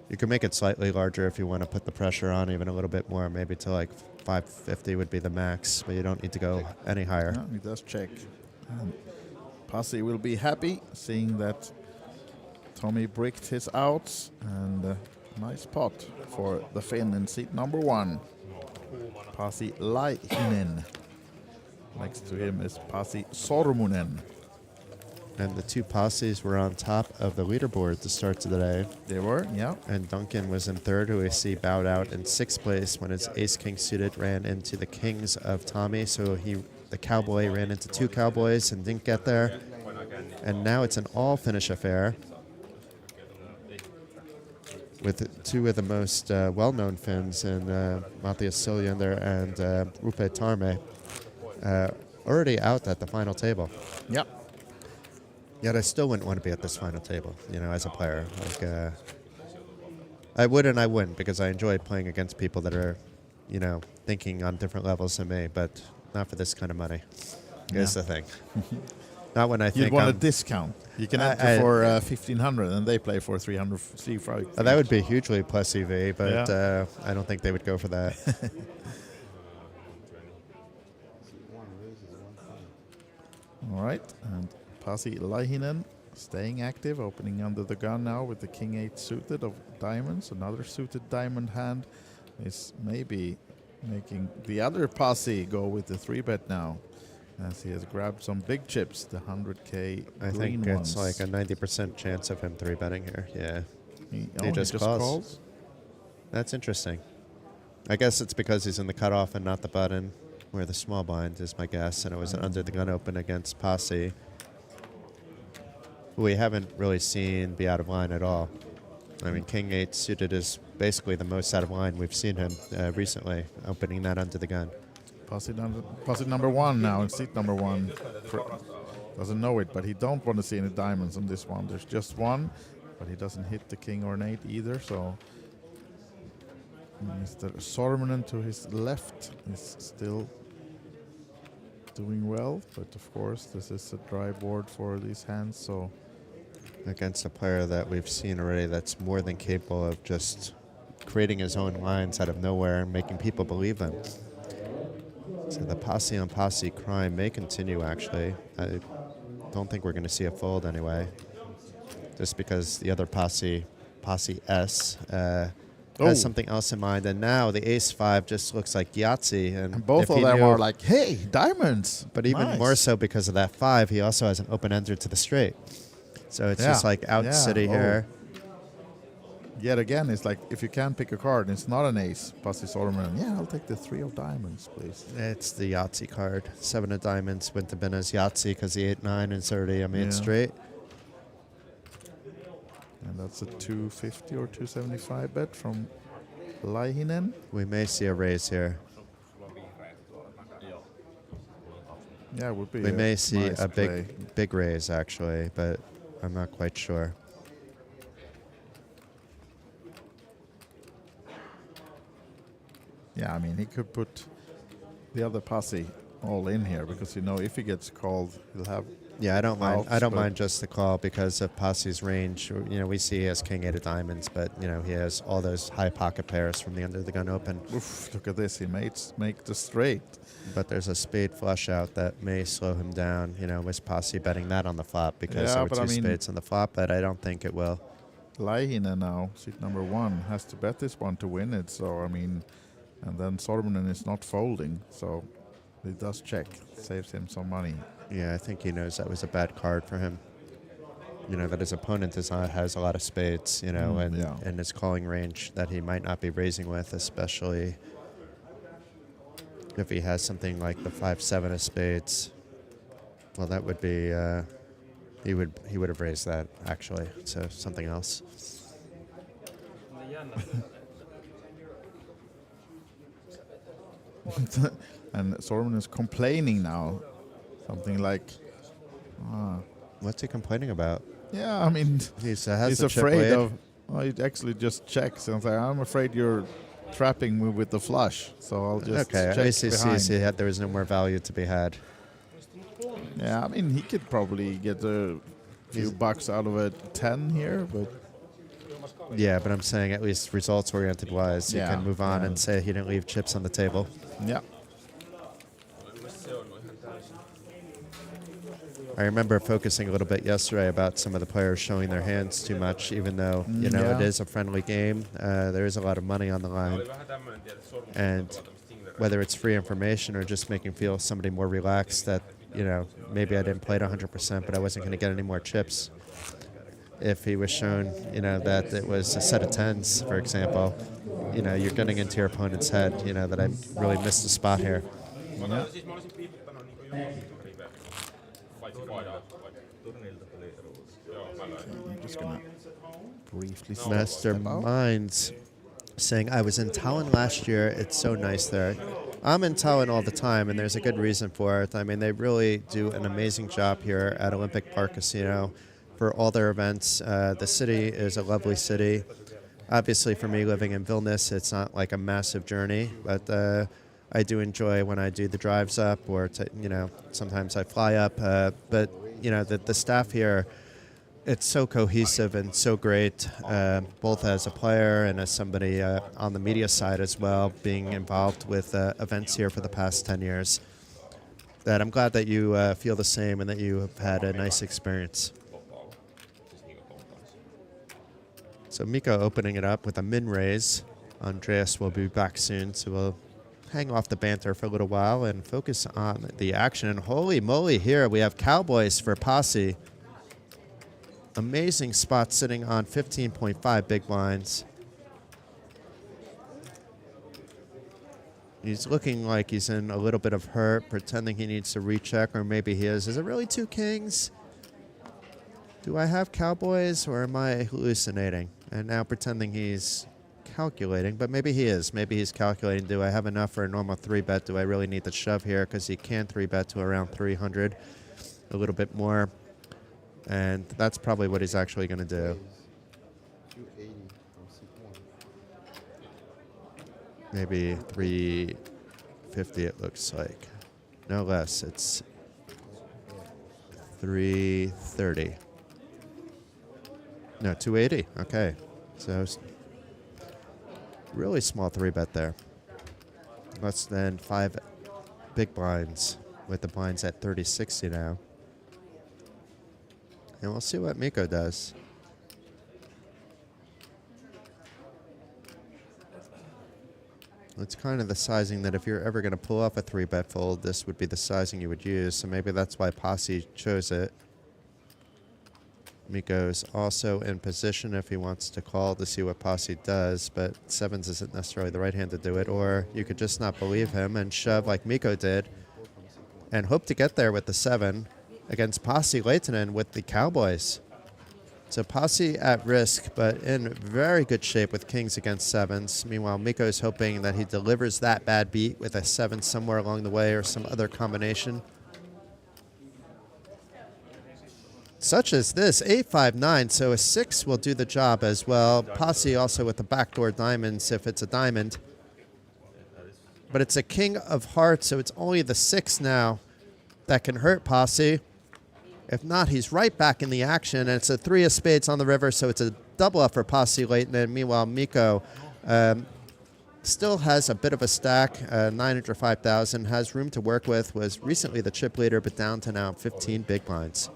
you can make it slightly larger if you want to put the pressure on even a little bit more, maybe to like 550 would be the max, but you don't need to go any higher. No, he does check. And Posse will be happy seeing that Tommy bricked his outs, and nice pot for the Finn in seat number 1. Pasi Laihinen. Next to him is Pasi Sormunen. And the two Passis were on top of the leaderboard to start today. They were, yeah. And Duncan was in third, who we see bowed out in 6th place when his ace-king suited ran into the kings of Tommy. So the cowboy ran into 2 cowboys and didn't get there. And now it's an all-finish affair with 2 of the most well-known Finns in Matthias Syljander and Rupe Tarme already out at the final table. Yep. Yet I still wouldn't want to be at this final table, as a player. Like, I would and I wouldn't, because I enjoy playing against people that are, thinking on different levels than me, but not for this kind of money. Is the thing. Not when I think you'd want a discount. You can enter for 1,500, and they play for 300. That would be hugely plus EV, but I don't think they would go for that. All right, and Pasi Laihinen staying active, opening under the gun now with the King 8 suited of diamonds. Another suited diamond hand is maybe making the other Pasi go with the 3-bet now, as he has grabbed some big chips, the 100k I green think ones. it's like a 90% chance of him 3-betting here. Yeah, he just calls. That's interesting. I guess it's because he's in the cutoff and not the button, where the small blind is my guess, and it was an under the gun open against Posse, who we haven't really seen be out of line at all. I mean, King 8 suited is basically the most out of line we've seen him recently, opening that under the gun. Posse number 1 now in seat number 1. Doesn't know it, but he don't want to see any diamonds on this one. There's just one, but he doesn't hit the King or an 8 either, so Mr. Sormunen to his left is still doing well, but of course this is a dry board for these hands, so against a player that we've seen already that's more than capable of just creating his own lines out of nowhere and making people believe them. So the Posse on Posse crime may continue, actually. I don't think we're going to see a fold anyway, just because the other Posse S, has something else in mind, and now the Ace-5 just looks like Yahtzee. And both of them are like, hey, diamonds! But even more so because of that 5, he also has an open-ender to the straight. So it's just like out city here. Yet again, it's like, if you can't pick a card and it's not an ace, Pasi Sormunen, I'll take the 3 of diamonds, please. It's the Yahtzee card. 7 of diamonds went to Ben as Yahtzee because the 8-9 is already a main straight. And that's a 250 or 275 bet from Laihinen. We may see a raise here. Yeah, it would be. We may see nice a play. big raise, actually, but I'm not quite sure. Yeah, I mean, he could put the other Posse all in here, because if he gets called, he'll have. Yeah, I don't mind. I don't mind just the call because of Posse's range. We see he has King 8 of diamonds, but he has all those high pocket pairs from the under the gun open. Oof, look at this. He make the straight. But there's a spade flush out that may slow him down. Was Posse betting that on the flop because there were 2 spades on the flop, but I don't think it will. Laihinen now, seat number 1, has to bet this one to win it. So, I mean, and then Sormunen is not folding, so he does check. Saves him some money. Yeah, I think he knows that was a bad card for him. you know, that his opponent has a lot of spades, you know, and his calling range that he might not be raising with, especially if he has something like the 5-7 of spades. Well, that would be he would have raised that actually, so something else. And Sorman is complaining now, something like, what's he complaining about? Yeah, I mean, he's afraid of. Well, he actually just checks and says, "I'm afraid you're trapping me with the flush, so I'll just check behind." There was no more value to be had. Yeah, I mean, he could probably get a few bucks out of a 10 here, but yeah, but I'm saying at least results-oriented wise, you can move on and say he didn't leave chips on the table. Yeah. I remember focusing a little bit yesterday about some of the players showing their hands too much, even though, you know, it is a friendly game. There is a lot of money on the line. And whether it's free information or just making feel somebody more relaxed that, you know, maybe I didn't play it 100%, but I wasn't going to get any more chips. If he was shown, you know, that it was a set of 10s, for example, you know, you're getting into your opponent's head, you know, that I really missed a spot here. Yeah. I'm just going to briefly Master Minds saying, I was in Tallinn last year. It's so nice there. I'm in Tallinn all the time, and there's a good reason for it. I mean, they really do an amazing job here at Olympic Park Casino for all their events. The city is a lovely city. Obviously, for me, living in Vilnius, it's not like a massive journey, but I do enjoy when I do the drives up, or you know, sometimes I fly up. But you know, the staff here, it's so cohesive and so great, both as a player and as somebody on the media side as well, being involved with events here for the past 10 years. That I'm glad that you feel the same and that you have had a nice experience. So Mikko opening it up with a min raise. Andreas will be back soon, so we'll hang off the banter for a little while and focus on the action. And holy moly, here we have Cowboys for Posse. Amazing spot sitting on 15.5 big blinds. He's looking like he's in a little bit of hurt, pretending he needs to recheck, or maybe he is. Is it really 2 kings? Do I have Cowboys, or am I hallucinating? And now pretending he's calculating, but maybe he is. Maybe he's calculating, do I have enough for a normal 3-bet? Do I really need to shove here? Because he can 3-bet to around 300, a little bit more. And that's probably what he's actually going to do. Maybe 350 it looks like. No less. It's 330. No, 280. Okay. So really small 3-bet there. Less than 5 big blinds, with the blinds at 30-60 now. And we'll see what Mikko does. It's kind of the sizing that if you're ever going to pull off a 3-bet fold, this would be the sizing you would use. So maybe that's why Posse chose it. Mikko's also in position if he wants to call to see what Posse does, but 7s isn't necessarily the right hand to do it. Or you could just not believe him and shove like Mikko did and hope to get there with the 7 against Posse Lehtinen with the Cowboys. So Posse at risk, but in very good shape with kings against 7s. Meanwhile, Mikko's hoping that he delivers that bad beat with a 7 somewhere along the way or some other combination. Such as this, 8-5-9, so a 6 will do the job as well. Posse also with the backdoor diamonds if it's a diamond. But it's a king of hearts, so it's only the 6 now that can hurt Posse. If not, he's right back in the action, and it's a 3 of spades on the river, so it's a double up for Posse Lehtinen. Meanwhile, Mikko still has a bit of a stack, 905,000, has room to work with, was recently the chip leader, but down to now 15 big blinds.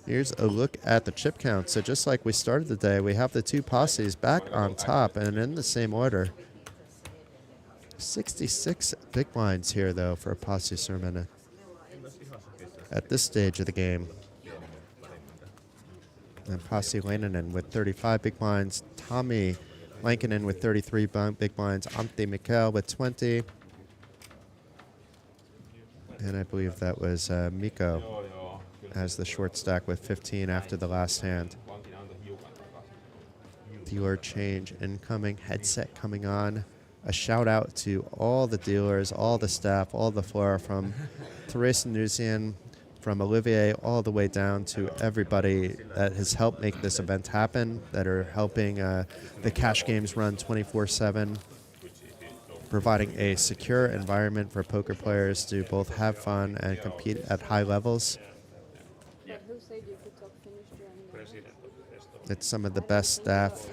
Here's a look at the chip count. So just like we started the day, we have the 2 Posses back on top and in the same order. 66 big blinds here, though, for Pasi Surminen at this stage of the game. And Pasi Leinonen with 35 big blinds. Tommy Lankinen with 33 big blinds. Antti Mikkel with 20. And I believe that was Mikko as the short stack with 15 after the last hand. Dealer change incoming, headset coming on. A shout out to all the dealers, all the staff, all the floor, from Therese Nusian, from Olivier, all the way down to everybody that has helped make this event happen, that are helping the cash games run 24/7, providing a secure environment for poker players to both have fun and compete at high levels. It's some of the best staff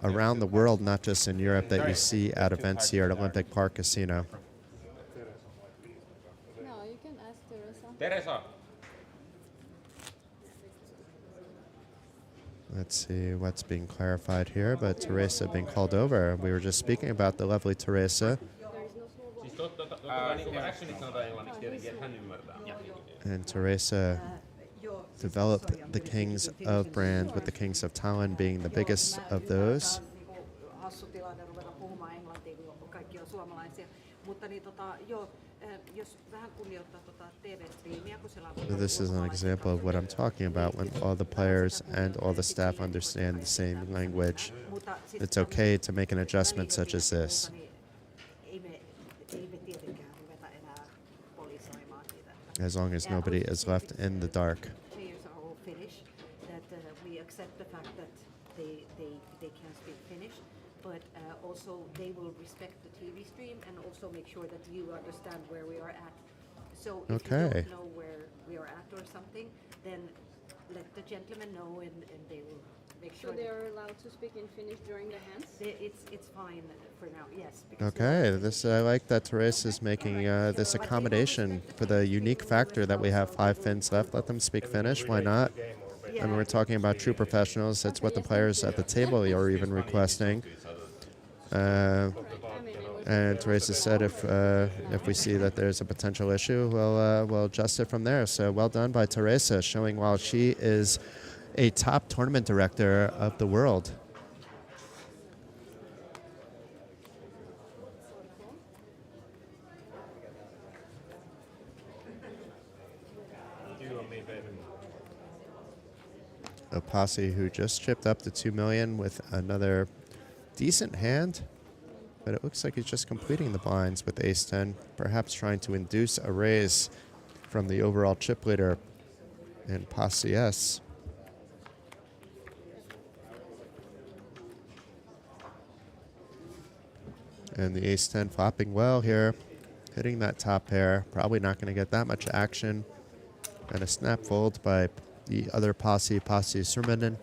around the world, not just in Europe, that you see at events here at Olympic Park Casino. No, you can ask Teresa. Let's see what's being clarified here, but Teresa being called over. We were just speaking about the lovely Teresa. And Teresa developed the Kings of Brand, with the Kings of Tallinn being the biggest of those. This is an example of what I'm talking about, when all the players and all the staff understand the same language. It's okay to make an adjustment such as this. As long as nobody is left in the dark. Players are all Finnish, that we accept the fact that they can speak Finnish, but also they will respect the TV stream and also make sure that you understand where we are at. So if you don't know where we are at or something, then let the gentleman know and they will make sure. So they are allowed to speak in Finnish during the hands? It's fine for now, yes. Okay, this I like that Therese is making this accommodation for the unique factor that we have 5 Finns left. Let them speak Finnish, why not? I mean, we're talking about true professionals. That's what the players at the table are even requesting. And Teresa said if we see that there's a potential issue, we'll adjust it from there. So well done by Teresa, showing while she is a top tournament director of the world. A Posse who just chipped up to 2 million with another decent hand, but it looks like he's just completing the blinds with ace-10, perhaps trying to induce a raise from the overall chip leader in Posse S. And the ace-10 flopping well here, hitting that top pair. Probably not going to get that much action. And a snap fold by the other Pasi Surminen.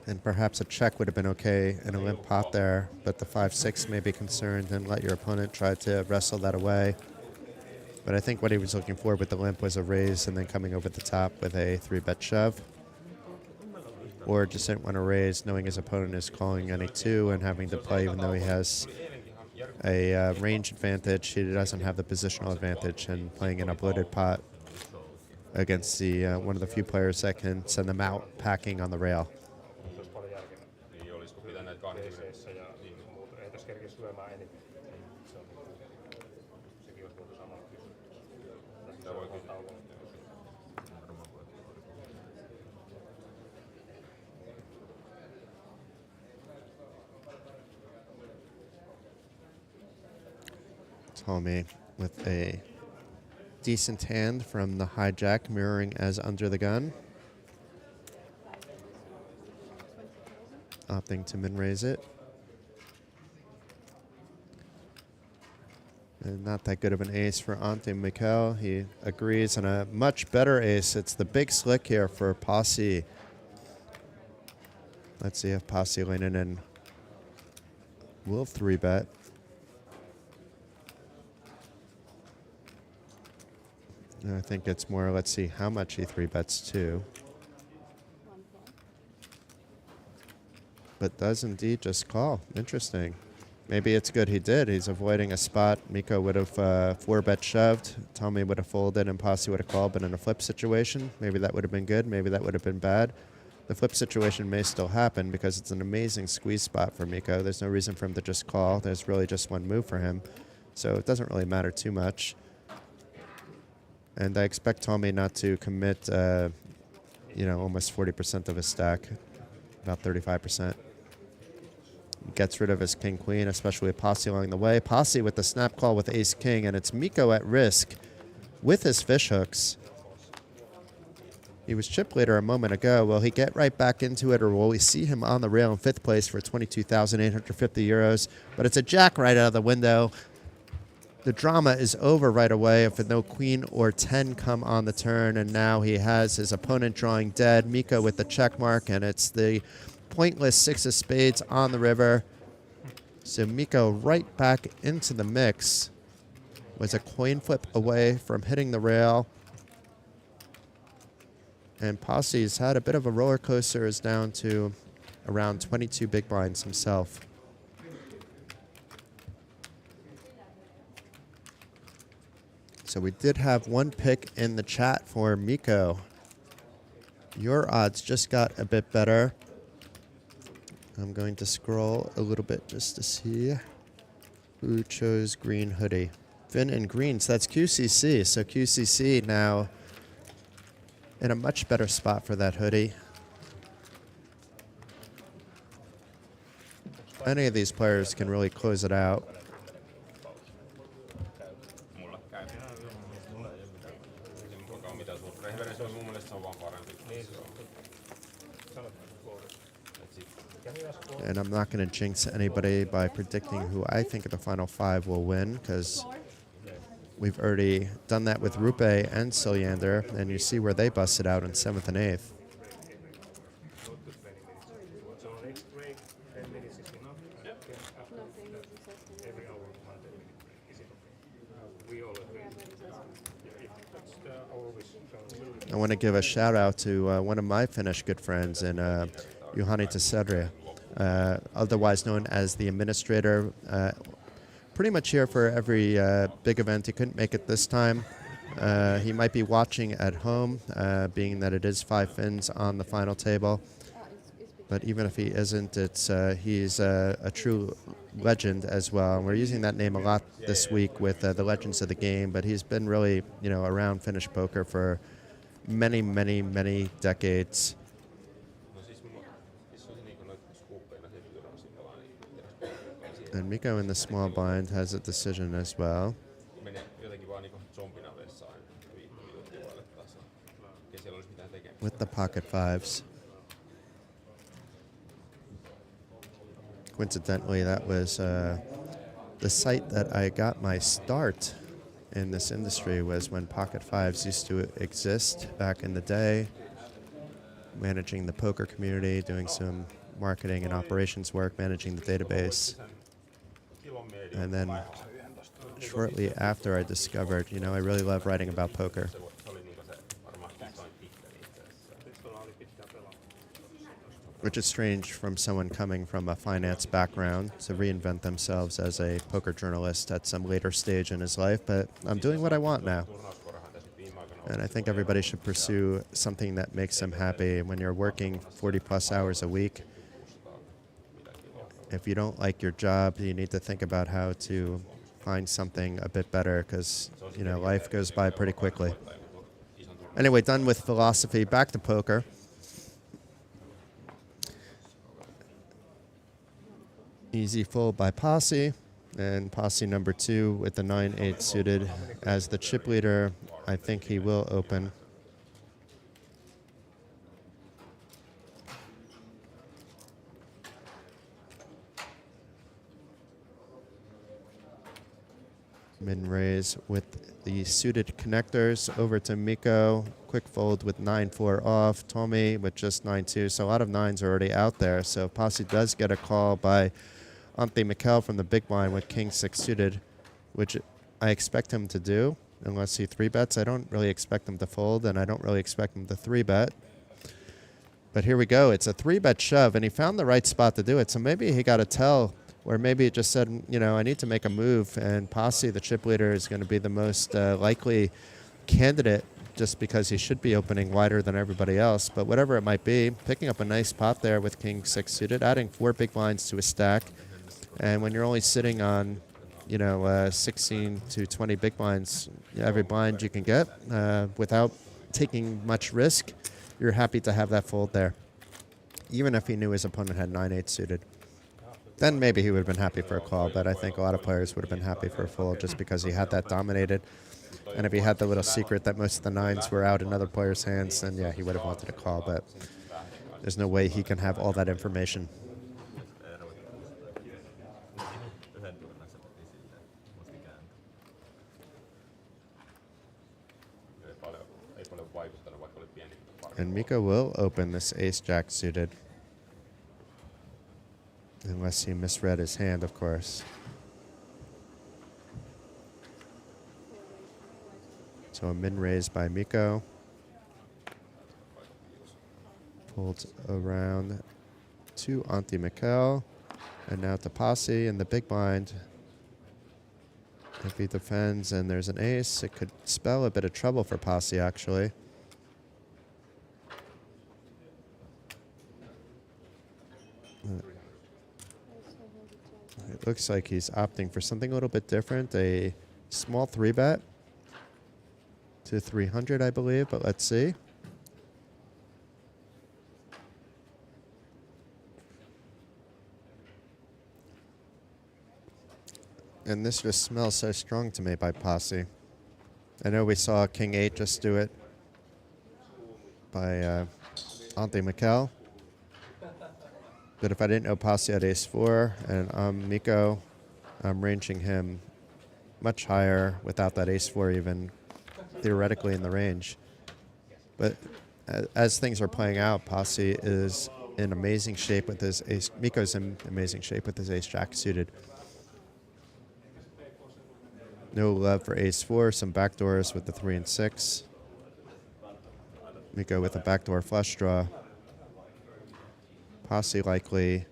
And perhaps a check would have been okay in a limp pot there, but the 5-6 may be concerned and let your opponent try to wrestle that away. But I think what he was looking for with the limp was a raise and then coming over the top with a 3-bet shove. Or just didn't want to raise, knowing his opponent is calling any 2 and having to play even though he has a range advantage. He doesn't have the positional advantage, and playing in a bloated pot against the one of the few players that can send them out packing on the rail. Tommy with a decent hand from the hijack, mirroring as under the gun. Opting to min-raise it. And not that good of an ace for Antti Mikkel. He agrees on a much better ace. It's the big slick here for Pasi. Let's see if Pasi Leinonen will 3-bet. I think it's more, let's see how much he 3-bets to. but does indeed just call. Interesting. Maybe it's good he did. He's avoiding a spot. Mikko would have 4-bet shoved. Tommy would have folded and Posse would have called, but in a flip situation, maybe that would have been good. Maybe that would have been bad. The flip situation may still happen because it's an amazing squeeze spot for Mikko. There's no reason for him to just call. There's really just one move for him. So it doesn't really matter too much. And I expect Tommy not to commit, almost 40% of his stack, about 35%. Gets rid of his king-queen, especially with Posse along the way. Posse with the snap call with ace-king, and it's Mikko at risk with his fish hooks. He was chip leader a moment ago. Will he get right back into it, or will we see him on the rail in 5th place for 22,850 euros? But it's a jack right out of the window. The drama is over right away if no queen or 10 come on the turn, and now he has his opponent drawing dead. Mikko with the check mark, and it's the pointless 6 of spades on the river. So Mikko right back into the mix. Was a coin flip away from hitting the rail. And Posse's had a bit of a roller coaster, is down to around 22 big blinds himself. So we did have one pick in the chat for Mikko. Your odds just got a bit better. I'm going to scroll a little bit just to see who chose green hoodie. Finn and green, so that's QCC. So QCC now in a much better spot for that hoodie. Any of these players can really close it out. And I'm not going to jinx anybody by predicting who I think the final 5 will win, because we've already done that with Rupe and Silyander, and you see where they busted out in 7th and 8th. I want to give a shout out to one of my Finnish good friends, and Juha Helppi, otherwise known as the administrator. Pretty much here for every big event. He couldn't make it this time. He might be watching at home, being that it is 5 Finns on the final table. But even if he isn't, he's a true legend as well. And we're using that name a lot this week with the legends of the game. But he's been really, around Finnish poker for many, many, many decades. And Mikko in the small blind has a decision as well. With the pocket 5s. Coincidentally, that was the site that I got my start in this industry, was when pocket 5s used to exist back in the day, managing the poker community, doing some marketing and operations work, managing the database. And then shortly after, I discovered, I really love writing about poker. Which is strange from someone coming from a finance background to reinvent themselves as a poker journalist at some later stage in his life, but I'm doing what I want now. And I think everybody should pursue something that makes them happy. When you're working 40 plus hours a week, if you don't like your job, you need to think about how to find something a bit better, because, life goes by pretty quickly. Anyway, done with philosophy, back to poker. Easy fold by Posse, and Posse number 2 with the 9-8 suited. As the chip leader, I think he will open. Min raise with the suited connectors over to Mikko. Quick fold with 9-4 off. Tommy with just 9-2. So a lot of 9s are already out there. So Posse does get a call by Antti Mikkel from the big blind with King 6 suited, which I expect him to do unless he 3-bets. I don't really expect him to fold, and I don't really expect him to 3-bet. But here we go. It's a 3-bet shove, and he found the right spot to do it. So maybe he got a tell, or maybe it just said, you know, I need to make a move, and Posse, the chip leader, is going to be the most likely candidate just because he should be opening wider than everybody else. But whatever it might be, picking up a nice pot there with King 6 suited, adding 4 big blinds to a stack. And when you're only sitting on, you know, 16 to 20 big blinds, every blind you can get without taking much risk, you're happy to have that fold there. Even if he knew his opponent had 9-8 suited. Then maybe he would have been happy for a call, but I think a lot of players would have been happy for a fold just because he had that dominated. And if he had the little secret that most of the 9s were out in other players' hands, then yeah, he would have wanted a call, but there's no way he can have all that information. And Mikko will open this ace-jack suited. Unless he misread his hand, of course. So a min-raise by Mikko. Folds around to Antti Mikkel. And now to Posse in the big blind. If he defends and there's an ace, it could spell a bit of trouble for Posse, actually. It looks like he's opting for something a little bit different, a small 3-bet to 300, I believe, but let's see. And this just smells so strong to me by Posse. I know we saw King 8 just do it by Antti Mikkel. But if I didn't know Posse had ace 4 and I'm Mikko, I'm ranging him much higher without that ace 4 even theoretically in the range. But as things are playing out, Posse is in amazing shape with his ace. Mikko's in amazing shape with his ace jack suited. No love for ace 4, some backdoors with the 3 and 6. Mikko with a backdoor flush draw. Posse likely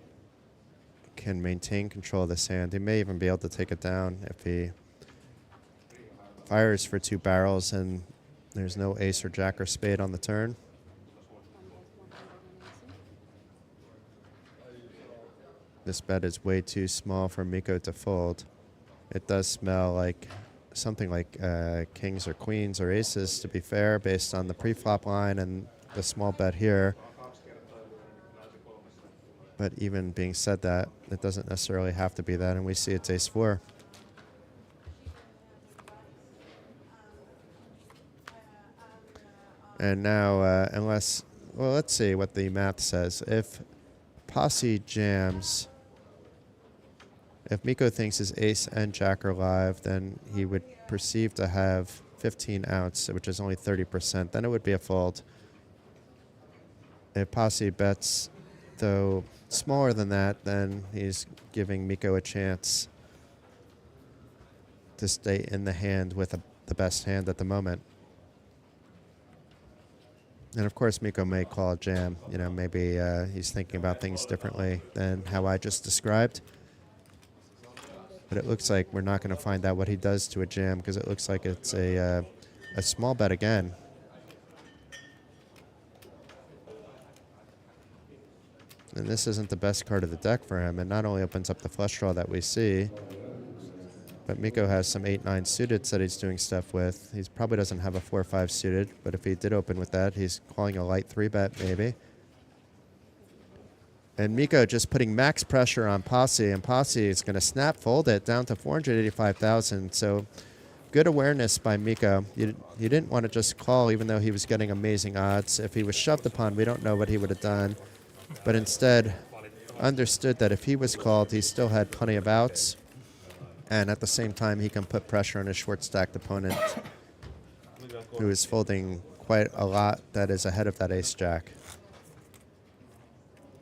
can maintain control of this hand. He may even be able to take it down if he fires for 2 barrels and there's no ace or jack or spade on the turn. This bet is way too small for Mikko to fold. It does smell like something like kings or queens or aces, to be fair, based on the pre-flop line and the small bet here. But even being said that, it doesn't necessarily have to be that, and we see it's ace 4. And now, unless, well, let's see what the math says. If Posse jams, if Mikko thinks his ace and jack are live, then he would perceive to have 15 outs, which is only 30%. Then it would be a fold. If Posse bets, though, smaller than that, then he's giving Mikko a chance to stay in the hand with the best hand at the moment. And of course, Mikko may call a jam. You know, maybe he's thinking about things differently than how I just described. But it looks like we're not going to find out what he does to a jam because it looks like it's a small bet again. And this isn't the best card of the deck for him. It not only opens up the flush draw that we see, but Mikko has some 8-9 suited that he's doing stuff with. He probably doesn't have a 4-5 suited, but if he did open with that, he's calling a light 3-bet maybe. And Mikko just putting max pressure on Posse, and Posse is going to snap fold it down to 485,000. So good awareness by Mikko. You didn't want to just call even though he was getting amazing odds. If he was shoved upon, we don't know what he would have done. But instead understood that if he was called, he still had plenty of outs. And at the same time, he can put pressure on his short-stacked opponent who is folding quite a lot that is ahead of that ace-jack.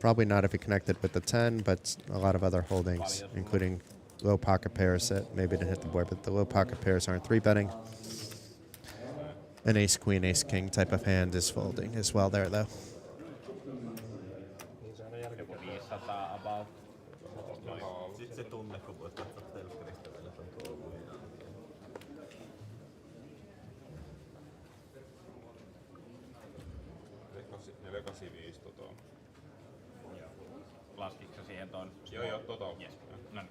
Probably not if he connected with the 10, but a lot of other holdings, including low pocket pairs that maybe didn't hit the board, but the low pocket pairs aren't 3-betting. An ace-queen, ace-king type of hand is folding as well there, though. Sitten se tunne, kun voit katsoa telkkarista vielä ton touhuun jälkeen. Laskitko siihen ton? Joo, Yes. No niin.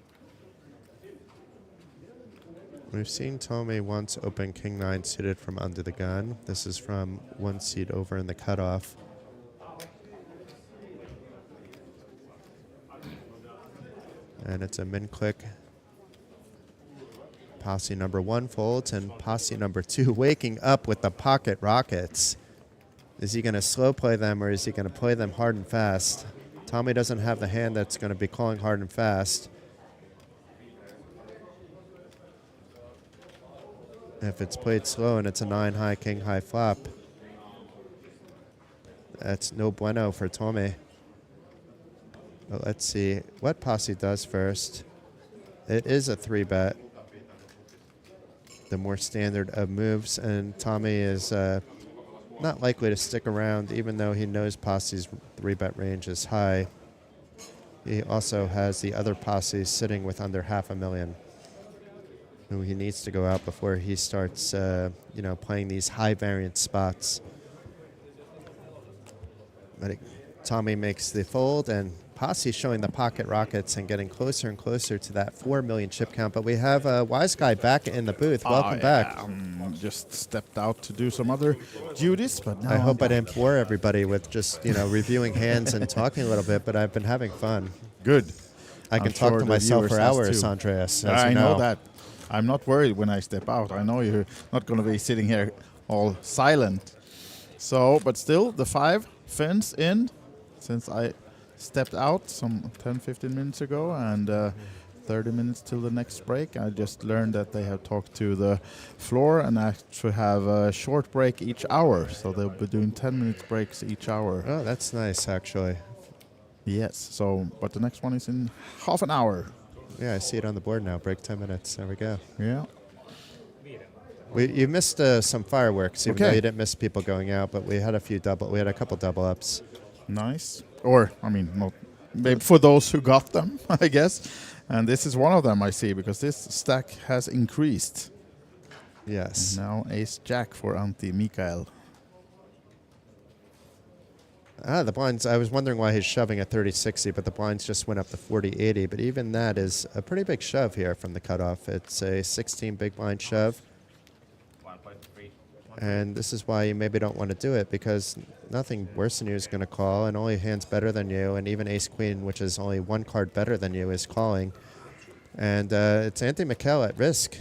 We've seen Tommy once open King 9 suited from under the gun. This is from one seat over in the cutoff. And it's a min click. Posse number 1 folds, and posse number 2 waking up with the pocket rockets. Is he going to slow play them, or is he going to play them hard and fast? Tommy doesn't have the hand that's going to be calling hard and fast. If it's played slow and it's a 9 high, king high flop, that's no bueno for Tommy. But let's see what posse does first. It is a 3-bet. The more standard of moves, and Tommy is not likely to stick around, even though he knows posse's 3-bet range is high. He also has the other posses sitting with under $500,000. Who he needs to go out before he starts, playing these high variance spots. But Tommy makes the fold, and posse showing the pocket rockets and getting closer and closer to that 4 million chip count. But we have Wise Guy back in the booth. Welcome back. Just stepped out to do some other duties, but now I hope I didn't bore everybody with just reviewing hands and talking a little bit. But I've been having fun. Good. I can talk to myself for hours, Andreas. I know that. I'm not worried when I step out. I know you're not going to be sitting here all silent. So, but still, the 5 fins in since I stepped out some 10-15 minutes ago, and 30 minutes till the next break. I just learned that they have talked to the floor and actually have a short break each hour. So they'll be doing 10-minute breaks each hour. Oh, that's nice, actually. Yes. So, but the next one is in half an hour. Yeah, I see it on the board now. Break 10 minutes. There we go. Yeah. You missed some fireworks, even though you didn't miss people going out. But we had a couple double ups. Nice. Or not maybe for those who got them, I guess. And this is one of them I see, because this stack has increased. Yes. And now Ace Jack for Antti Mikael. The blinds, I was wondering why he's shoving at 30-60, but the blinds just went up to 40-80. But even that is a pretty big shove here from the cutoff. It's a 16 big blind shove. And this is why you maybe don't want to do it, because nothing worse than you is going to call, and only hands better than you, and even ace-queen, which is only 1 card better than you, is calling. And it's Antti Mikael at risk.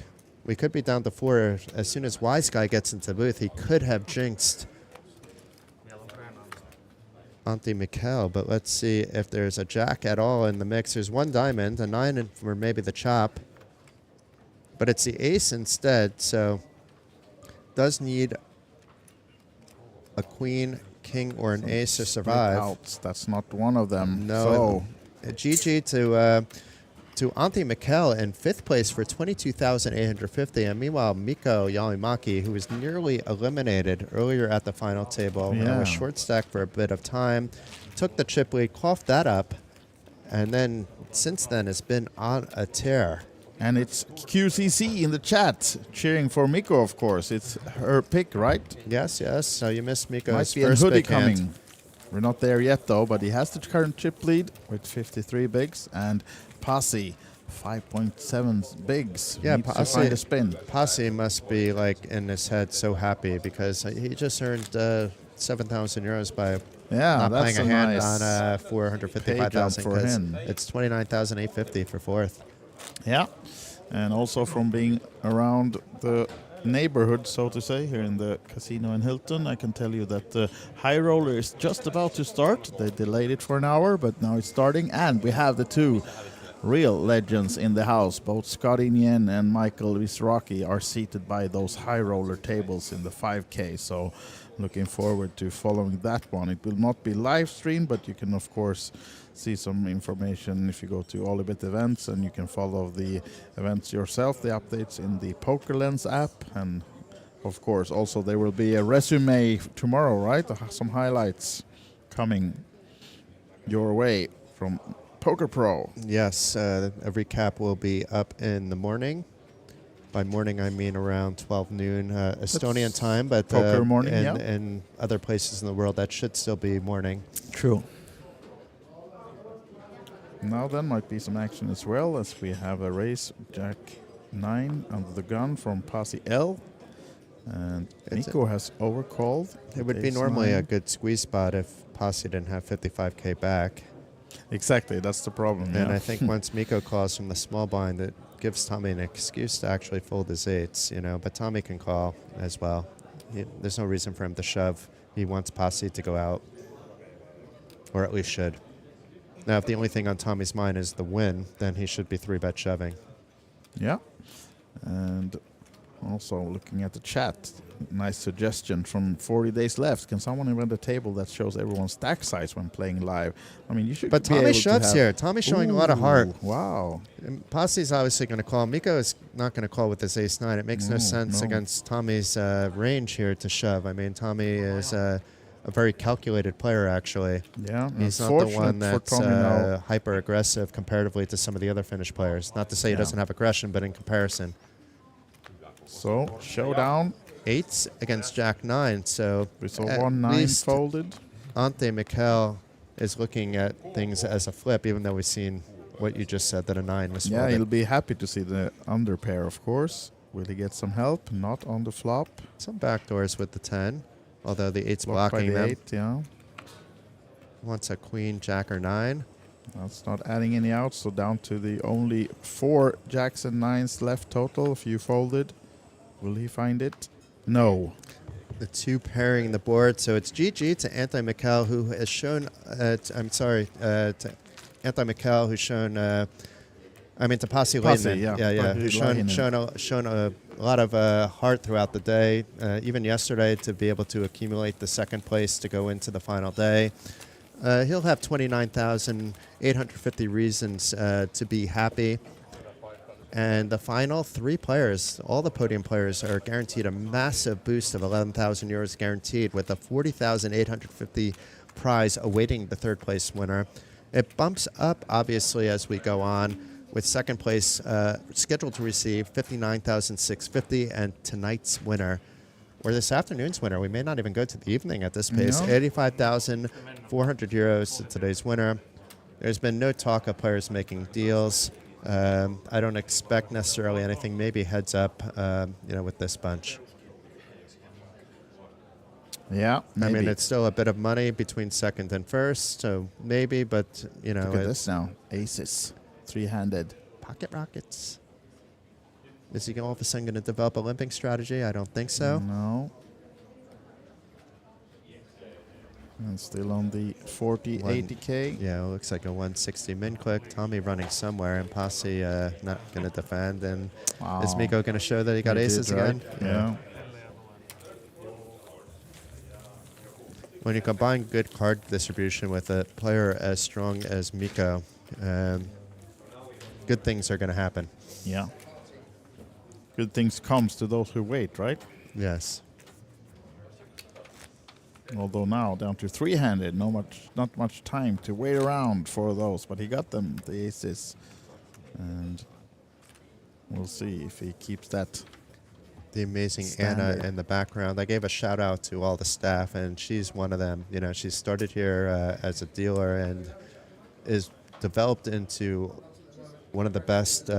We could be down to 4. As soon as Wise Guy gets into the booth, he could have jinxed Antti Mikael, but let's see if there's a jack at all in the mix. There's 1 diamond, a 9 for maybe the chop, but it's the ace instead, so does need a queen, king, or an ace to survive. Outs. That's not one of them. No. So. GG to Antti Mikael in 5th place for 22,850. And meanwhile, Mikko Yalimaki, who was nearly eliminated earlier at the final table, was short stacked for a bit of time, took the chip lead, coughed that up, and then since then has been on a tear. And it's QCC in the chat cheering for Mikko, of course. It's her pick, right? Yes. So you missed Mikko's Might be a first hoodie big coming. hand. We're not there yet, though, but he has the current chip lead with 53 bigs, and Posse 5.7 bigs. Yeah, Needs to find a spin. Posse must be like in his head so happy because he just earned 7,000 euros by not playing a hand on 455,000. for him. It's 29,850 for 4th. Yeah, and also from being around the neighborhood, so to say, here in the casino in Hilton, I can tell you that the high roller is just about to start. They delayed it for an hour, but now it's starting, and we have the 2 real legends in the house. Both Scotty Nguyen and Michael Mizrachi are seated by those high roller tables in the 5K, so looking forward to following that one. It will not be live streamed, but you can of course see some information if you go to OlyBet events, and you can follow the events yourself, the updates in the Poker Lens app, and of course also there will be a resume tomorrow, right? Some highlights coming your way from Poker Pro. Yes, a recap will be up in the morning. By morning, I mean around 12 noon Estonian time, but poker morning, in other places in the world, that should still be morning. True. Now then might be some action as well, as we have a raise Jack 9 under the gun from Posse L. And Nico has overcalled. It would be normally a good squeeze spot if Posse didn't have 55K back. Exactly, that's the problem. And I think once Mikko calls from the small blind, it gives Tommy an excuse to actually fold his eights, but Tommy can call as well. There's no reason for him to shove. He wants Posse to go out, or at least should. Now, if the only thing on Tommy's mind is the win, then he should be 3-bet shoving. Yeah. And also looking at the chat, nice suggestion from 40 days left. Can someone invent a table that shows everyone's stack size when playing live? I mean, you should. But Tommy shoves here. Tommy's showing a lot of heart. Wow. And Posse's obviously going to call. Mikko is not going to call with this ace-9. It makes no sense against Tommy's range here to shove. I mean, Tommy is a very calculated player, actually. Yeah. He's not the one that's hyper-aggressive comparatively to some of the other Finnish players. Not to say he doesn't have aggression, but in comparison. So, showdown. Eights against Jack 9, so we saw 1-9 folded. Ante Mikkel is looking at things as a flip, even though we've seen what you just said, that a 9 was folded. Yeah, he'll be happy to see the under pair, of course. Will he get some help? Not on the flop. Some backdoors with the 10, although the 8's blocking them. 8, yeah. Wants a queen, jack, or 9. That's not adding any outs, so down to the only 4 jacks and 9s left total. A few folded. Will he find it? No. The 2 pairing the board, so it's GG to Ante Mikkel, who has shown. To Ante Mikkel, who's shown. To Posse Leidman, who's shown a lot of heart throughout the day. Even yesterday, to be able to accumulate the second place to go into the final day. He'll have 29,850 reasons to be happy. And the final 3 players, all the podium players, are guaranteed a massive boost of 11,000 euros guaranteed, with a 40,850 prize awaiting the third place winner. It bumps up, obviously, as we go on, with second place scheduled to receive 59,650, and tonight's winner, or this afternoon's winner, we may not even go to the evening at this pace, 85,400 euros to today's winner. There's been no talk of players making deals. I don't expect necessarily anything, maybe heads up, with this bunch. Yeah, maybe. I mean, it's still a bit of money between second and first, so maybe, but, Look at this now. Aces. 3-handed. Pocket rockets. Is he all of a sudden going to develop a limping strategy? I don't think so. No. And still on the 80K. Yeah, it looks like a 160 min click. Tommy running somewhere, and Posse not going to defend. And is Mikko going to show that he got aces again? Yeah. When you combine good card distribution with a player as strong as Mikko, good things are going to happen. Yeah. Good things comes to those who wait, right? Yes. Although now down to 3-handed, not much time to wait around for those, but he got them, the aces, and we'll see if he keeps that. The amazing standard. Anna in the background. I gave a shout out to all the staff, and she's one of them. She started here as a dealer and is developed into one of the best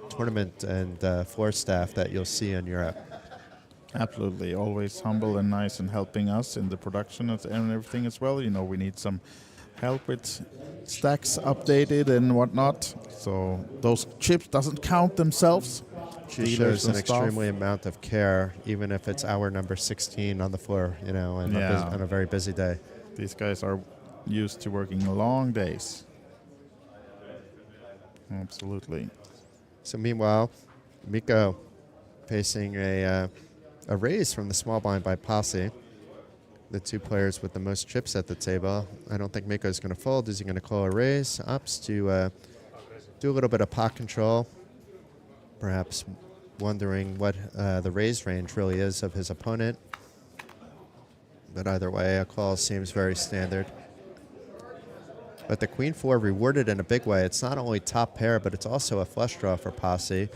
tournament and floor staff that you'll see in Europe. Absolutely, always humble and nice and helping us in the production and everything as well. We need some help with stacks updated and whatnot. So those chips doesn't count themselves. She shows an extremely amount of care, even if it's hour number 16 on the floor, and on a very busy day. These guys are used to working long days. Absolutely. So meanwhile, Mikko facing a raise from the small blind by Posse. The 2 players with the most chips at the table. I don't think Mikko is going to fold. Is he going to call a raise? Opts to do a little bit of pot control. Perhaps wondering what the raise range really is of his opponent. But either way, a call seems very standard. But the Queen 4 rewarded in a big way. It's not only top pair, but it's also a flush draw for Posse.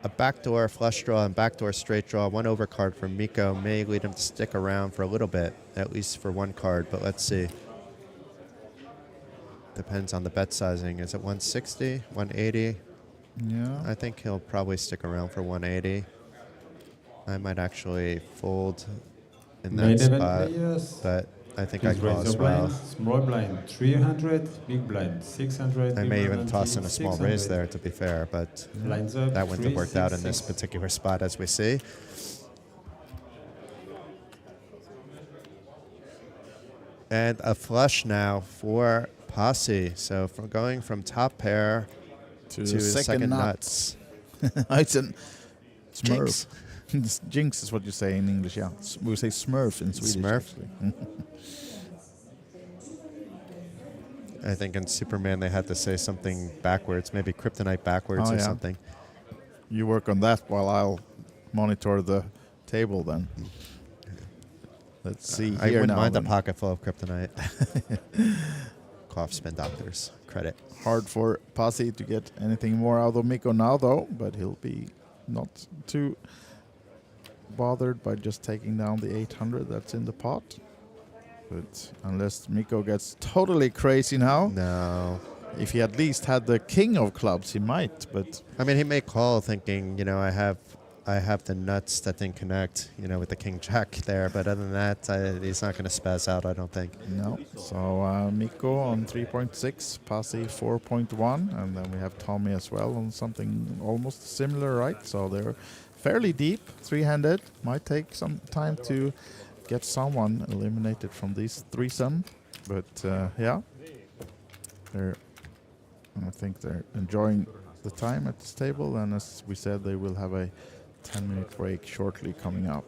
A backdoor flush draw and backdoor straight draw, 1 overcard from Mikko may lead him to stick around for a little bit, at least for 1 card, but let's see. Depends on the bet sizing. Is it 160, 180? Yeah. I think he'll probably stick around for 180. I might actually fold in that spot, but I think I call as well. Small blind 300, big blind 600. I may even toss in a small raise there, to be fair, but that wouldn't have worked out in this particular spot, as we see. And a flush now for Posse. So from going from top pair to second nuts. It's an Jinx. Smurf. Jinx is what you say in English, yeah. We say Smurf in Swedish. Smurf. I think in Superman they had to say something backwards, maybe kryptonite backwards or something. You work on that while I'll monitor the table then. Let's see I here wouldn't now. mind a pocket full of kryptonite. Cough spin doctors. Credit. Hard for Posse to get anything more out of Mikko now, though, but he'll be not too bothered by just taking down the 800 that's in the pot. But unless Mikko gets totally crazy now. No. If he at least had the king of clubs, he might, but... I mean, he may call thinking, you know, I have the nuts that didn't connect, you know, with the king jack there. But other than that, he's not going to spaz out, I don't think. No. So Mikko on 3.6, Posse 4.1, and then we have Tommy as well on something almost similar, right? So they're fairly deep, three-handed. Might take some time to get someone eliminated from this threesome, but yeah, I think they're enjoying the time at this table, and as we said, they will have a 10-minute break shortly coming up.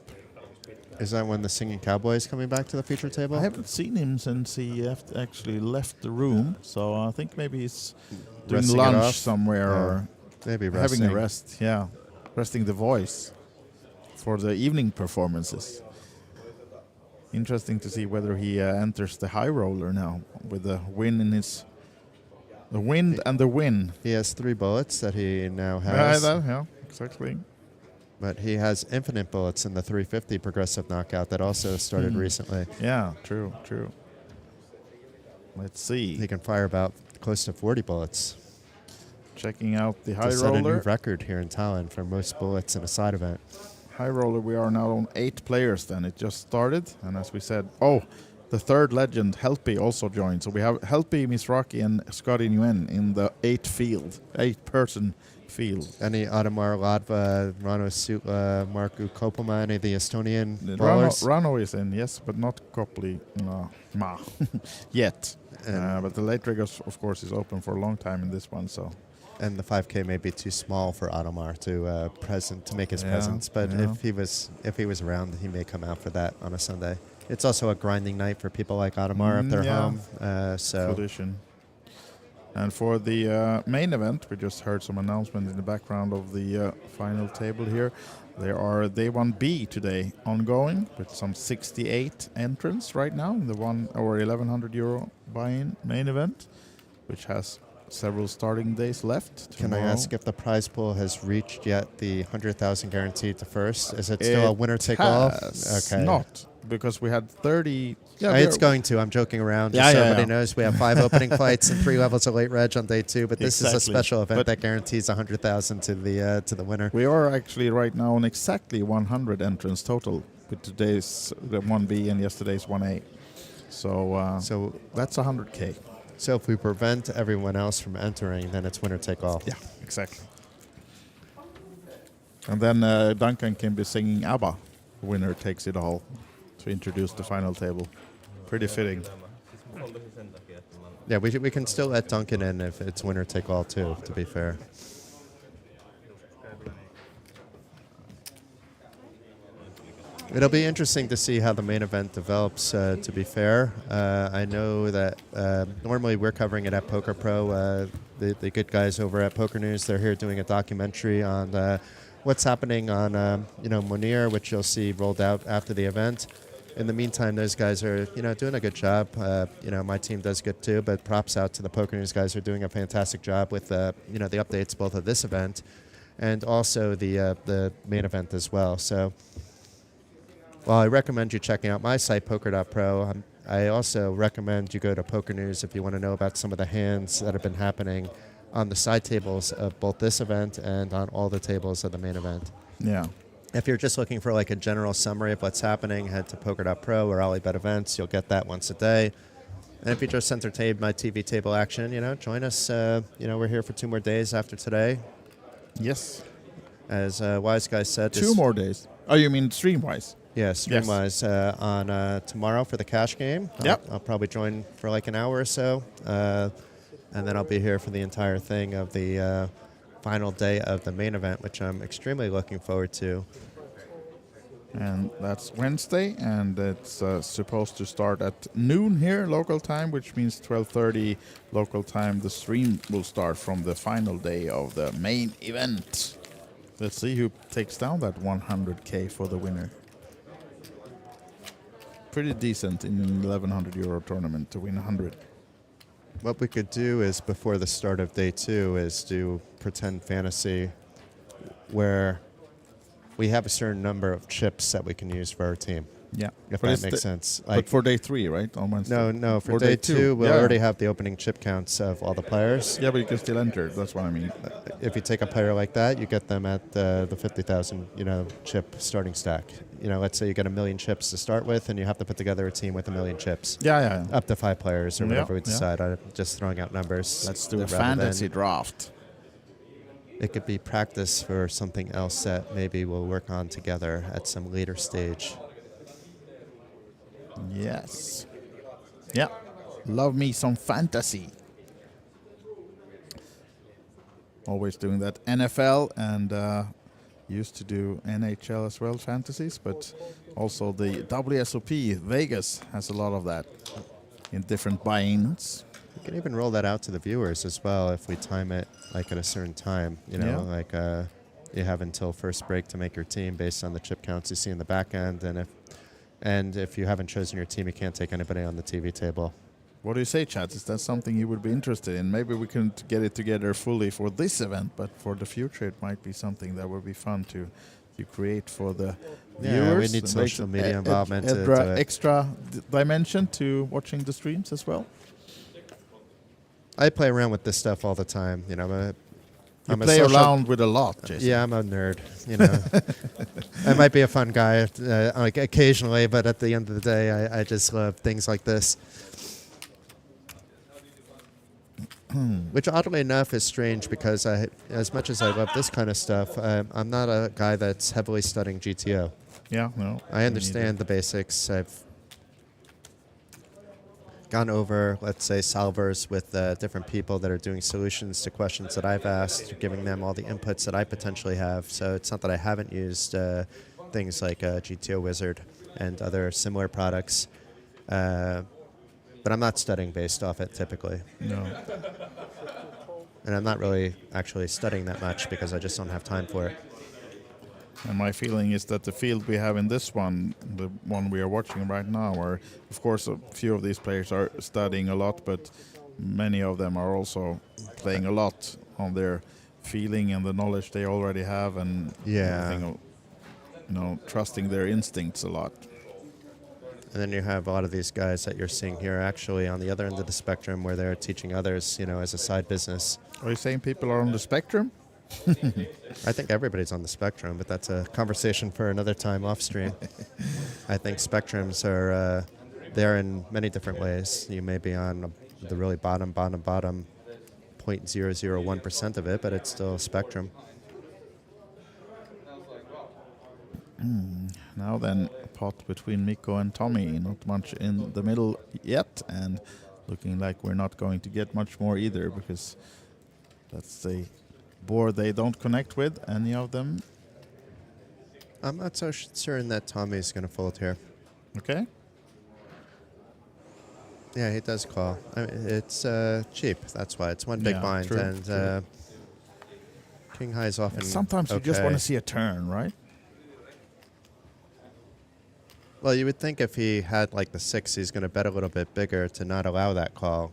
Is that when the Singing Cowboy is coming back to the feature table? I haven't seen him since he actually left the room, so I think maybe he's doing Resting lunch somewhere or maybe having a rest. Yeah, resting the voice for the evening performances. Interesting to see whether he enters the high roller now with the win in his... The wind and the win. He has 3 bullets that he now has. Yeah, exactly. But he has infinite bullets in the 350 progressive knockout that also started recently. Yeah, true. Let's see. He can fire about close to 40 bullets. Checking out the high to roller. set a new record here in Tallinn for most bullets in a side event. High roller, we are now on 8 players then. It just started, and as we said, the third legend, Helppi, also joined. So we have Helppi, Mizrachi, and Scotty Nguyen in the 8-person field. Any Adamar, Latva, Ranno Sootla, Markku Kopelma, any of the Estonian brawlers? Ranno is in, yes, but not Kopli yet. But the late riggers, of course, is open for a long time in this one. So. And the 5K may be too small for Adamar to make his presence. But if he was around, he may come out for that on a Sunday. It's also a grinding night for people like Adamar up their home. Tradition. And for the main event, we just heard some announcement in the background of the final table here. There are Day 1B today ongoing with some 68 entrants right now in the €1,100 buy-in main event, which has several starting days left. Can I ask if the prize pool has reached yet the 100,000 guaranteed to first? Is it still a winner take all? Okay. Not, because we had 30. Yeah, it's going to. I'm joking around. Just so everybody knows we have 5 opening fights and 3 levels of late reg on day 2. But this is a special event that guarantees 100,000 to the winner. We are actually right now on exactly 100 entrants total with today's 1B and yesterday's 1A. So that's 100K. So if we prevent everyone else from entering, then it's winner take all. Yeah, exactly. And then Duncan can be singing ABBA. Winner takes it all to introduce the final table. Pretty fitting. Yeah, we can still let Duncan in if it's winner take all too, to be fair. It'll be interesting to see how the main event develops, to be fair. I know that normally we're covering it at Poker Pro. The good guys over at Poker News, they're here doing a documentary on what's happening on Mounir, which you'll see rolled out after the event. in the meantime, those guys are, doing a good job. My team does good too, but props out to the Poker News guys who are doing a fantastic job with, the updates both of this event and also the main event as well. So, well, I recommend you checking out my site, poker.pro. I also recommend you go to Poker News if you want to know about some of the hands that have been happening on the side tables of both this event and on all the tables of the main event. Yeah. If you're just looking for like a general summary of what's happening, head to poker.pro or OlyBet events. You'll get that once a day. And if you just entertained my TV table action, join us. We're here for 2 more days after today. Yes. As Wise Guy said. 2 more days. Oh, you mean stream-wise? Yeah, stream-wise on tomorrow for the cash game. Yep. I'll probably join for like an hour or so. And then I'll be here for the entire thing of the final day of the main event, which I'm extremely looking forward to. And that's Wednesday, and it's supposed to start at noon here, local time, which means 12:30 local time. The stream will start from the final day of the main event. Let's see who takes down that 100K for the winner. Pretty decent in an 1,100 euro tournament to win 100. What we could do is, before the start of day 2, is do pretend fantasy where we have a certain number of chips that we can use for our team. Yeah. If that makes sense. But for day 3, right? On Wednesday? No. For day 2, we'll already have the opening chip counts of all the players. Yeah, but you can still enter. That's what I mean. If you take a player like that, you get them at the 50,000, chip starting stack. Let's say you get 1 million chips to start with, and you have to put together a team with 1 million chips. Yeah. Up to 5 players or whatever we decide. I'm just throwing out numbers. Let's do a fantasy draft. It could be practice for something else that maybe we'll work on together at some later stage. Yes. Yeah. Love me some fantasy. Always doing that. NFL and used to do NHL as well, fantasies, but also the WSOP, Vegas, has a lot of that in different buy-ins. You can even roll that out to the viewers as well if we time it like at a certain time. You have until first break to make your team based on the chip counts you see in the back end, and if you haven't chosen your team, you can't take anybody on the TV table. What do you say, Chad? Is that something you would be interested in? Maybe we couldn't get it together fully for this event, but for the future, it might be something that would be fun to create for the viewers. We need social media involvement. Extra dimension to watching the streams as well. I play around with this stuff all the time. You play around with a lot, Jason. Yeah, I'm a nerd. I might be a fun guy like occasionally, but at the end of the day, I just love things like this. Which, oddly enough, is strange because as much as I love this kind of stuff, I'm not a guy that's heavily studying GTO. Yeah, no. I understand the basics. I've gone over, let's say, solvers with different people that are doing solutions to questions that I've asked, giving them all the inputs that I potentially have. So it's not that I haven't used things like GTO Wizard and other similar products. But I'm not studying based off it typically. No. And I'm not really actually studying that much because I just don't have time for it. And my feeling is that the field we have in this one, the one we are watching right now, are, of course, a few of these players are studying a lot, but many of them are also playing a lot on their feeling and the knowledge they already have, and trusting their instincts a lot. And then you have a lot of these guys that you're seeing here actually on the other end of the spectrum where they're teaching others, as a side business. Are you saying people are on the spectrum? I think everybody's on the spectrum, but that's a conversation for another time off stream. I think spectrums are there in many different ways. You may be on the really bottom 0.001% of it, but it's still a spectrum. Now then, a pot between Mikko and Tommy. Not much in the middle yet, and looking like we're not going to get much more either, because that's the board they don't connect with, any of them. I'm not so certain that Tommy's going to fold here. Okay. Yeah, he does call. It's cheap, that's why. It's one big blind, true, and true. King High is often sometimes you just want to see a turn, right? Well, you would think if he had like the 6, he's going to bet a little bit bigger to not allow that call,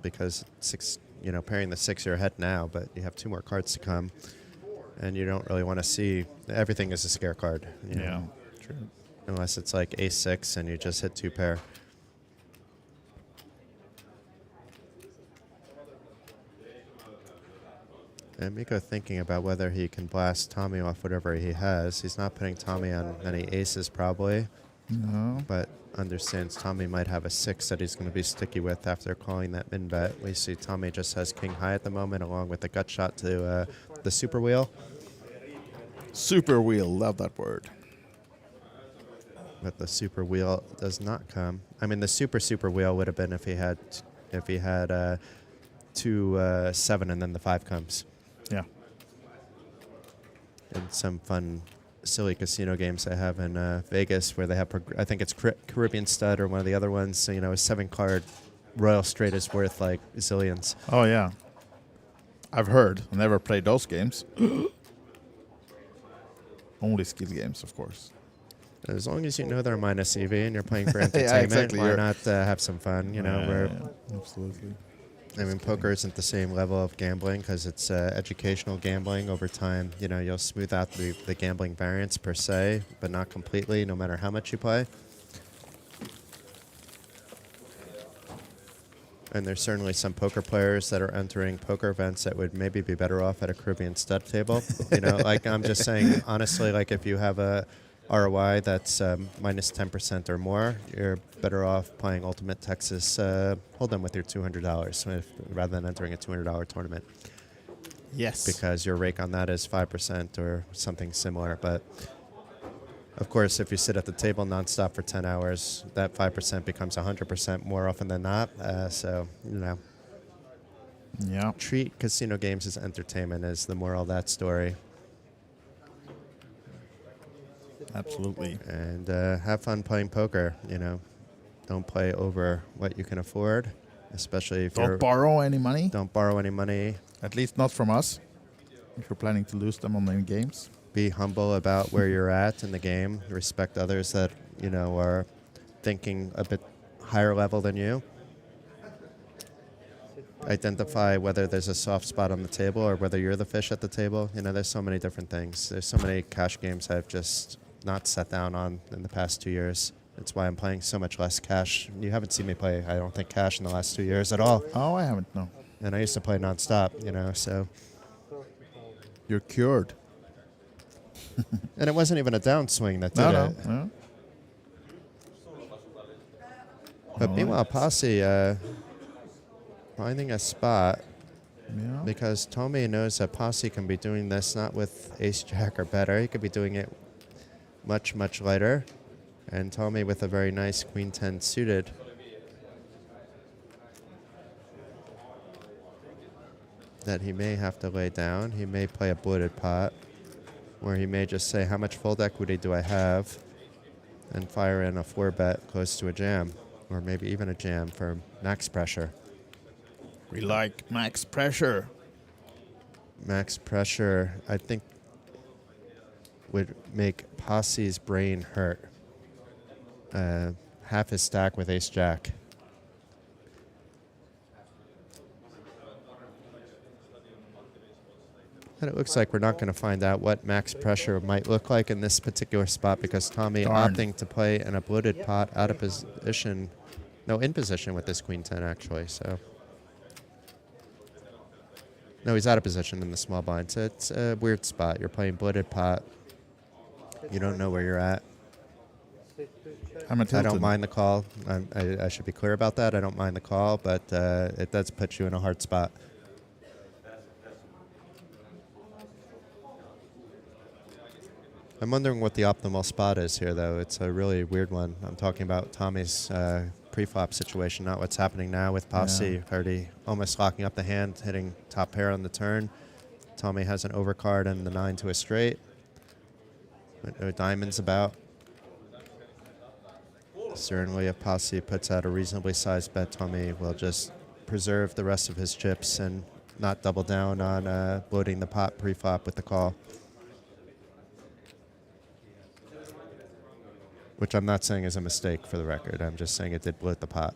because 6, pairing the 6, you're ahead now, but you have 2 more cards to come, and you don't really want to see everything is a scare card. Yeah, true. Unless it's like ace-6 and you just hit 2 pair. And Miko thinking about whether he can blast Tommy off whatever he has. He's not putting Tommy on many aces probably. No. But understands Tommy might have a 6 that he's going to be sticky with after calling that min bet. We see Tommy just has king high at the moment along with the gut shot to the super wheel. Super wheel, love that word. But the super wheel does not come. I mean, the super wheel would have been if he had 2 7 and then the 5 comes. Yeah. And some fun, silly casino games they have in Vegas where they have, I think it's Caribbean Stud or one of the other ones. A 7-card Royal Straight is worth like zillions. Oh yeah, I've heard. I never played those games. Only skill games, of course. As long as you know they're minus EV and you're playing for entertainment, exactly. Why not have some fun? Absolutely. I mean, poker isn't the same level of gambling because it's educational gambling. Over time, you'll smooth out the gambling variance per se, but not completely, no matter how much you play. And there's certainly some poker players that are entering poker events that would maybe be better off at a Caribbean Stud table. Like I'm just saying, honestly, like if you have a ROI that's minus 10% or more, you're better off playing Ultimate Texas Hold'em with your $200 rather than entering a $200 tournament. Yes. Because your rake on that is 5% or something similar. But of course, if you sit at the table nonstop for 10 hours, that 5% becomes 100% more often than not. Yeah. Treat casino games as entertainment is the moral of that story. Absolutely. And have fun playing poker. Don't play over what you can afford, especially if Don't borrow any money. Don't borrow any money. At least not from us. If you're planning to lose them on the games. Be humble about where you're at in the game. Respect others that are thinking a bit higher level than you. Identify whether there's a soft spot on the table or whether you're the fish at the table. There's so many different things. There's so many cash games I've just not sat down on in the past 2 years. That's why I'm playing so much less cash. You haven't seen me play, I don't think, cash in the last 2 years at all. Oh, I haven't, no. And I used to play nonstop, so. You're cured. And it wasn't even a downswing that did it. No. But meanwhile, Posse finding a spot because Tommy knows that Posse can be doing this not with ace-jack or better. He could be doing it much, much lighter. And Tommy with a very nice queen 10 suited. That he may have to lay down. He may play a bloated pot. Or he may just say, how much fold equity do I have? And fire in a 4-bet close to a jam. Or maybe even a jam for max pressure. We like max pressure. Max pressure, I think, would make Posse's brain hurt. Half his stack with ace-jack. And it looks like we're not going to find out what max pressure might look like in this particular spot because Tommy opting to play in a bloated pot out of position. No, in position with this queen 10 actually. So no, he's out of position in the small blind. So it's a weird spot. You're playing bloated pot. You don't know where you're at. I'm at I Hilton. don't mind the call. I should be clear about that. I don't mind the call, but it does put you in a hard spot. I'm wondering what the optimal spot is here, though. It's a really weird one. I'm talking about Tommy's pre-flop situation, not what's happening now with Posse. Already almost locking up the hand, hitting top pair on the turn. Tommy has an overcard and the 9 to a straight. But no diamonds about. Certainly, if Posse puts out a reasonably sized bet, Tommy will just preserve the rest of his chips and not double down on bloating the pot pre-flop with the call. which I'm not saying is a mistake for the record. I'm just saying it did bloat the pot.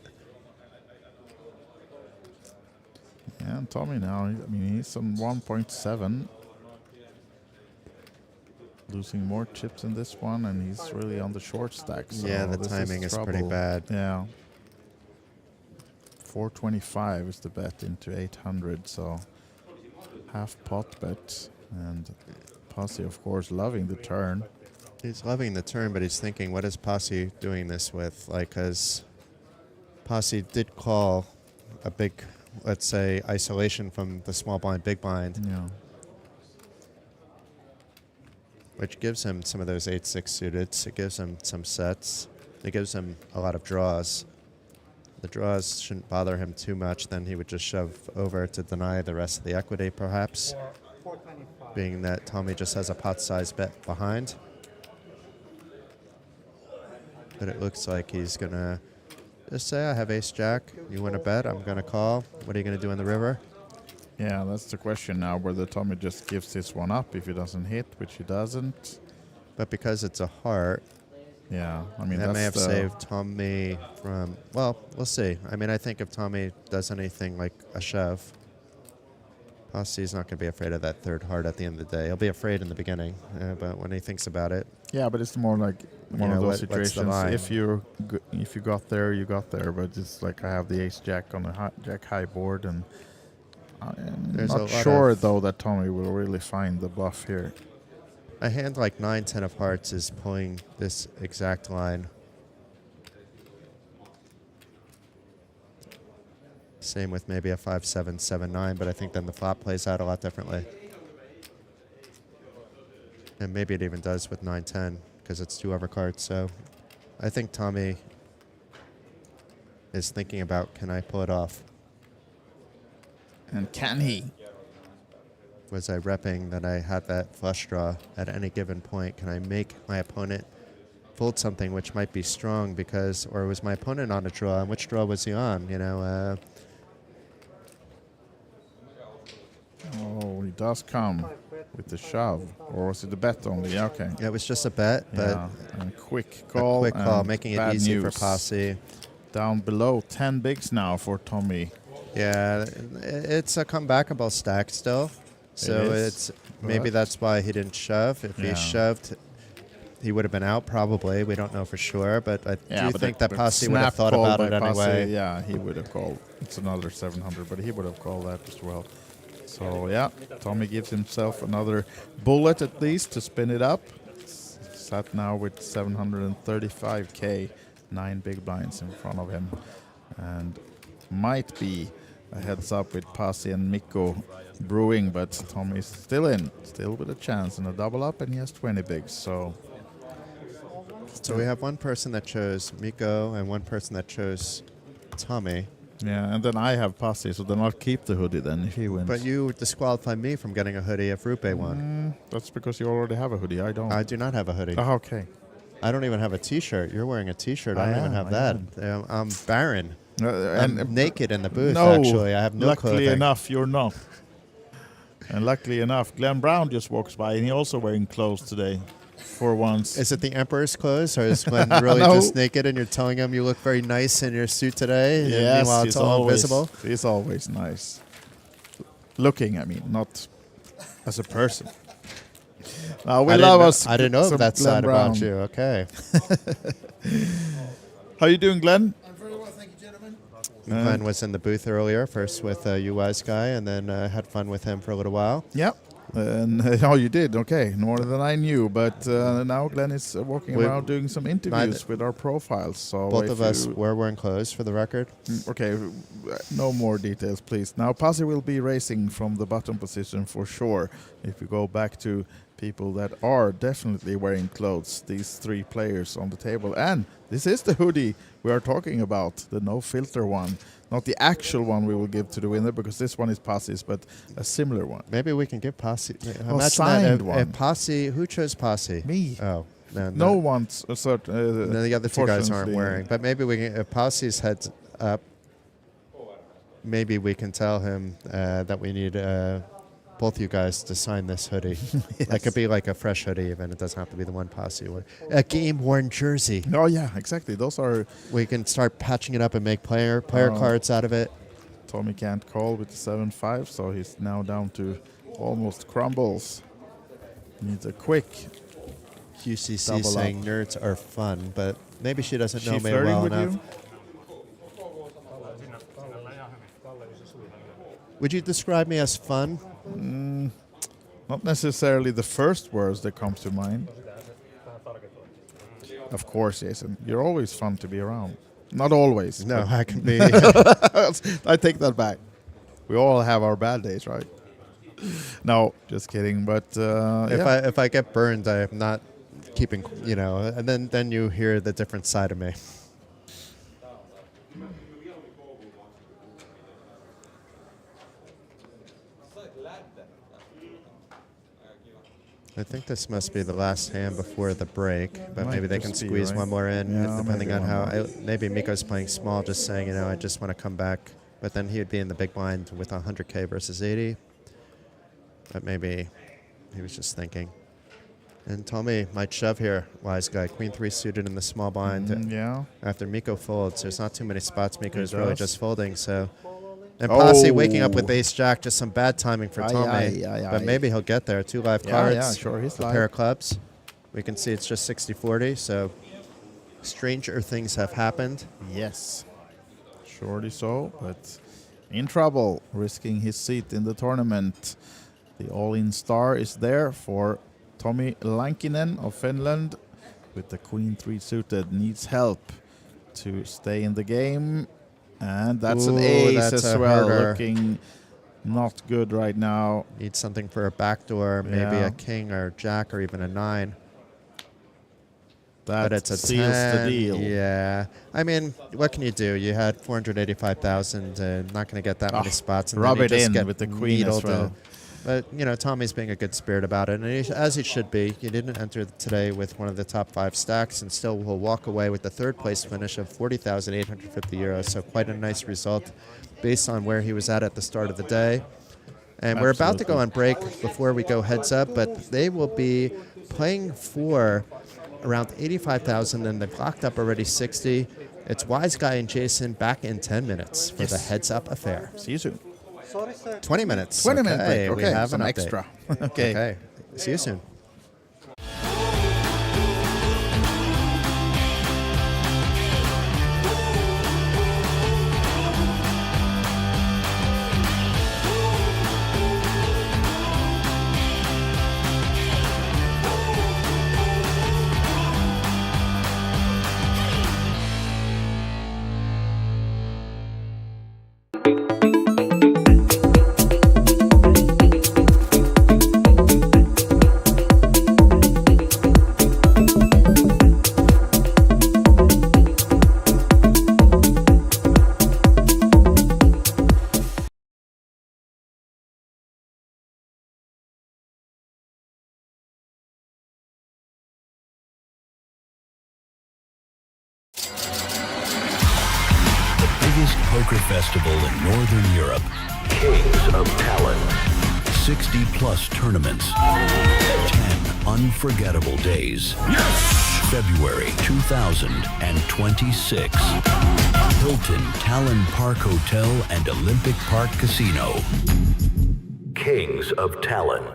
Yeah, and Tommy now, I mean, he's on 1.7. Losing more chips in this one, and he's really on the short stack. So yeah, the timing is pretty bad. Yeah. 425 is the bet into 800, so half pot bet. And Posse, of course, loving the turn. He's loving the turn, but he's thinking, what is Posse doing this with? Like, because Posse did call a big, let's say, isolation from the small blind, big blind. Yeah. Which gives him some of those 8-6 suited. It gives him some sets. It gives him a lot of draws. The draws shouldn't bother him too much. Then he would just shove over to deny the rest of the equity, perhaps. Being that Tommy just has a pot-sized bet behind. But it looks like he's going to just say, I have ace-jack. You want to bet? I'm going to call. What are you going to do in the river? Yeah, that's the question now, whether Tommy just gives this one up if he doesn't hit, which he doesn't. But because it's a heart, yeah, I mean, that may have saved Tommy from, well, we'll see. I mean, I think if Tommy does anything like a shove, Posse's not going to be afraid of that third heart at the end of the day. He'll be afraid in the beginning, but when he thinks about it. Yeah, but it's more like one of those situations. If you got there, you got there. But it's like I have the ace-jack on the jack high board, and I'm not sure, though, that Tommy will really find the bluff here. A hand like 9-10 of hearts is pulling this exact line. Same with maybe a 5-7, 7-9, but I think then the flop plays out a lot differently. And maybe it even does with 9-10 because it's 2 overcards. So I think Tommy is thinking about, can I pull it off? And can he? Was I repping that I had that flush draw at any given point? Can I make my opponent fold something which might be strong because, or was my opponent on a draw? And which draw was he on? You know. Oh, he does come with the shove, or was it the bet only? Yeah, okay. Yeah, it was just a bet, but and quick call, making it easy for Posse. Down below 10 bigs now for Tommy. Yeah, it's a comebackable stack still. So it's maybe that's why he didn't shove. If he shoved, he would have been out probably. We don't know for sure, but I do think that Posse would have thought about it anyway. Yeah, he would have called. It's another 700, but he would have called that as well. So yeah, Tommy gives himself another bullet at least to spin it up. Sat now with 735K, 9 big blinds in front of him, and might be a heads up with Pasi and Mikko brewing, but Tommy's still in, still with a chance and a double up, and he has 20 bigs. So we have one person that chose Mikko and one person that chose Tommy. Yeah, and then I have Pasi, so then I'll keep the hoodie then if he wins. But you disqualify me from getting a hoodie if Rupe won. That's because you already have a hoodie. I don't. I do not have a hoodie. Oh, okay. I don't even have a T-shirt. You're wearing a T-shirt. I don't even have that. I'm barren. I'm naked in the booth, actually. I have no clothing. Luckily enough, you're not. And luckily enough, Glenn Brown just walks by, and he's also wearing clothes today. For once. Is it the Emperor's clothes, or is Glenn really just naked and you're telling him you look very nice in your suit today? Yes, meanwhile, it's all invisible? He's always nice. Looking, I mean, not as a person. We love us. I didn't know that side Brown. about you. Okay. How you doing, Glenn? I'm very well, thank you, gentlemen. Glenn was in the booth earlier, first with UI's guy, and then had fun with him for a little while. Yep. Oh, you did? Okay, more than I knew. But now Glenn is walking around doing some interviews with our profiles. So both of us were wearing clothes, for the record. Okay, no more details, please. Now, Pasi will be racing from the bottom position for sure. If you go back to people that are definitely wearing clothes, these 3 players on the table. And this is the hoodie we are talking about, the no filter one. Not the actual one we will give to the winner, because this one is Pasi's, but a similar one. Maybe we can give Pasi. Signed one. Pasi, who chose Pasi? Me. Oh. No one's a certain... the other 2 guys aren't wearing. But maybe we can, if Pasi's heads up, maybe we can tell him that we need both you guys to sign this hoodie. Yes. That could be like a fresh hoodie even. It doesn't have to be the one Posse one. A game-worn jersey. Oh, yeah, exactly. Those are... We can start patching it up and make player cards out of it. Tommy can't call with the 7-5, so he's now down to almost crumbles. Needs a quick QCC double saying up. nerds are fun, but maybe she doesn't know She me flirting well with enough. you? Would you describe me as fun? Not necessarily the first words that comes to mind. Of course, Jason. You're always fun to be around. Not always. No, I can be. I take that back. We all have our bad days, right? No, just kidding. But if I get burned, I'm not keeping, and then you hear the different side of me. I think this must be the last hand before the break, but maybe they can squeeze one more in, depending on how. Maybe Mikko's playing small, just saying, I just want to come back. But then he would be in the big blind with 100K versus 80. But maybe he was just thinking. And Tommy might shove here, wise guy. Queen 3 suited in the small blind. Yeah. After Mikko folds, there's not too many spots. Mikko's really just folding, so. And Posse waking up with ace-jack, just some bad timing for Tommy. But maybe he'll get there. 2 live cards. Yeah, sure, he's a live. pair of clubs. We can see it's just 60-40, so stranger things have happened. Yes, surely so, but in trouble, risking his seat in the tournament. The all-in star is there for Tommy Lankinen of Finland with the Queen 3 suited. Needs help to stay in the game. And that's an ace as well, looking not good right now. Needs something for a backdoor, maybe a king or jack or even a 9. That but it's a seals 10. the deal. Yeah. I mean, what can you do? You had 485,000 and not going to get that many spots. And rub then it you just in get with the queen as needled well. But, Tommy's being a good spirit about it, and as he should be. He didn't enter today with one of the top 5 stacks and still will walk away with the 3rd place finish of 40,850 euros, so quite a nice result based on where he was at the start of the day. And we're about to go on break before we go heads up, but they will be playing for around 85,000, and they've locked up already 60. It's Wise Guy and Jason back in 10 minutes for the heads up affair. See you soon. 20 minutes. 20 minute break. We have some an update. extra. Okay. See you soon. Poker festival in Northern Europe. Kings of Tallinn. 60 plus tournaments. 10 unforgettable days. Yes! February 2026. Hilton Tallinn Park Hotel and Olympic Park Casino. Kings of Tallinn.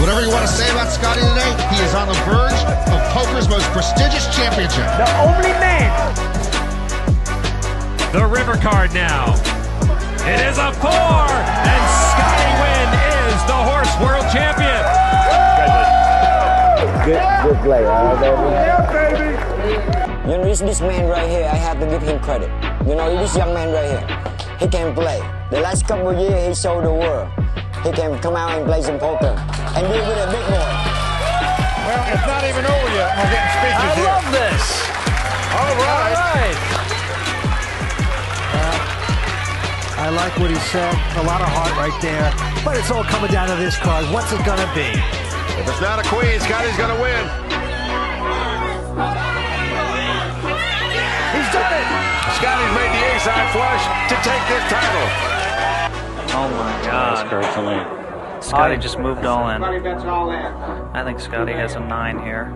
Whatever you want to say about Scotty today, he is on the verge of poker's most prestigious championship. The only man. The river card now. It is a 4, and Scotty Nguyen is the horse world champion. Good play, baby. Yeah, baby. You know, this man right here, I have to give him credit. You know, this young man right here, he can play. The last couple of years, he showed the world. He can come out and play some poker and deal with a big boy. Well, it's not even over yet. We're getting speeches here. I love this. All right. I like what he said. A lot of heart right there. But it's all coming down to this card. What's it gonna be? If it's not a queen, Scotty's gonna win. He's done it! Scotty's made the ace-high flush to take this title. Oh my God. Scotty just moved all in. I think Scotty has a 9 here.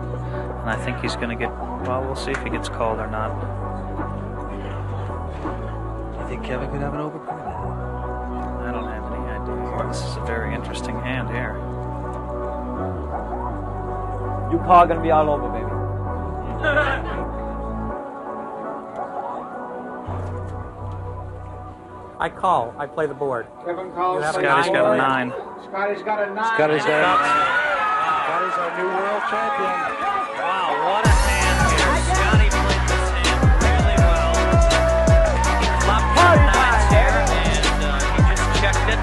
And I think he's going to get, well, we'll see if he gets called or not. You think Kevin could have an overcard? I don't have any idea. This is a very interesting hand here. You call going to be all over, baby. I call. I play the board. Kevin calls. Scotty's got a 9. Scotty's got a 9. Scotty's our new world champion. Wow, what a hand here. Scotty played this hand really well. He flopped 2 9s here, and he just checked it.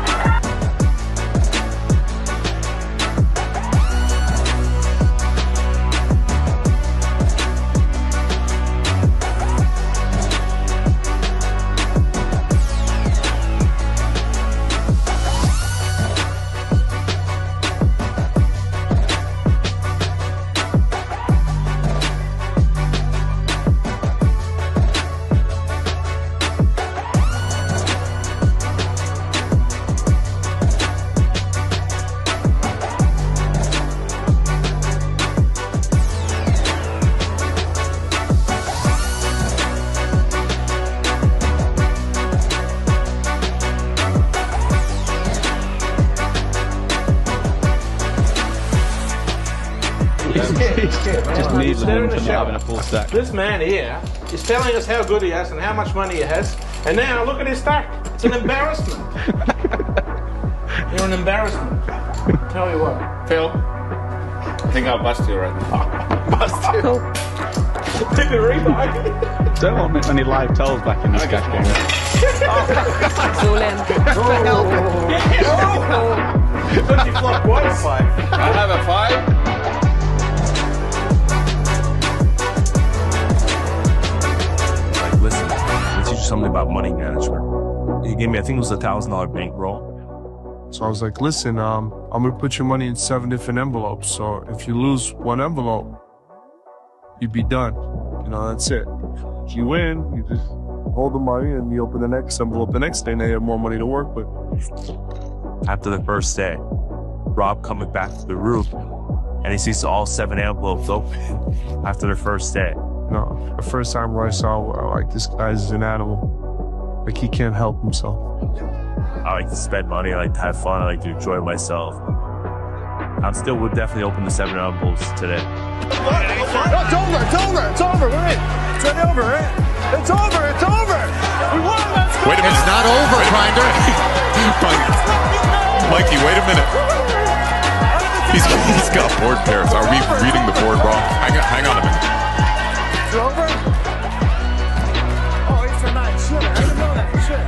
Just needs him to have in a full stack. This man here is telling us how good he is and how much money he has, and now look at his stack. It's an embarrassment. You're an embarrassment. Tell you what, Phil, I think I'll bust you right now. bust you. Did the rebuy? Don't want any live tells back in this cash game. Don't you flop once? I have a 5. Listen, let's teach you something about money management. He gave me, I think it was $1,000 bankroll. So I was like, listen, I'm gonna put your money in 7 different envelopes. So if you lose one envelope, you'd be done. You know, that's it. If you win, you just hold the money and you open the next envelope the next day and they have more money to work with. After the first day, Rob coming back to the room and he sees all 7 envelopes open after the first day. No, the first time where I saw, like, this guy's an animal. Like, he can't help himself. I like to spend money, I like to have fun, I like to enjoy myself. Would definitely open the 7 envelopes today. It's over, it's over, it's over, we're in. It's over, right? It's over, it's over. We won, let's go. Wait a minute. It's not over, Grinder. Mikey, wait a minute. He's got board pairs. Are we reading the board wrong? Hang on a minute. It's over? Oh, it's a 9. Shit, I didn't know that. Shit.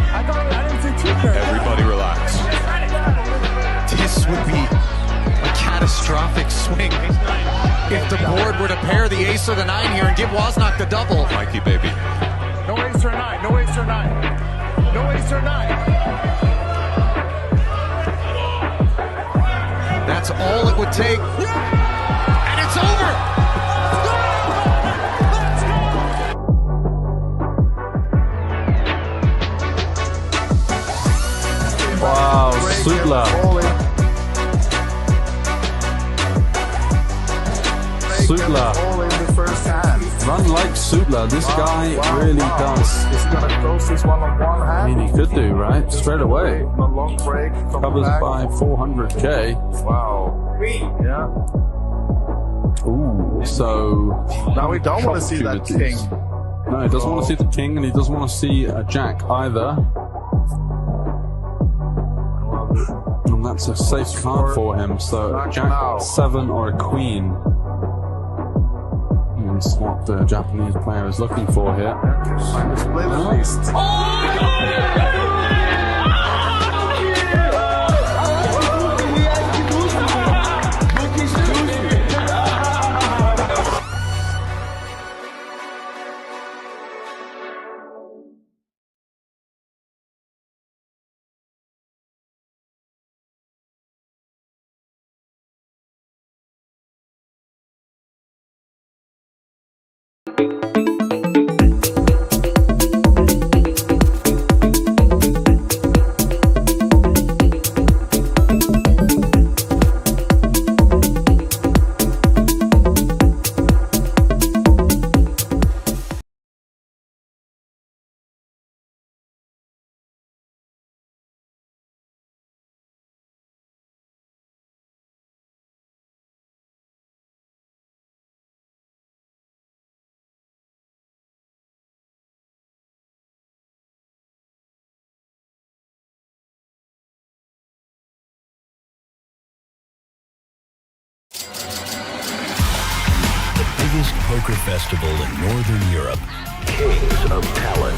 I didn't see 2 pairs. Everybody relax. This would be a catastrophic swing. If the board were to pair the ace or the 9 here and give Wozniak the double. Mikey, baby. No ace or 9, no ace or 9. No ace or 9. That's all it would take. And it's over. Wow, Sootla. Sootla. Run like Sootla. This guy really does. I mean, he could do, right? Straight away. Covers by 400k. Wow. Yeah. Ooh, so... Now we don't want to see that king. No, he doesn't want to see the king, and he doesn't want to see a jack either. And that's a safe card for him, so a jack, 7 or a queen. That's what the Japanese player is looking for here. Biggest poker festival in Northern Europe, Kings of Tallinn.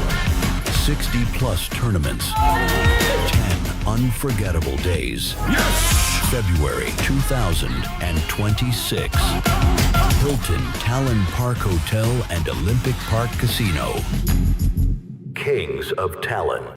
60 plus tournaments, 10 unforgettable days. Yes! February 2026. Hilton Tallinn Park Hotel and Olympic Park Casino. Kings of Tallinn.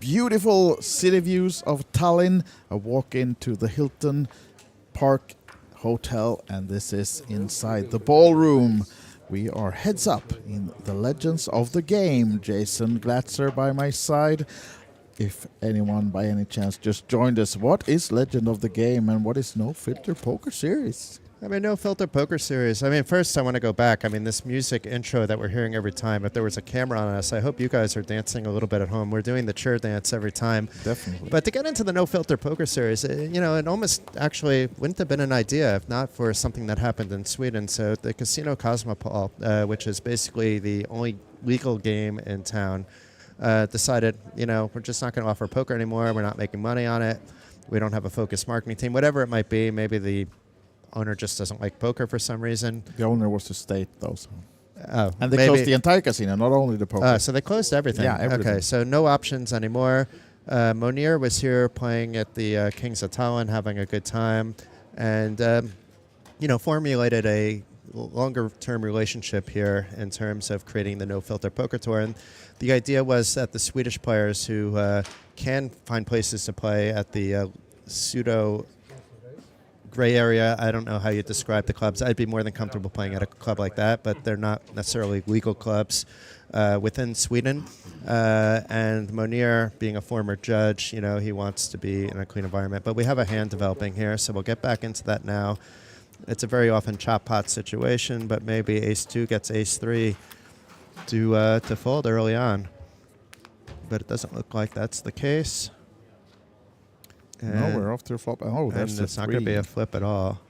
beautiful city views of Tallinn. A walk into the Hilton Park Hotel, and this is inside the ballroom. We are heads up in the legends of the game. Jason Glatzer by my side. If anyone by any chance just joined us, what is Legend of the Game and what is No Filter Poker Series? I mean, No Filter Poker Series. I mean, first I want to go back. I mean, this music intro that we're hearing every time, if there was a camera on us, I hope you guys are dancing a little bit at home. We're doing the chair dance every time. Definitely. But to get into the No Filter Poker Series, it almost actually wouldn't have been an idea if not for something that happened in Sweden. So the Casino Cosmopol, which is basically the only legal game in town, decided, we're just not going to offer poker anymore. We're not making money on it. We don't have a focused marketing team, whatever it might be. Maybe the owner just doesn't like poker for some reason. The owner was the state, though. So. Oh, and they closed the entire casino, not only the poker. So they closed everything. Yeah, everything. Okay, so no options anymore. Mounir was here playing at the Kings of Tallinn, having a good time, and formulated a longer-term relationship here in terms of creating the No Filter Poker Tour. And the idea was that the Swedish players who can find places to play at the pseudo gray area. I don't know how you describe the clubs. I'd be more than comfortable playing at a club like that, but they're not necessarily legal clubs within Sweden. And Mounir, being a former judge, he wants to be in a clean environment. But we have a hand developing here, so we'll get back into that now. It's a very often chop pot situation, but maybe ace-2 gets ace-3 to fold early on. But it doesn't look like that's the case. No, we're off to a flop. Oh, that's and it's not going to be a flip at all.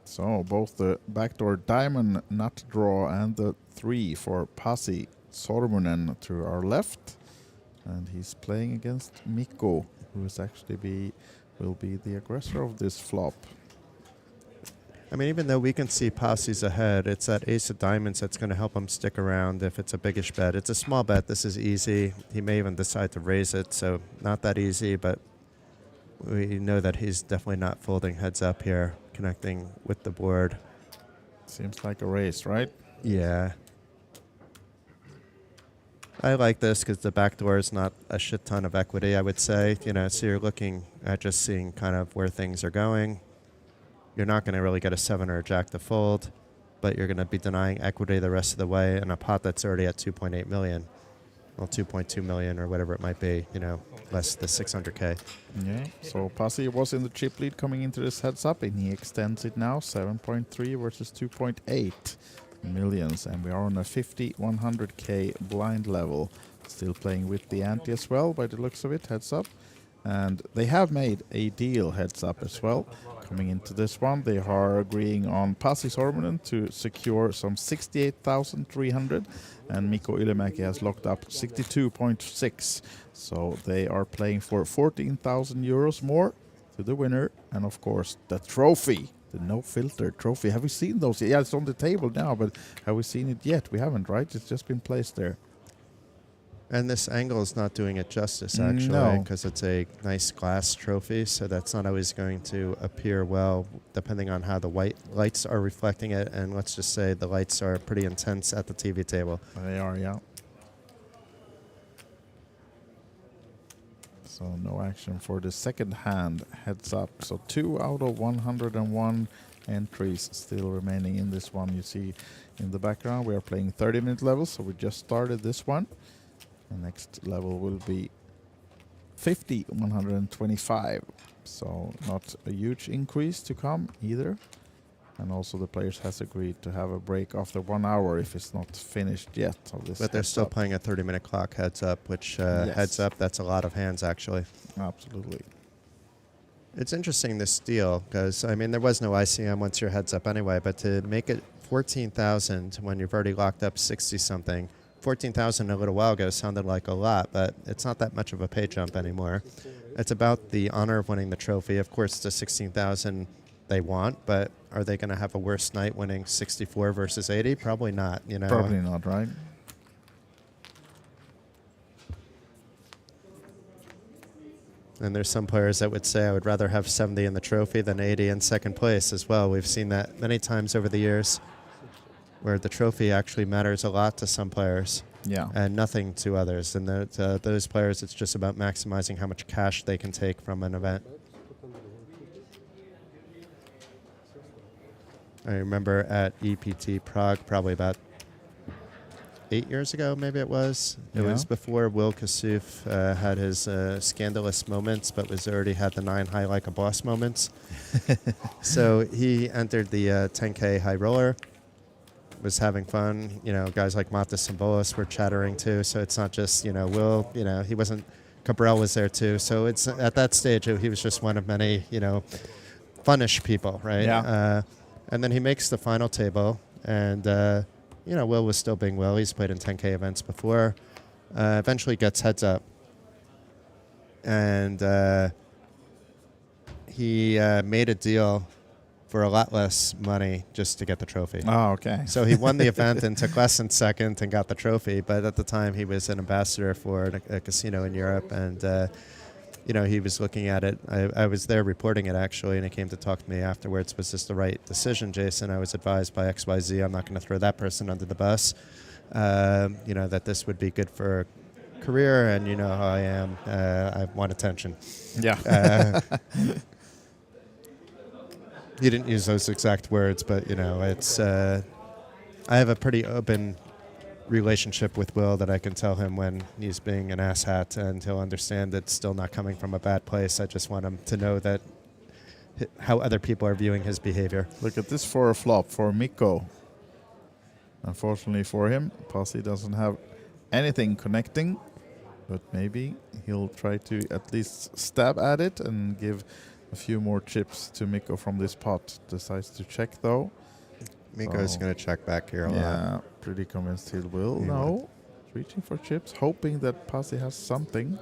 So both the backdoor diamond nut draw and the 3 for Pasi Sormunen to our left. And he's playing against Mikko, who is actually will be the aggressor of this flop. I mean, even though we can see Pasi's ahead, it's that ace of diamonds that's going to help him stick around if it's a biggish bet. It's a small bet. This is easy. He may even decide to raise it, so not that easy, but we know that he's definitely not folding heads up here, connecting with the board. Seems like a raise, right? Yeah. I like this because the back door is not a shit ton of equity, I would say. So you're looking at just seeing kind of where things are going. You're not going to really get a 7 or a jack to fold, but you're going to be denying equity the rest of the way in a pot that's already at 2.8 million. Well, 2.2 million or whatever it might be, less the 600K. Yeah, so Pasi was in the chip lead coming into this heads up, and he extends it now, 7.3 versus 2.8 millions, and we are on a 50, 100K blind level. Still playing with the ante as well, by the looks of it, heads up. And they have made a deal heads up as well. Coming into this one, they are agreeing on Pasi Sormunen to secure some 68,300, and Mikko Ylimäki has locked up 62.6. So they are playing for 14,000 euros more to the winner, and of course the trophy, the No Filter trophy. Have we seen those? Yeah, it's on the table now, but have we seen it yet? We haven't, right? It's just been placed there. And this angle is not doing it justice, actually, because it's a nice glass trophy, so that's not always going to appear well, depending on how the white lights are reflecting it. And let's just say the lights are pretty intense at the TV table. They are, yeah. So no action for the second hand, heads up. So 2 out of 101 entries still remaining in this one. You see in the background we are playing 30-minute levels, so we just started this one. The next level will be 50, 125. So not a huge increase to come either. And also the players has agreed to have a break after 1 hour if it's not finished yet. Of this, but they're still playing a 30-minute clock heads up, which heads up, that's a lot of hands actually. Absolutely. It's interesting, this deal, because, I mean, there was no ICM once your heads up anyway, but to make it 14,000 when you've already locked up 60-something, 14,000 a little while ago sounded like a lot, but it's not that much of a pay jump anymore. It's about the honor of winning the trophy. Of course, the 16,000 they want, but are they going to have a worse night winning 64 versus 80? Probably not, Probably not, right? And there's some players that would say I would rather have 70 in the trophy than 80 in second place as well. We've seen that many times over the years. where the trophy actually matters a lot to some players. Yeah. And nothing to others. And those players, it's just about maximizing how much cash they can take from an event. I remember at EPT Prague, probably about 8 years ago, maybe it was. It was before Will Kassouf had his scandalous moments, but was already had the 9 high like a boss moments. So he entered the 10K high roller, was having fun. You know, guys like Matas and Boas were chattering too. So it's not just, you know, Will, you know, he wasn't, Cabral was there too. So it's at that stage, he was just one of many, you know, funnish people, right? Yeah. And then he makes the final table, and you know, Will was still being Will. He's played in 10K events before. Eventually gets heads up, and he made a deal for a lot less money just to get the trophy. Oh, okay. So he won the event and took less than second and got the trophy. But at the time, he was an ambassador for a casino in Europe, and you know, he was looking at it. I was there reporting it, actually, and he came to talk to me afterwards. Was this the right decision, Jason? I was advised by XYZ, I'm not going to throw that person under the bus. You know, that this would be good for career, and you know how I am. I want attention. Yeah. He didn't use those exact words, but, you know, it's... I have a pretty open relationship with Will that I can tell him when he's being an asshat, and he'll understand it's still not coming from a bad place. I just want him to know that how other people are viewing his behavior. Look at this for a flop for Mikko. Unfortunately for him, Pasi doesn't have anything connecting, but maybe he'll try to at least stab at it and give a few more chips to Mikko from this pot. Decides to check though. Mikko's going to check back here a lot. Yeah, pretty convinced he will. No, reaching for chips, hoping that Pasi has something.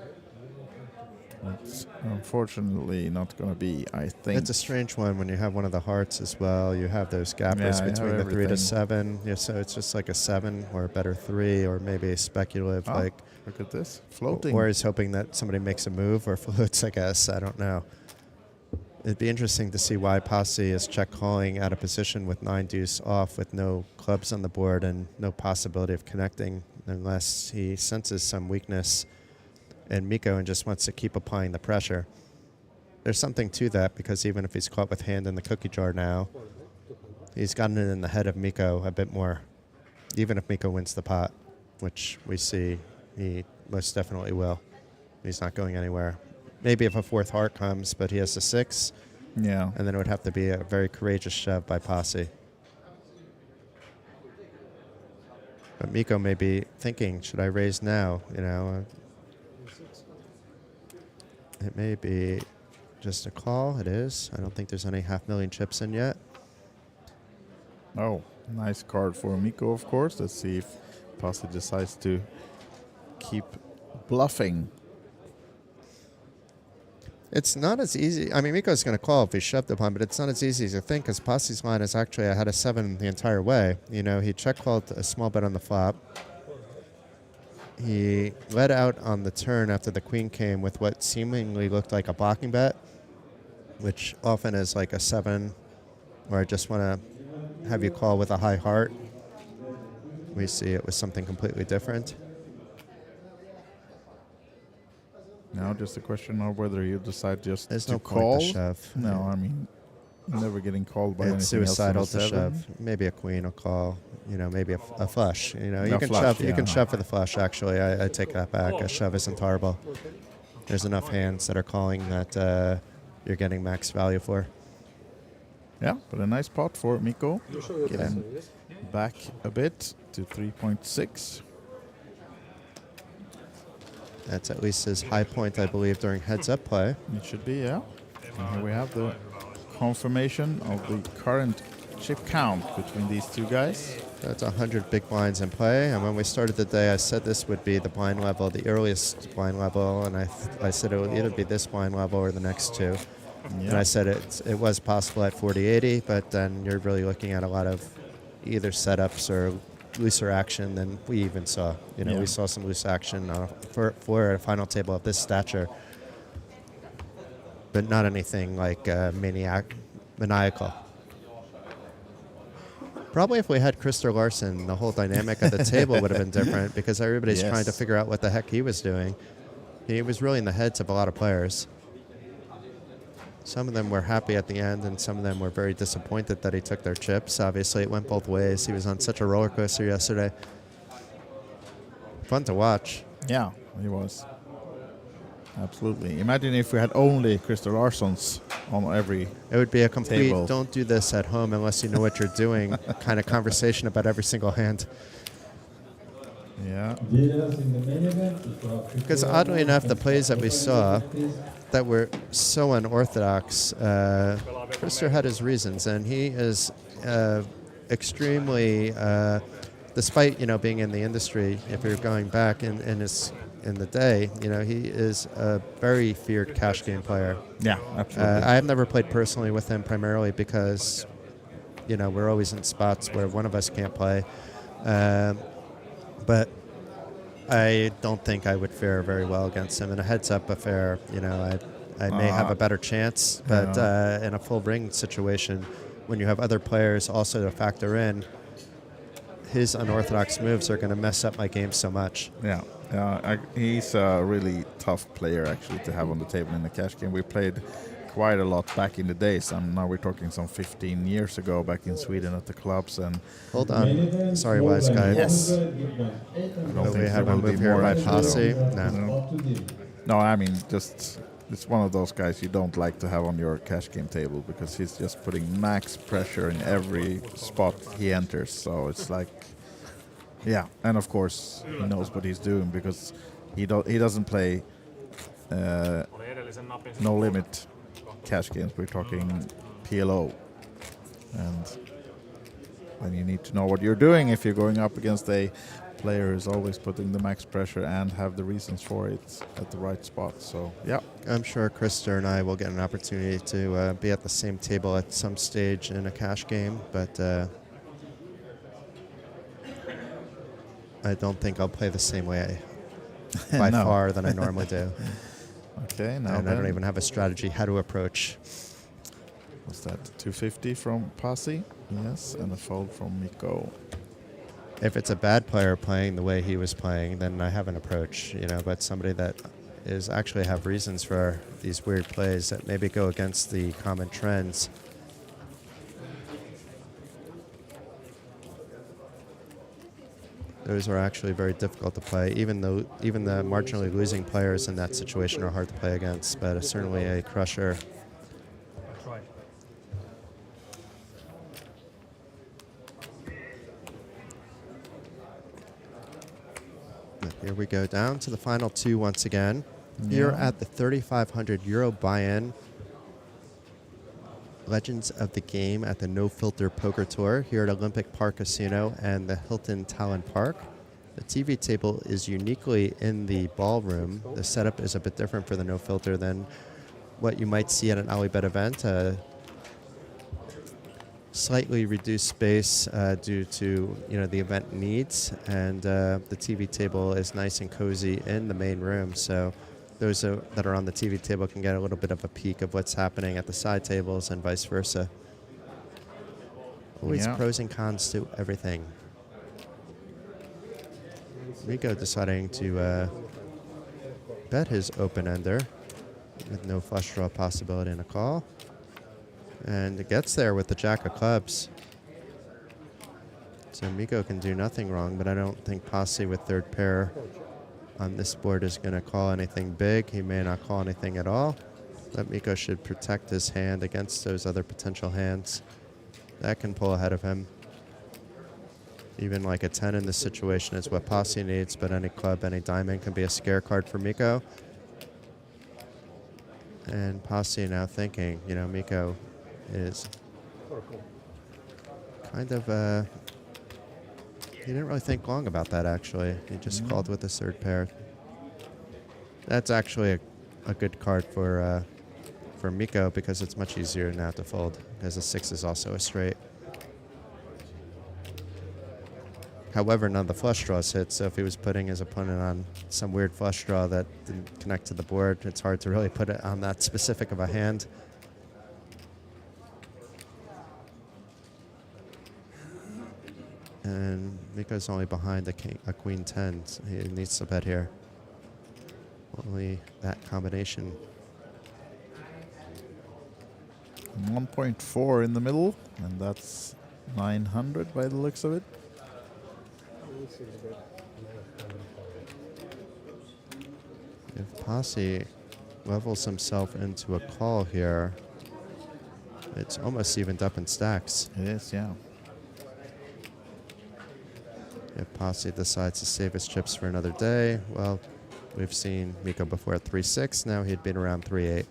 It's unfortunately not going to be, I think. It's a strange one when you have one of the hearts as well. You have those gappers between the 3 to 7. Yeah, so it's just like a 7 or a better 3, or maybe a speculative. Like, look at this, floating. Or he's hoping that somebody makes a move or floats, I guess. I don't know. It'd be interesting to see why Pasi is check calling out of position with 9 deuce off with no clubs on the board and no possibility of connecting, unless he senses some weakness in Mikko and just wants to keep applying the pressure. There's something to that, because even if he's caught with hand in the cookie jar now, he's gotten it in the head of Mikko a bit more, even if Mikko wins the pot, which we see he most definitely will. He's not going anywhere. Maybe if a 4th heart comes, but he has a 6. Yeah. And then it would have to be a very courageous shove by Pasi. But Mikko may be thinking, should I raise now? You know, it may be just a call. It is. I don't think there's any 500,000 chips in yet. Oh, nice card for Mikko, of course. Let's see if Pasi decides to keep bluffing. It's not as easy. I mean, Mikko's going to call if he's shoved upon, but it's not as easy as you think, because Pasi's line is actually I had a 7 the entire way. You know, he check called a small bet on the flop. He led out on the turn after the queen came with what seemingly looked like a blocking bet, which often is like a 7, or I just want to have you call with a high heart. We see it was something completely different. Now just a question of whether you decide just There's to no call. point to shove. No, I mean, never getting called by anything It's suicidal else than to a 7. shove. Maybe a queen will call. You know, maybe a flush. You know, you A can flush, shove. yeah. You can shove for the flush. Actually, I take that back. A shove isn't horrible. There's enough hands that are calling that you're getting max value for. Yeah, but a nice pot for Mikko. Getting back a bit to 3.6. That's at least his high point, I believe, during heads-up play. It should be, yeah. And here we have the confirmation of the current chip count between these two guys. That's 100 big blinds in play. And when we started the day, I said this would be the blind level, the earliest blind level. And I said it would either be this blind level or the next two. Yeah. And I said it was possible at 40-80, but then you're really looking at a lot of either setups or looser action than we even saw. You know, we saw some loose action for a final table of this stature, but not anything like maniacal. Probably if we had Christer Larsen, the whole dynamic of the table would have been different because everybody's trying to figure out what the heck he was doing. He was really in the heads of a lot of players. Some of them were happy at the end, and some of them were very disappointed that he took their chips. Obviously, it went both ways. He was on such a roller coaster yesterday. Fun to watch. Yeah, he was. Absolutely. Imagine if we had only Christer Larssons on every It would be a complete table. don't do this at home unless you know what you're doing kind of conversation about every single hand. Yeah. Because oddly enough, the plays that we saw that were so unorthodox, Christer had his reasons, and he is extremely, despite being in the industry, if you're going back in the day, he is a very feared cash game player. Yeah, absolutely. I have never played personally with him, primarily because we're always in spots where one of us can't play. But I don't think I would fare very well against him. In a heads-up affair, I may have a better chance. But in a full ring situation, when you have other players also to factor in, his unorthodox moves are going to mess up my game so much. Yeah, he's a really tough player actually to have on the table in the cash game. We played quite a lot back in the days, and now we're talking some 15 years ago back in Sweden at the clubs. And hold on, sorry, wise guy. Yes. We have a move here by Posse. No, I mean just it's one of those guys you don't like to have on your cash game table because he's just putting max pressure in every spot he enters. So it's like, yeah, and of course he knows what he's doing because he doesn't play no limit cash games. We're talking PLO, and then you need to know what you're doing if you're going up against a player who's always putting the max pressure and have the reasons for it at the right spot. So yeah, I'm sure Christer and I will get an opportunity to be at the same table at some stage in a cash game, but I don't think I'll play the same way by far than I normally do. Okay, now and I don't even have a strategy how to approach. What's that? 250 from Posse? Yes, and a fold from Mikko. If it's a bad player playing the way he was playing, then I have an approach, but somebody that is actually have reasons for these weird plays that maybe go against the common trends. Those are actually very difficult to play, even the marginally losing players in that situation are hard to play against, but certainly a crusher. Here we go down to the final two once again. Here at the €3,500 buy-in. Legends of the Game at the No Filter Poker Tour here at Olympic Park Casino and the Hilton Tallinn Park. The TV table is uniquely in the ballroom. The setup is a bit different for the No Filter than what you might see at an OlyBet event. Slightly reduced space due to the event needs, and the TV table is nice and cozy in the main room. So those that are on the TV table can get a little bit of a peek of what's happening at the side tables and vice versa. Always pros and cons to everything. Rico deciding to bet his open-ender with no flush draw possibility and a call. And it gets there with the Jack of Clubs. So Mikko can do nothing wrong, but I don't think Posse with third pair on this board is going to call anything big. He may not call anything at all. But Mikko should protect his hand against those other potential hands. That can pull ahead of him. Even like a 10 in this situation is what Posse needs, but any club, any diamond can be a scare card for Mikko. And Posse now thinking, Mikko is kind of, he didn't really think long about that, actually. He just called with his third pair. That's actually a good card for Mikko because it's much easier now to fold, because the 6 is also a straight. However, none of the flush draws hit, so if he was putting his opponent on some weird flush draw that didn't connect to the board, it's hard to really put it on that specific of a hand. And Miko's only behind a queen 10. So he needs to bet here. Only that combination. 1.4 in the middle, and that's 900 by the looks of it. If Posse levels himself into a call here, it's almost evened up in stacks. It is, yeah. If Posse decides to save his chips for another day, well, we've seen Miko before at 3-6. Now he'd been around 3-8.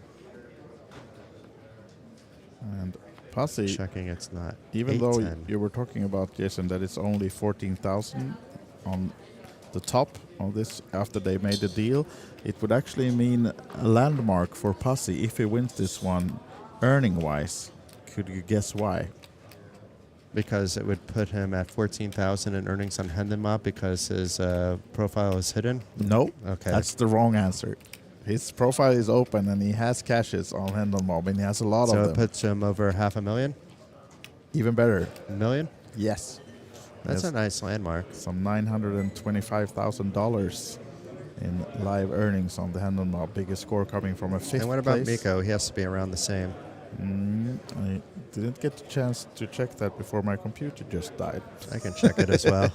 And Posse, checking it's not. Even though you were talking about, Jason, that it's only 14,000 on the top of this after they made the deal, it would actually mean a landmark for Posse if he wins this one, earning-wise. Could you guess why? Because it would put him at 14,000 in earnings on Hendenmob because his profile is hidden? No, okay. That's the wrong answer. His profile is open and he has caches on Hendenmob and he has a lot of them. So it puts him over 500,000? Even better. $1 million? Yes. That's a nice landmark. Some $925,000 in live earnings on the Hendenmob. Biggest score coming from a 5th place. And what about Miko? He has to be around the same. I didn't get the chance to check that before my computer just died. I can check it as well.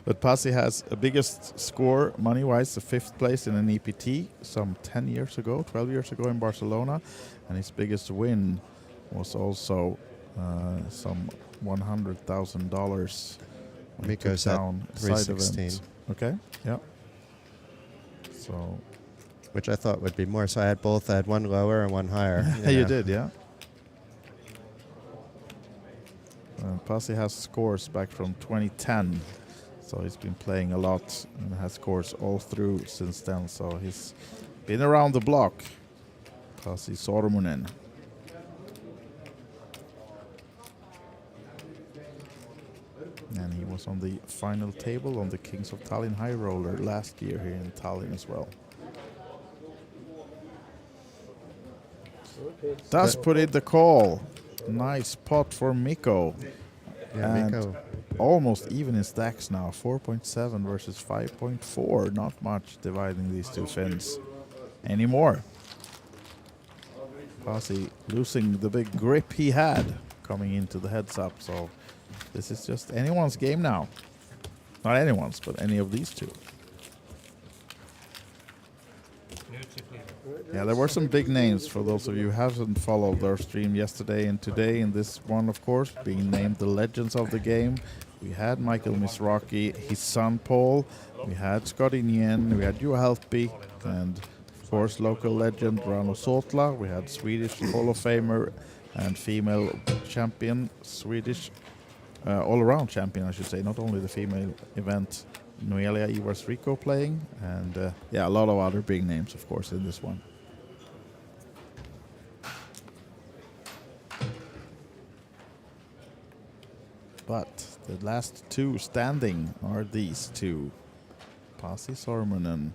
But Posse has a biggest score money-wise, the 5th place in an EPT some 10 years ago, 12 years ago in Barcelona. And his biggest win was also some $100,000. Miko's at 316. Okay, yeah. So, which I thought would be more. So I had both. I had one lower and one higher. You did, yeah. Posse has scores back from 2010, so he's been playing a lot and has scores all through since then. So he's been around the block. Posse Sormunen. And he was on the final table on the Kings of Tallinn High Roller last year here in Tallinn as well. Does put in the call. Nice pot for Miko. Yeah, and Miko. Almost even in stacks now. 4.7 versus 5.4. Not much dividing these two fins anymore. Posse losing the big grip he had coming into the heads up. So this is just anyone's game now. Not anyone's, but any of these two. Yeah, there were some big names for those of you who haven't followed our stream yesterday and today. In this one, of course, being named the legends of the game. We had Michael Mizrachi, his son Paul. We had Scotty Nguyen. We had Juha Helppi. And, of course, local legend Ranno Sootla. We had Swedish Hall of Famer and female champion, Swedish all-around champion, I should say. Not only the female event, Noelia Ivars Rico playing. And, yeah, a lot of other big names, of course, in this one. But the last two standing are these two. Posse Sormunen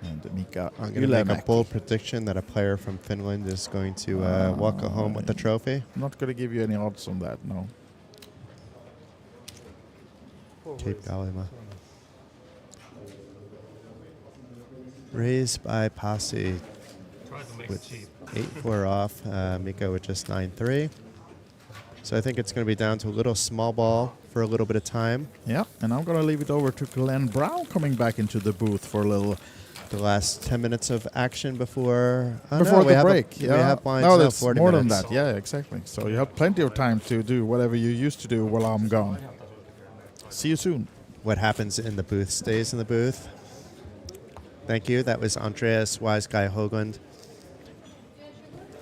and Mika I'm going to make a bold prediction that a player from Finland is going to walk home with the trophy. I'm not going to give you any odds on that, no. Keep Galima. Raised by Posse with 8-4 off. Miko with just 9-3. So I think it's going to be down to a little small ball for a little bit of time. Yeah, and I'm going to leave it over to Glenn Brown coming back into the booth for a little... The last 10 minutes of action before the break. We have blinds no, that's 40 more minutes. than that. Yeah, exactly. So you have plenty of time to do whatever you used to do while I'm gone. See you soon. What happens in the booth stays in the booth. Thank you. That was Andreas Wise Guy Hoagland.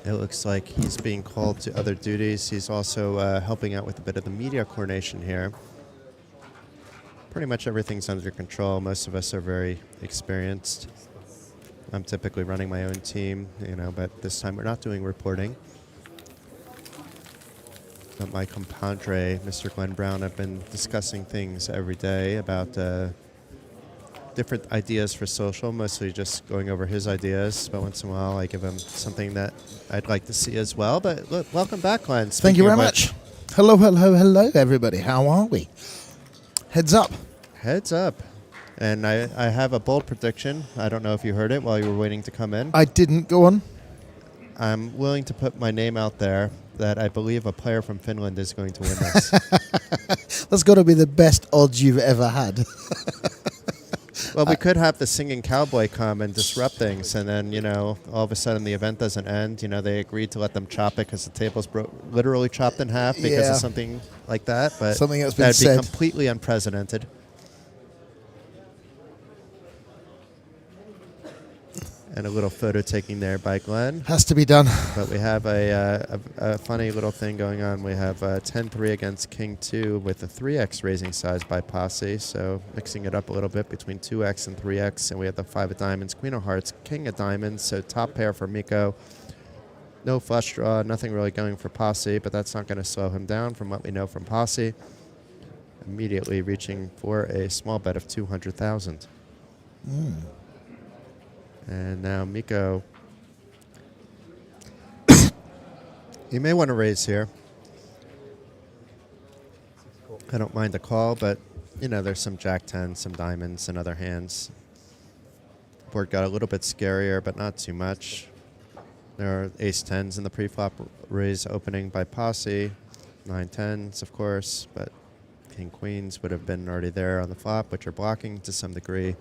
It looks like he's being called to other duties. He's also helping out with a bit of the media coordination here. Pretty much everything's under control. Most of us are very experienced. I'm typically running my own team, but this time we're not doing reporting. But my compadre, Mr. Glenn Brown, have been discussing things every day about different ideas for social, mostly just going over his ideas. But once in a while, I give him something that I'd like to see as well. But look, welcome back, Glenn. Thank you very much. Hello, everybody. How are we? Heads up. Heads up. And I have a bold prediction. I don't know if you heard it while you were waiting to come in. I didn't. Go on. I'm willing to put my name out there that I believe a player from Finland is going to win this. That's got to be the best odds you've ever had. Well, we could have the singing cowboy come and disrupt things, and then, all of a sudden the event doesn't end. They agreed to let them chop it because the table's literally chopped in half because of something like that. But something that's been that'd said. be completely unprecedented. And a little photo taking there by Glenn. Has to be done. But we have a funny little thing going on. We have 10-3 against King 2 with a 3x raising size by Posse. So mixing it up a little bit between 2x and 3x. And we have the 5 of diamonds, Queen of hearts, King of diamonds. So top pair for Mikko. No flush draw, nothing really going for Posse, but that's not going to slow him down from what we know from Posse. Immediately reaching for a small bet of 200,000. And now Mikko, he may want to raise here. I don't mind the call, but, there's some Jack-10, some diamonds, and other hands. Board got a little bit scarier, but not too much. There are ace-10s in the pre-flop raise opening by Posse. 9-10s, of course, but king-queens would have been already there on the flop, which are blocking to some degree.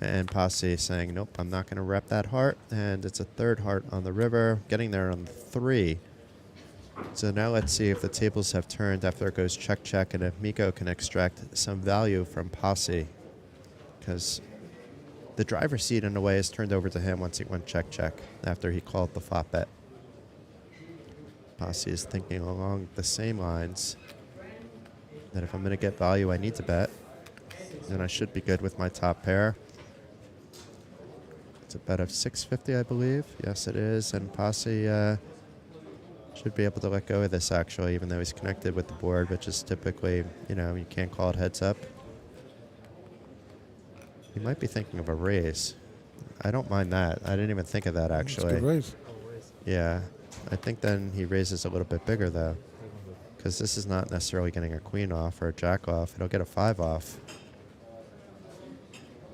And Posse saying, nope, I'm not going to rep that heart. And it's a third heart on the river, getting there on 3. So now let's see if the tables have turned after it goes check, check, and if Mikko can extract some value from Posse. Because the driver's seat, in a way, is turned over to him once he went check, check, after he called the flop bet. Posse is thinking along the same lines, that if I'm going to get value, I need to bet. And I should be good with my top pair. It's a bet of 650, I believe. Yes, it is. And Posse should be able to let go of this, actually, even though he's connected with the board, which is typically, you can't call it heads up. He might be thinking of a raise. I don't mind that. I didn't even think of that, actually. That's a good raise. Yeah. I think then he raises a little bit bigger, though, because this is not necessarily getting a queen off or a jack off. It'll get a 5 off.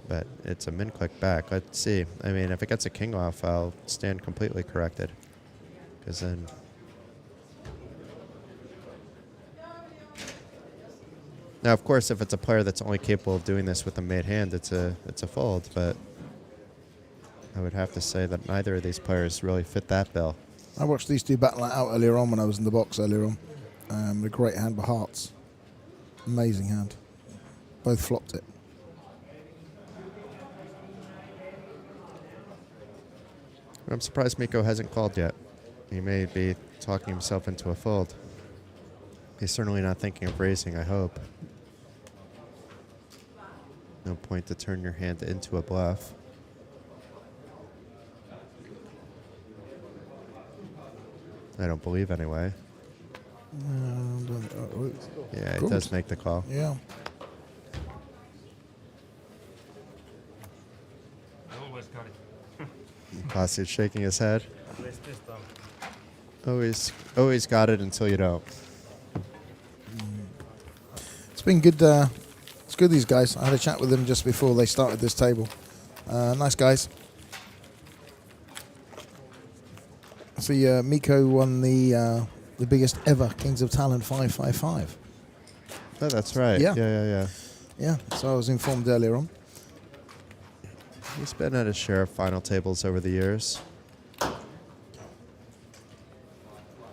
But it's a min click back. Let's see. I mean, if it gets a king off, I'll stand completely corrected. Because then... Now, of course, if it's a player that's only capable of doing this with a made hand, it's a fold. But I would have to say that neither of these players really fit that bill. I watched these two battle it out earlier on when I was in the box earlier on. A great hand by hearts. Amazing hand. Both flopped it. I'm surprised Mikko hasn't called yet. He may be talking himself into a fold. He's certainly not thinking of raising, I hope. No point to turn your hand into a bluff. I don't believe, anyway. Yeah, it does make the call. Yeah. Posse is shaking his head. Always got it until you don't. It's been good. It's good, these guys. I had a chat with them just before they started this table. Nice guys. See, Mikko won the biggest ever Kings of Tallinn 555. Oh, that's right. Yeah. Yeah, so I was informed earlier on. He's been at his share of final tables over the years.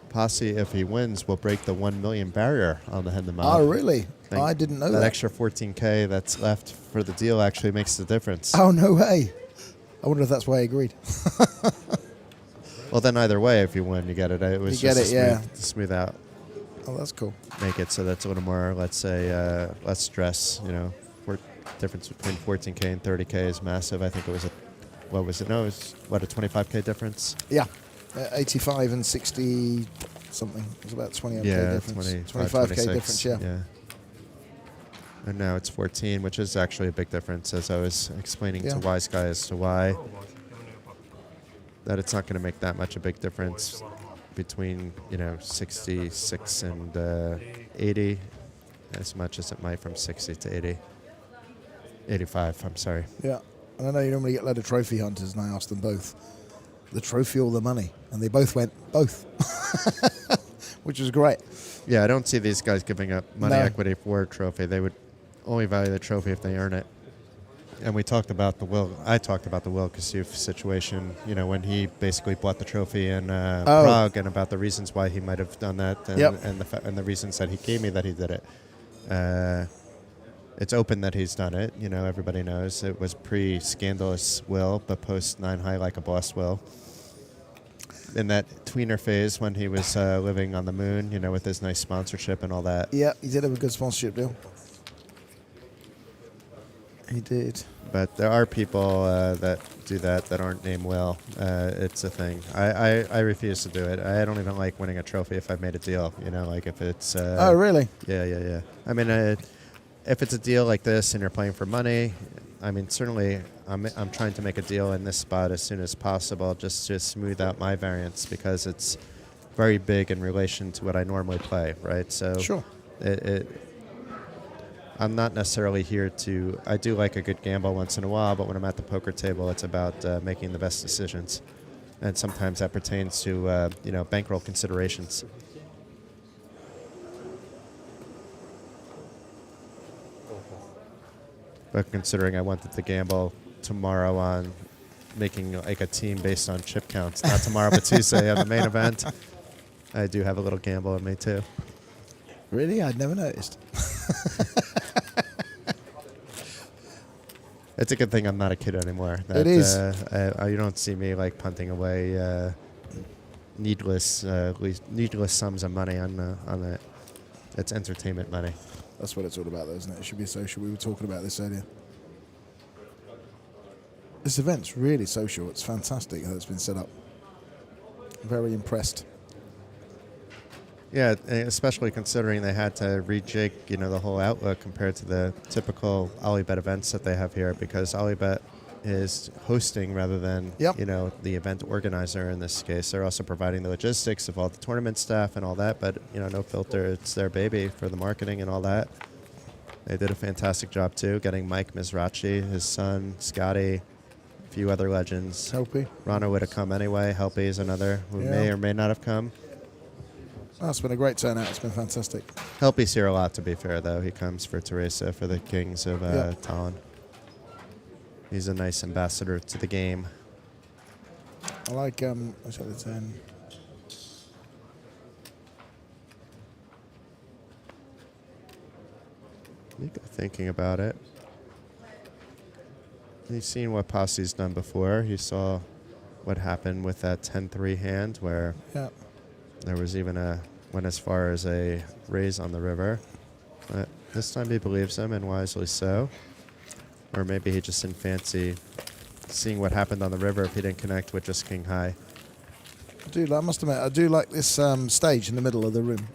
Posse, if he wins, will break the 1 million barrier on the Head to Mouth. Oh, really? I didn't know that. That extra 14K that's left for the deal actually makes the difference. Oh, no way. I wonder if that's why I agreed. Well, then either way, if you win, you get it. It was just to smooth out. Oh, that's cool. Make it so that's a little more, let's say, less stress, difference between 14K and 30K is massive. I think it was what was it? No, it was, a 25K difference? Yeah. 85 and 60 something. It was about 20K difference. 25K difference, yeah. And now it's 14, which is actually a big difference, as I was explaining to Wise Guy as to why. That it's not going to make that much a big difference between, 66 and 80. as much as it might from 60 to 80. 85, I'm sorry. Yeah. And I know you normally get a load of trophy hunters, and I asked them both, the trophy or the money? And they both went, both. Which is great. Yeah, I don't see these guys giving up money equity for a trophy. They would only value the trophy if they earn it. And we talked about I talked about the Will Kassouf situation, when he basically bought the trophy in Prague, and about the reasons why he might have done that, and the reasons that he gave me that he did it. It's open that he's done it. Everybody knows it was pre-scandalous Will, but post-9 high like a boss Will. In that tweener phase when he was living on the moon, with his nice sponsorship and all that. Yeah, he did have a good sponsorship deal. He did. But there are people that do that aren't named Will. It's a thing. I refuse to do it. I don't even like winning a trophy if I've made a deal. Like if it's... oh, really? Yeah. I mean, if it's a deal like this and you're playing for money, I mean, certainly I'm trying to make a deal in this spot as soon as possible just to smooth out my variance because it's very big in relation to what I normally play, right? So sure. I'm not necessarily here to... I do like a good gamble once in a while, but when I'm at the poker table, it's about making the best decisions. And sometimes that pertains to, bankroll considerations. But considering I wanted to gamble tomorrow on making like a team based on chip counts, not tomorrow, but Tuesday on the main event, I do have a little gamble in me too. Really? I'd never noticed. It's a good thing I'm not a kid anymore. It is. You don't see me like punting away needless sums of money on that. It's entertainment money. That's what it's all about, though, isn't it? It should be social. We were talking about this earlier. This event's really social. It's fantastic how it's been set up. Very impressed. Yeah, especially considering they had to rejig, the whole outlook compared to the typical OlyBet events that they have here, because OlyBet is hosting rather than, the event organizer in this case. They're also providing the logistics of all the tournament staff and all that, but, no filter. It's their baby for the marketing and all that. They did a fantastic job, too, getting Mike Mizrachi, his son, Scotty, a few other legends. Helppi. Ranno would have come anyway. Helppi is another who may or may not have come. Oh, it's been a great turnout. It's been fantastic. Helppi's here a lot, to be fair, though. He comes for Teresa, for the Kings of Tallinn. He's a nice ambassador to the game. I like, what's that, the 10? Nico thinking about it. He's seen what Posse's done before. He saw what happened with that 10-3 hand where there was even went as far as a raise on the river. But this time he believes him, and wisely so. Or maybe he just didn't fancy seeing what happened on the river if he didn't connect with just king high. I must admit, I do like this stage in the middle of the room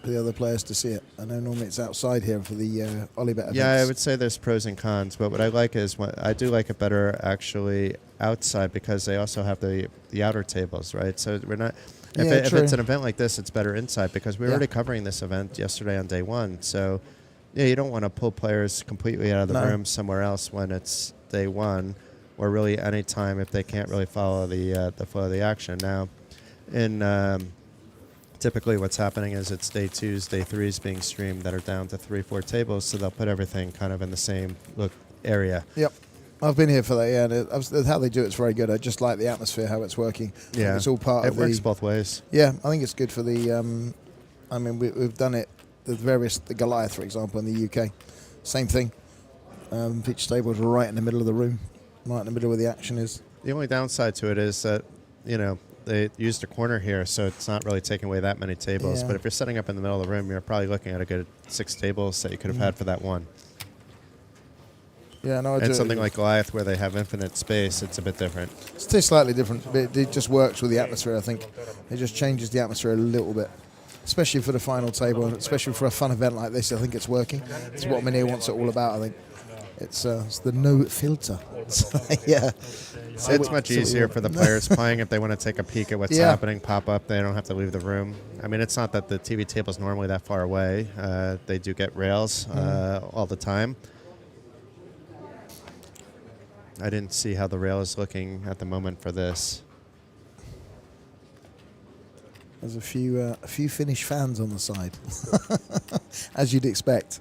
for the other players to see it. I know normally it's outside here for the OlyBet events. Yeah, I would say there's pros and cons, but what I like is I do like it better actually outside because they also have the outer tables, right? So we're not... If it's an event like this, it's better inside because we were already covering this event yesterday on day one. So, you don't want to pull players completely out of the room somewhere else when it's day one, or really any time if they can't really follow the flow of the action. Now, typically what's happening is it's day 2s, day 3s being streamed that are down to 3-4 tables, so they'll put everything kind of in the same area. Yep. I've been here for that, and how they do it's very good. I just like the atmosphere, how it's working. Yeah, it's all part of it works both ways. Yeah, I think it's good for the. We've done it. The Goliath, for example, in the UK, same thing. Pitch tables are right in the middle of the room, right in the middle where the action is. The only downside to it is that they used a corner here, so it's not really taking away that many tables. But if you're setting up in the middle of the room, you're probably looking at a good 6 tables that you could have had for that one. Yeah, no, and something like Goliath, where they have infinite space, it's a bit different. It's still slightly different. It just works with the atmosphere, I think. It just changes the atmosphere a little bit, especially for the final table, and especially for a fun event like this. I think it's working. It's what Mounir wants it all about, I think. It's the no filter. Yeah. It's much easier for the players playing if they want to take a peek at what's happening, pop up. They don't have to leave the room. I mean, it's not that the TV table is normally that far away. They do get rails all the time. I didn't see how the rail is looking at the moment for this. There's a few Finnish fans on the side, as you'd expect.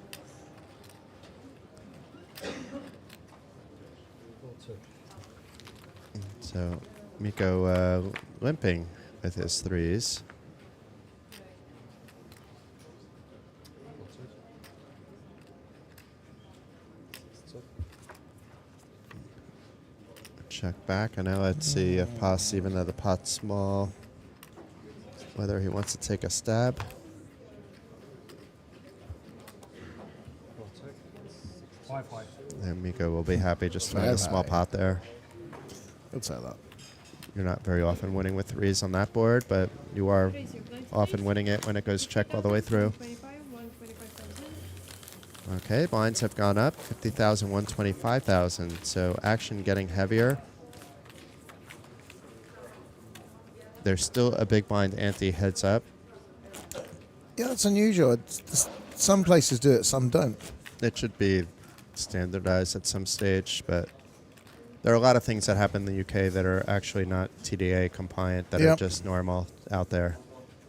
So Mikko limping with his threes. Check back, and now let's see if Pass, even though the pot's small, whether he wants to take a stab. And Mikko will be happy just finding a small pot there. I'd say that. You're not very often winning with threes on that board, but you are often winning it when it goes check all the way through. Okay, blinds have gone up, 50,000, 125,000. So action getting heavier. There's still a big blind ante heads up. Yeah, that's unusual. Some places do it, some don't. It should be standardized at some stage, but there are a lot of things that happen in the UK that are actually not TDA compliant, that are just normal out there.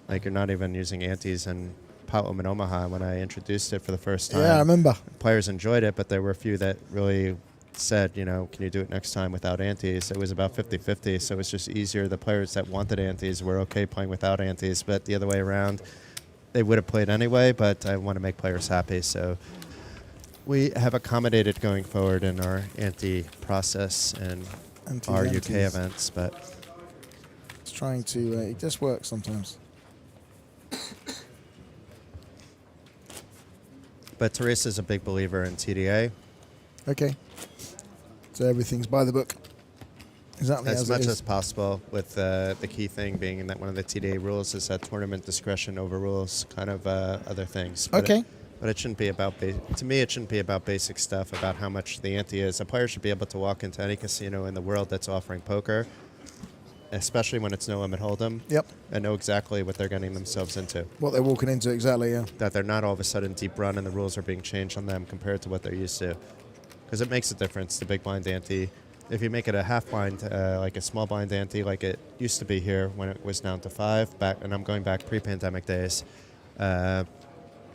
Like you're not even using antes in Potluck in Omaha when I introduced it for the first time. Yeah, I remember. Players enjoyed it, but there were a few that really said, you know, can you do it next time without antes? It was about 50-50, so it was just easier. The players that wanted antes were okay playing without antes, but the other way around, they would have played anyway, but I want to make players happy, so we have accommodated going forward in our ante process and our UK events, but it's trying to, it just works sometimes. But Teresa's a big believer in TDA. Okay. So everything's by the book. Exactly as much it is. as possible, with the key thing being that one of the TDA rules is that tournament discretion overrules kind of other things. But okay. But it shouldn't be about, to me, it shouldn't be about basic stuff, about how much the ante is. A player should be able to walk into any casino in the world that's offering poker, especially when it's no limit hold'em. Yep. And know exactly what they're getting themselves into. What they're walking into, exactly, yeah. That they're not all of a sudden deep run and the rules are being changed on them compared to what they're used to. Because it makes a difference, the big blind ante. If you make it a half blind, like a small blind ante, like it used to be here when it was down to 5, and I'm going back pre-pandemic days,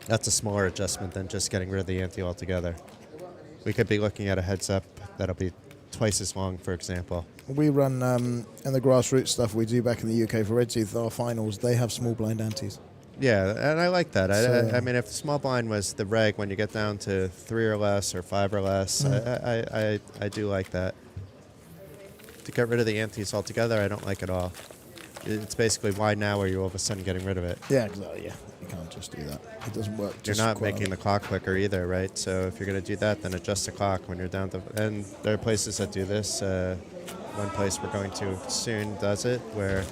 that's a smaller adjustment than just getting rid of the ante altogether. We could be looking at a heads up that'll be twice as long, for example. We run, in the grassroots stuff we do back in the UK for Red Tooth, our finals, they have small blind antes. Yeah, and I like that. So, I mean, if small blind was the reg when you get down to 3 or less or 5 or less, I do like that. To get rid of the antes altogether, I don't like it all. It's basically, why now are you all of a sudden getting rid of it? Yeah, exactly. Yeah, you can't just do that. It doesn't work. You're not making the clock quicker either, right? So if you're going to do that, then adjust the clock when you're down to. And there are places that do this. One place we're going to soon does it, where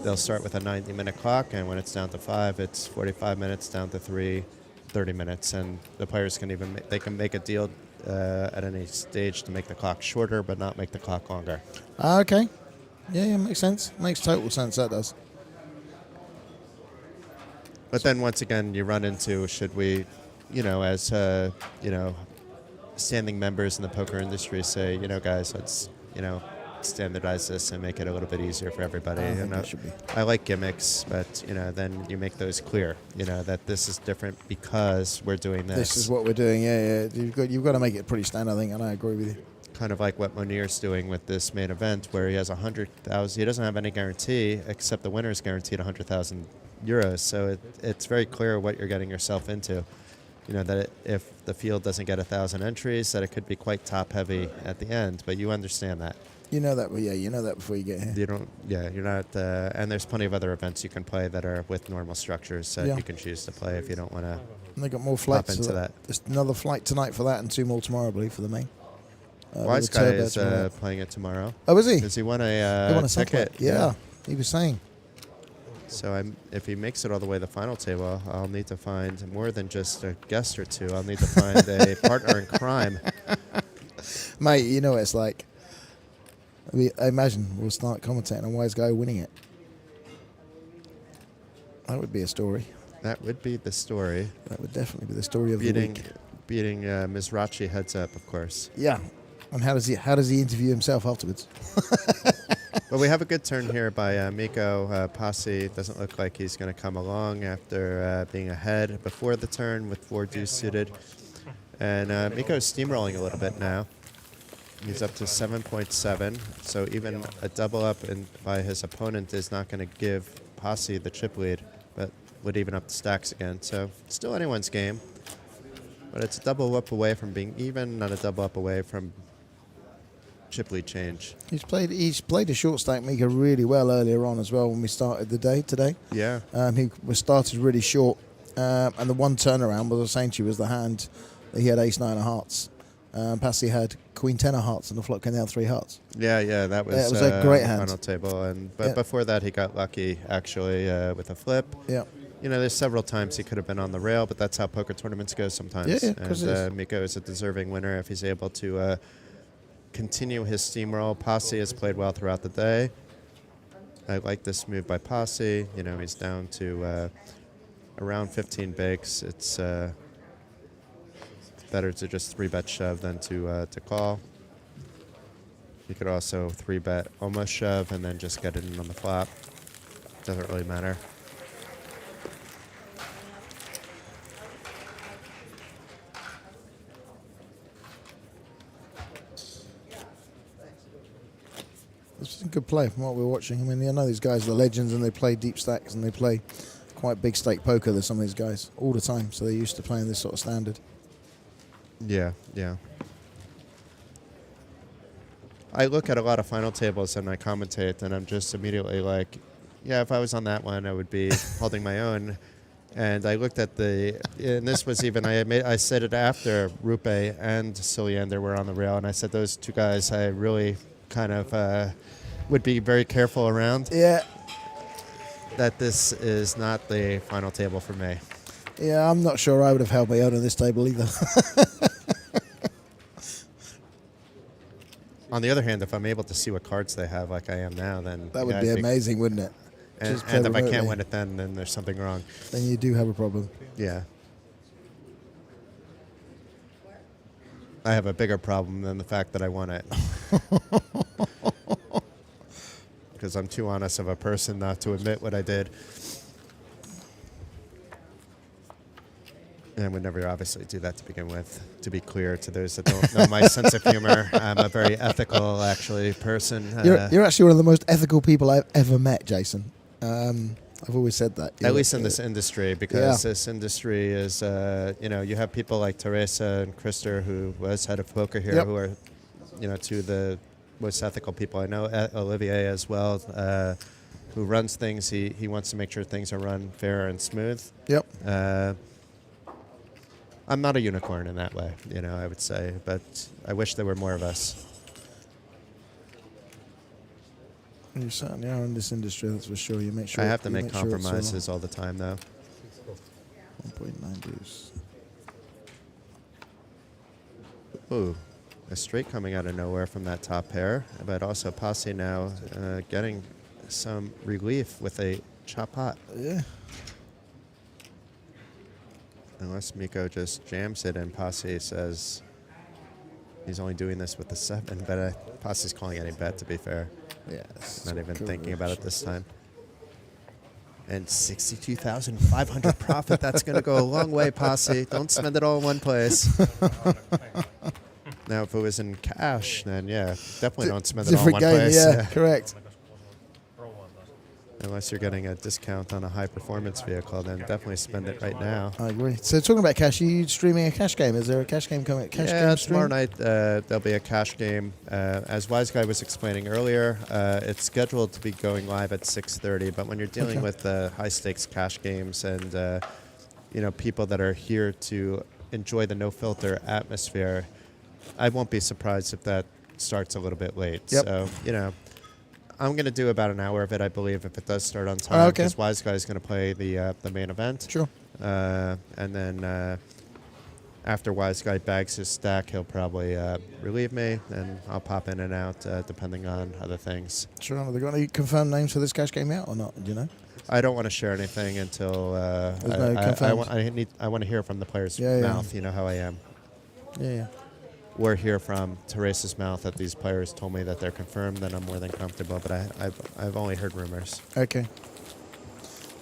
they'll start with a 90-minute clock, and when it's down to 5, it's 45 minutes, down to 3, 30 minutes, and the players can even they can make a deal at any stage to make the clock shorter, but not make the clock longer. Okay. Yeah, makes sense. Makes total sense, that does. But then once again, you run into, should we, as, standing members in the poker industry say, guys, let's, standardize this and make it a little bit easier for everybody. I like gimmicks, but, then you make those clear, that this is different because we're doing this. This is what we're doing, yeah. You've got to make it pretty standard, I think, and I agree with you. Kind of like what Mounir's doing with this main event, where he has 100,000. He doesn't have any guarantee except the winner's guaranteed 100,000 euros. So it's very clear what you're getting yourself into. That if the field doesn't get 1,000 entries, that it could be quite top heavy at the end. But you understand that. You know that, you know that before you get here. You don't. Yeah, you're not. And there's plenty of other events you can play that are with normal structures that you can choose to play if you don't want to. And they got more flights into that. There's another flight tonight for that, and 2 more tomorrow, I believe, for the main. Wise Guy is playing it tomorrow. Oh, is he? Because he won a ticket. Yeah, he was saying. So if he makes it all the way to the final table, I'll need to find more than just a guest or two. I'll need to find a partner in crime. Mate, you know what it's like. I imagine we'll start commentating on Wise Guy winning it. That would be a story. That would be the story. That would definitely be the story of the week. Beating Mizrachi heads up, of course. Yeah. And how does he interview himself afterwards? Well, we have a good turn here by Mikko. Posse doesn't look like he's going to come along after being ahead before the turn with 4 deuce suited. And Mikko's steamrolling a little bit now. He's up to 7.7. So even a double up by his opponent is not going to give Posse the chip lead, but would even up the stacks again. So still anyone's game. But it's a double up away from being even, not a double up away from chip lead change. He's played a short stack Mika really well earlier on as well when we started the day today. Yeah. He was started really short, and the one turnaround was I was saying to you was the hand that he had ace 9 of hearts. Passy had queen 10 of hearts, and the flop came down 3 hearts. Yeah, that was, it was a great hand. Final table, but before that he got lucky actually with a flip. Yeah. You know, there's several times he could have been on the rail, but that's how poker tournaments go sometimes. Yeah, and Mikko is a deserving winner if he's able to continue his steamroll. Posse has played well throughout the day. I like this move by Posse. You know, he's down to around 15 bigs. It's better to just 3-bet shove than to call. You could also 3-bet almost shove and then just get it in on the flop. Doesn't really matter. It's a good play from what we're watching. I mean, I know these guys are legends and they play deep stacks and they play quite big stake poker. There's some of these guys all the time, so they're used to playing this sort of standard. Yeah. I look at a lot of final tables and I commentate, and I'm just immediately like, yeah, if I was on that one, I would be holding my own. And I looked at and this was even, I said it after Rupe and Cilliander were on the rail, and I said those 2 guys I really kind of would be very careful around. Yeah. That this is not the final table for me. Yeah, I'm not sure I would have held my own on this table either. On the other hand, if I'm able to see what cards they have like I am now, then... That would be amazing, wouldn't it? And if I can't win it then there's something wrong. Then you do have a problem. Yeah. I have a bigger problem than the fact that I won it. Because I'm too honest of a person not to admit what I did. And I would never obviously do that to begin with. To be clear to those that don't know my sense of humor, I'm a very ethical, actually, person. You're actually one of the most ethical people I've ever met, Jason. I've always said that. At least in this industry, because this industry is, you have people like Teresa and Krister, who was head of poker here, who are, 2 of the most ethical people I know. Olivier as well, who runs things. He wants to make sure things are run fair and smooth. Yep. I'm not a unicorn in that way, I would say, but I wish there were more of us. You certainly are in this industry, that's for sure. You make sure. I have to make compromises all the time, though. 1.9 deuce. Ooh, a straight coming out of nowhere from that top pair, but also Posse now getting some relief with a chop pot. Yeah. Unless Mikko just jams it and Posse says he's only doing this with the 7, but Posse's calling any bet, to be fair. Yeah. Not even thinking about it this time. And 62,500 profit. That's going to go a long way, Posse. Don't spend it all in one place. Now, if it was in cash, then yeah, definitely don't spend it all in one place. Yeah, correct. Unless you're getting a discount on a high-performance vehicle, then definitely spend it right now. I agree. So talking about cash, are you streaming a cash game? Is there a cash game coming? Tomorrow night there'll be a cash game. As Wise Guy was explaining earlier, it's scheduled to be going live at 6:30. But when you're dealing with high-stakes cash games and people that are here to enjoy the no-filter atmosphere, I won't be surprised if that starts a little bit late. Yep. So I'm going to do about an hour of it, I believe, if it does start on time. Because Wise Guy is going to play the main event. Sure. And then after Wise Guy bags his stack, he'll probably relieve me, and I'll pop in and out depending on other things. Sure. Have they got any confirmed names for this cash game out or not? Do you know? I don't want to share anything until I want to hear from the player's mouth. You know how I am. Yeah. Or hear from Teresa's mouth that these players told me that they're confirmed, then I'm more than comfortable. But I've only heard rumors. Okay.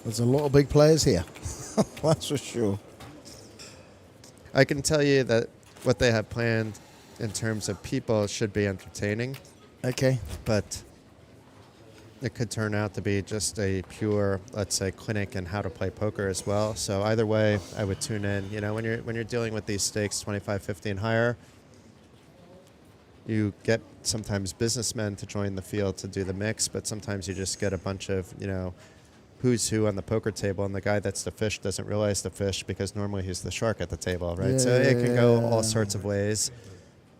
There's a lot of big players here. That's for sure. I can tell you that what they have planned in terms of people should be entertaining. Okay. But it could turn out to be just a pure, let's say, clinic in how to play poker as well. So either way, I would tune in. You know, when you're dealing with these stakes, 25, 50 and higher, you get sometimes businessmen to join the field to do the mix, but sometimes you just get a bunch of, you know, who's who on the poker table, and the guy that's the fish doesn't realize the fish because normally he's the shark at the table, right? So it can go all sorts of ways.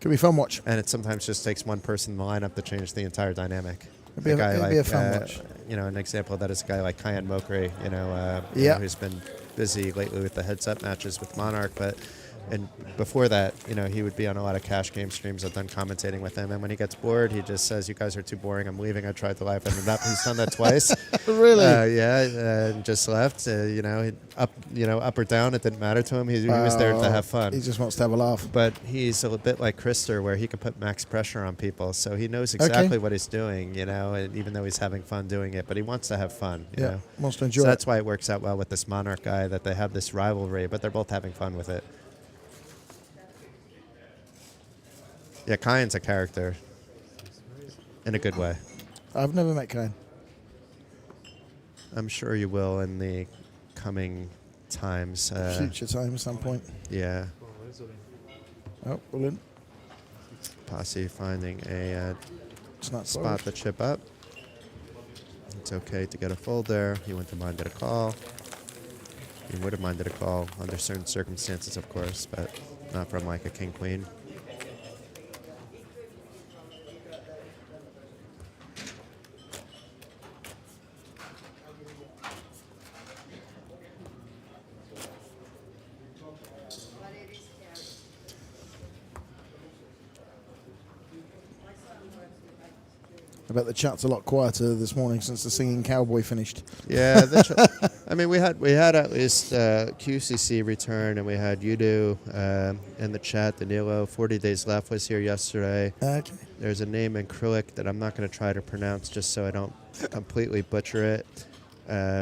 Could be fun watch. And it sometimes just takes one person in the lineup to change the entire dynamic. It'd be a fun watch. You know, an example of that is a guy like Kyan Mokri, you know, who's been busy lately with the heads-up matches with Monarch, and before that, you know, he would be on a lot of cash game streams. I've done commentating with him, and when he gets bored, he just says, "You guys are too boring. I'm leaving. I tried to live ended up." He's done that twice. Really? And just left. Up or down, it didn't matter to him. He was there to have fun. He just wants to have a laugh. But he's a bit like Krister, where he can put max pressure on people, so he knows exactly what he's doing. You know, and even though he's having fun doing it, but he wants to have fun. You know? Wants to enjoy. So that's why it works out well with this Monarch guy, that they have this rivalry, but they're both having fun with it. Yeah, Kyan's a character in a good way. I've never met Kyan. I'm sure you will in the coming times. Future time at some point. Yeah. Oh, brilliant. Posse finding a spot to chip up. It's okay to get a fold there. He wouldn't have minded a call. He would have minded a call under certain circumstances, of course, but not from like a king-queen. I bet the chat's a lot quieter this morning since the singing cowboy finished. Yeah, I mean, we had at least QCC return, and we had Udo in the chat. Danilo, 40 Days Left was here yesterday. Okay. There's a name in Acrylic that I'm not going to try to pronounce just so I don't completely butcher it,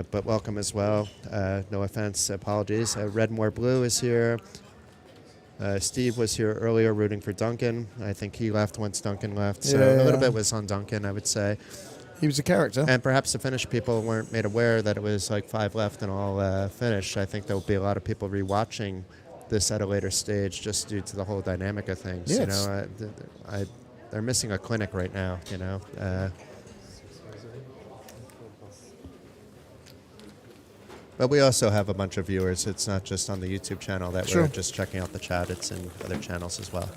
but welcome as well. No offense, apologies. Red More Blue is here. Steve was here earlier rooting for Duncan. I think he left once Duncan left. So a little bit was on Duncan, I would say. He was a character. And perhaps the Finnish people weren't made aware that it was like 5 left and all finished. I think there will be a lot of people rewatching this at a later stage just due to the whole dynamic of things. Yes. You know, they're missing a clinic right now, you know. But we also have a bunch of viewers. It's not just on the YouTube channel that we're just checking out the chat. It's in other channels as well.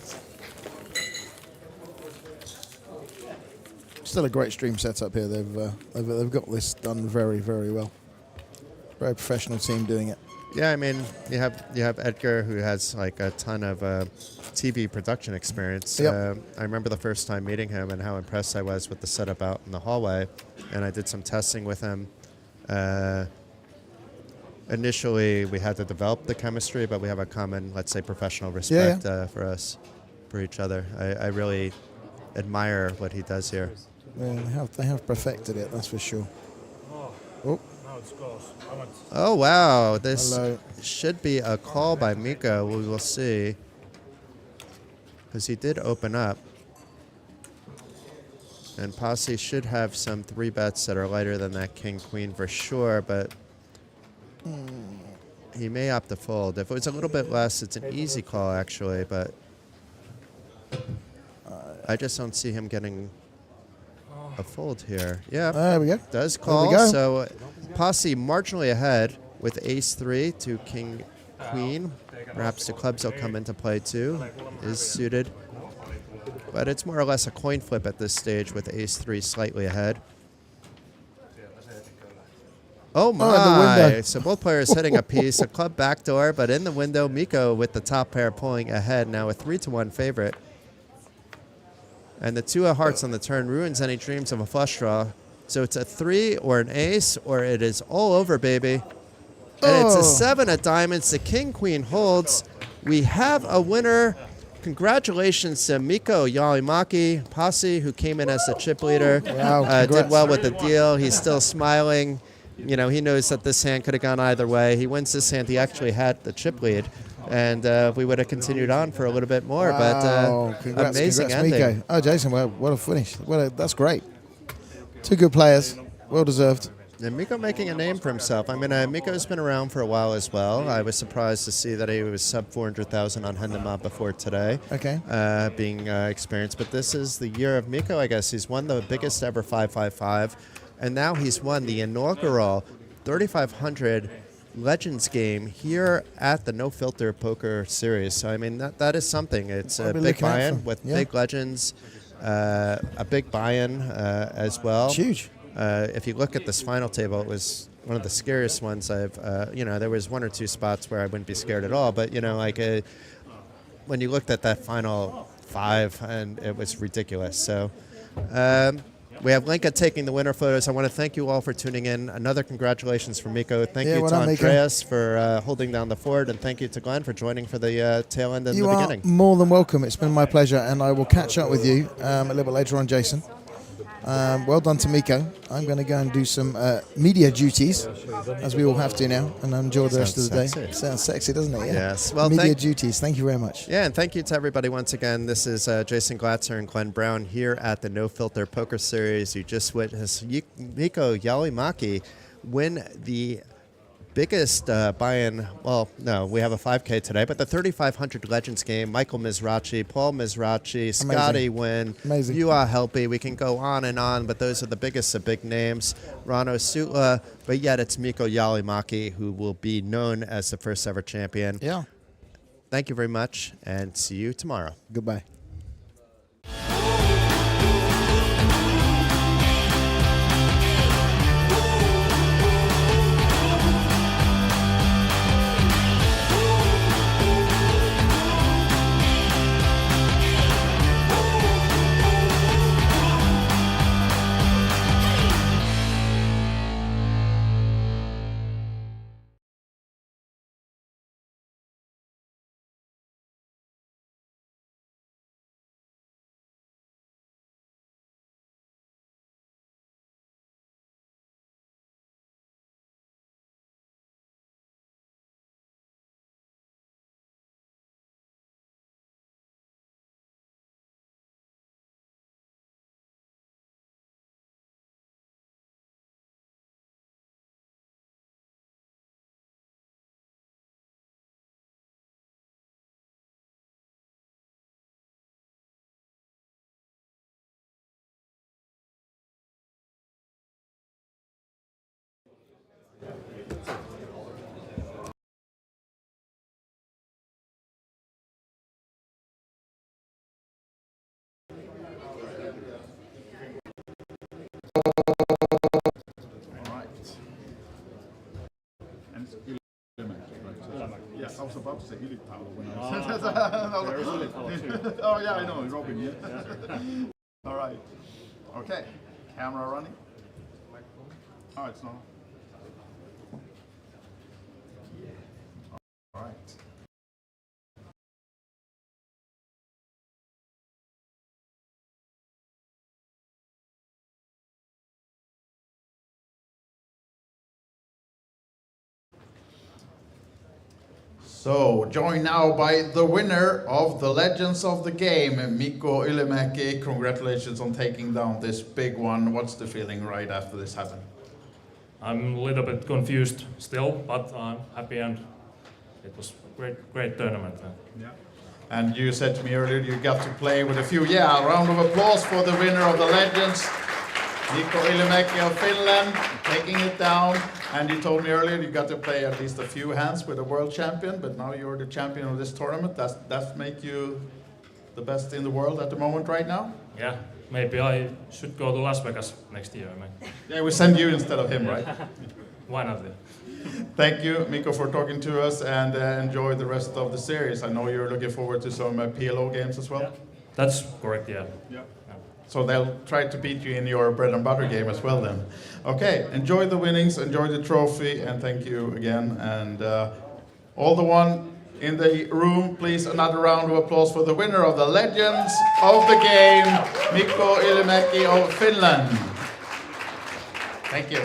Still a great stream setup here. They've got this done very, very well. Very professional team doing it. Yeah, I mean, you have Edgar, who has like a ton of TV production experience. Yep. I remember the first time meeting him and how impressed I was with the setup out in the hallway. And I did some testing with him. Initially, we had to develop the chemistry, but we have a common, let's say, professional respect for each other. I really admire what he does here. Yeah, they have perfected it, that's for sure. Oh. Oh, wow. This should be a call by Miko. We will see. Because he did open up. And Posse should have some 3-bets that are lighter than that king-queen for sure, but he may opt to fold. If it was a little bit less, it's an easy call, actually, but I just don't see him getting a fold here. Yeah, there we go. Does call. So Posse marginally ahead with ace-3 to king-queen. Perhaps the clubs will come into play, too. Is suited. But it's more or less a coin flip at this stage with ace-3 slightly ahead. Oh my! in the window. So both players hitting a piece, a club backdoor, but in the window, Mikko with the top pair pulling ahead now, a 3-1 favorite. And the 2 of hearts on the turn ruins any dreams of a flush draw. So it's a 3 or an ace, or it is all over, baby. And it's a 7 of diamonds. The king queen holds. We have a winner. Congratulations to Mikko Yalimaki Posse, who came in as the chip leader. Wow, did well with the deal. He's still smiling. You know, he knows that this hand could have gone either way. He wins this hand. He actually had the chip lead. And we would have continued on for a little bit more. Wow. But Congrats, amazing ending. Mikko. Oh, Jason, well, what a finish. That's great. 2 good players. Well deserved. And Mikko making a name for himself. I mean, Mikko's been around for a while as well. I was surprised to see that he was sub 400,000 on Hendema before today. Okay. Being experienced. But this is the year of Mikko, I guess. He's won the biggest ever 555. And now he's won the inaugural 3,500 Legends game here at the No Filter Poker Series. So, I mean, that is something. It's a big buy-in with big Legends, a big buy-in as well. It's huge. If you look at this final table, it was one of the scariest ones I've, there was 1 or 2 spots where I wouldn't be scared at all. But, when you looked at that final 5, and it was ridiculous. So we have Linka taking the winner photos. I want to thank you all for tuning in. Another congratulations for Mikko. Thank you to Andreas for holding down the fort. And thank you to Glenn for joining for the tail end and the beginning. You are more than welcome. It's been my pleasure. And I will catch up with you a little bit later on, Jason. Well done to Mikko. I'm going to go and do some media duties, as we all have to now, and enjoy the rest of the day. Sounds sexy, doesn't it? Yeah. Yes. Well, media duties. Thank you very much. Yeah, and thank you to everybody once again. This is Jason Glatzer and Glenn Brown here at the No Filter Poker Series. You just witnessed Mikko Yalimaki win the biggest buy-in. Well, no, we have a 5K today, but the 3,500 Legends game. Michael Mizrachi, Paul Mizrachi, Scotty Nguyen, Juha Helppi. We can go on and on, but those are the biggest of big names. Ranno Sootla, but yet it's Mikko Yalimaki who will be known as the first ever champion. Yeah. Thank you very much, and see you tomorrow. Goodbye. Yeah, I was about to say Hilton when I was. Oh yeah, I know, Robin. Yeah. All right. Okay. Camera running. Oh, it's not. All right. So, joined now by the winner of the Legends of the Game, Mikko Yalimaki. Congratulations on taking down this big one. What's the feeling right after this happened? I'm a little bit confused still, but I'm happy, and it was a great tournament. Yeah. And you said to me earlier you got to play with a few. Yeah, a round of applause for the winner of the Legends, Mikko Yalimaki of Finland, taking it down. And you told me earlier you got to play at least a few hands with a world champion, but now you're the champion of this tournament. Does that make you the best in the world at the moment right now? Yeah, maybe I should go to Las Vegas next year. I mean. Yeah, we send you instead of him, right? Why not? Thank you, Mikko, for talking to us, and enjoy the rest of the series. I know you're looking forward to some PLO games as well. Yeah. That's correct, yeah. So they'll try to beat you in your bread and butter game as well then. Okay, enjoy the winnings, enjoy the trophy, and thank you again. And all the one in the room, please another round of applause for the winner of the Legends of the Game, Mikko Ylimäki of Finland. Thank you.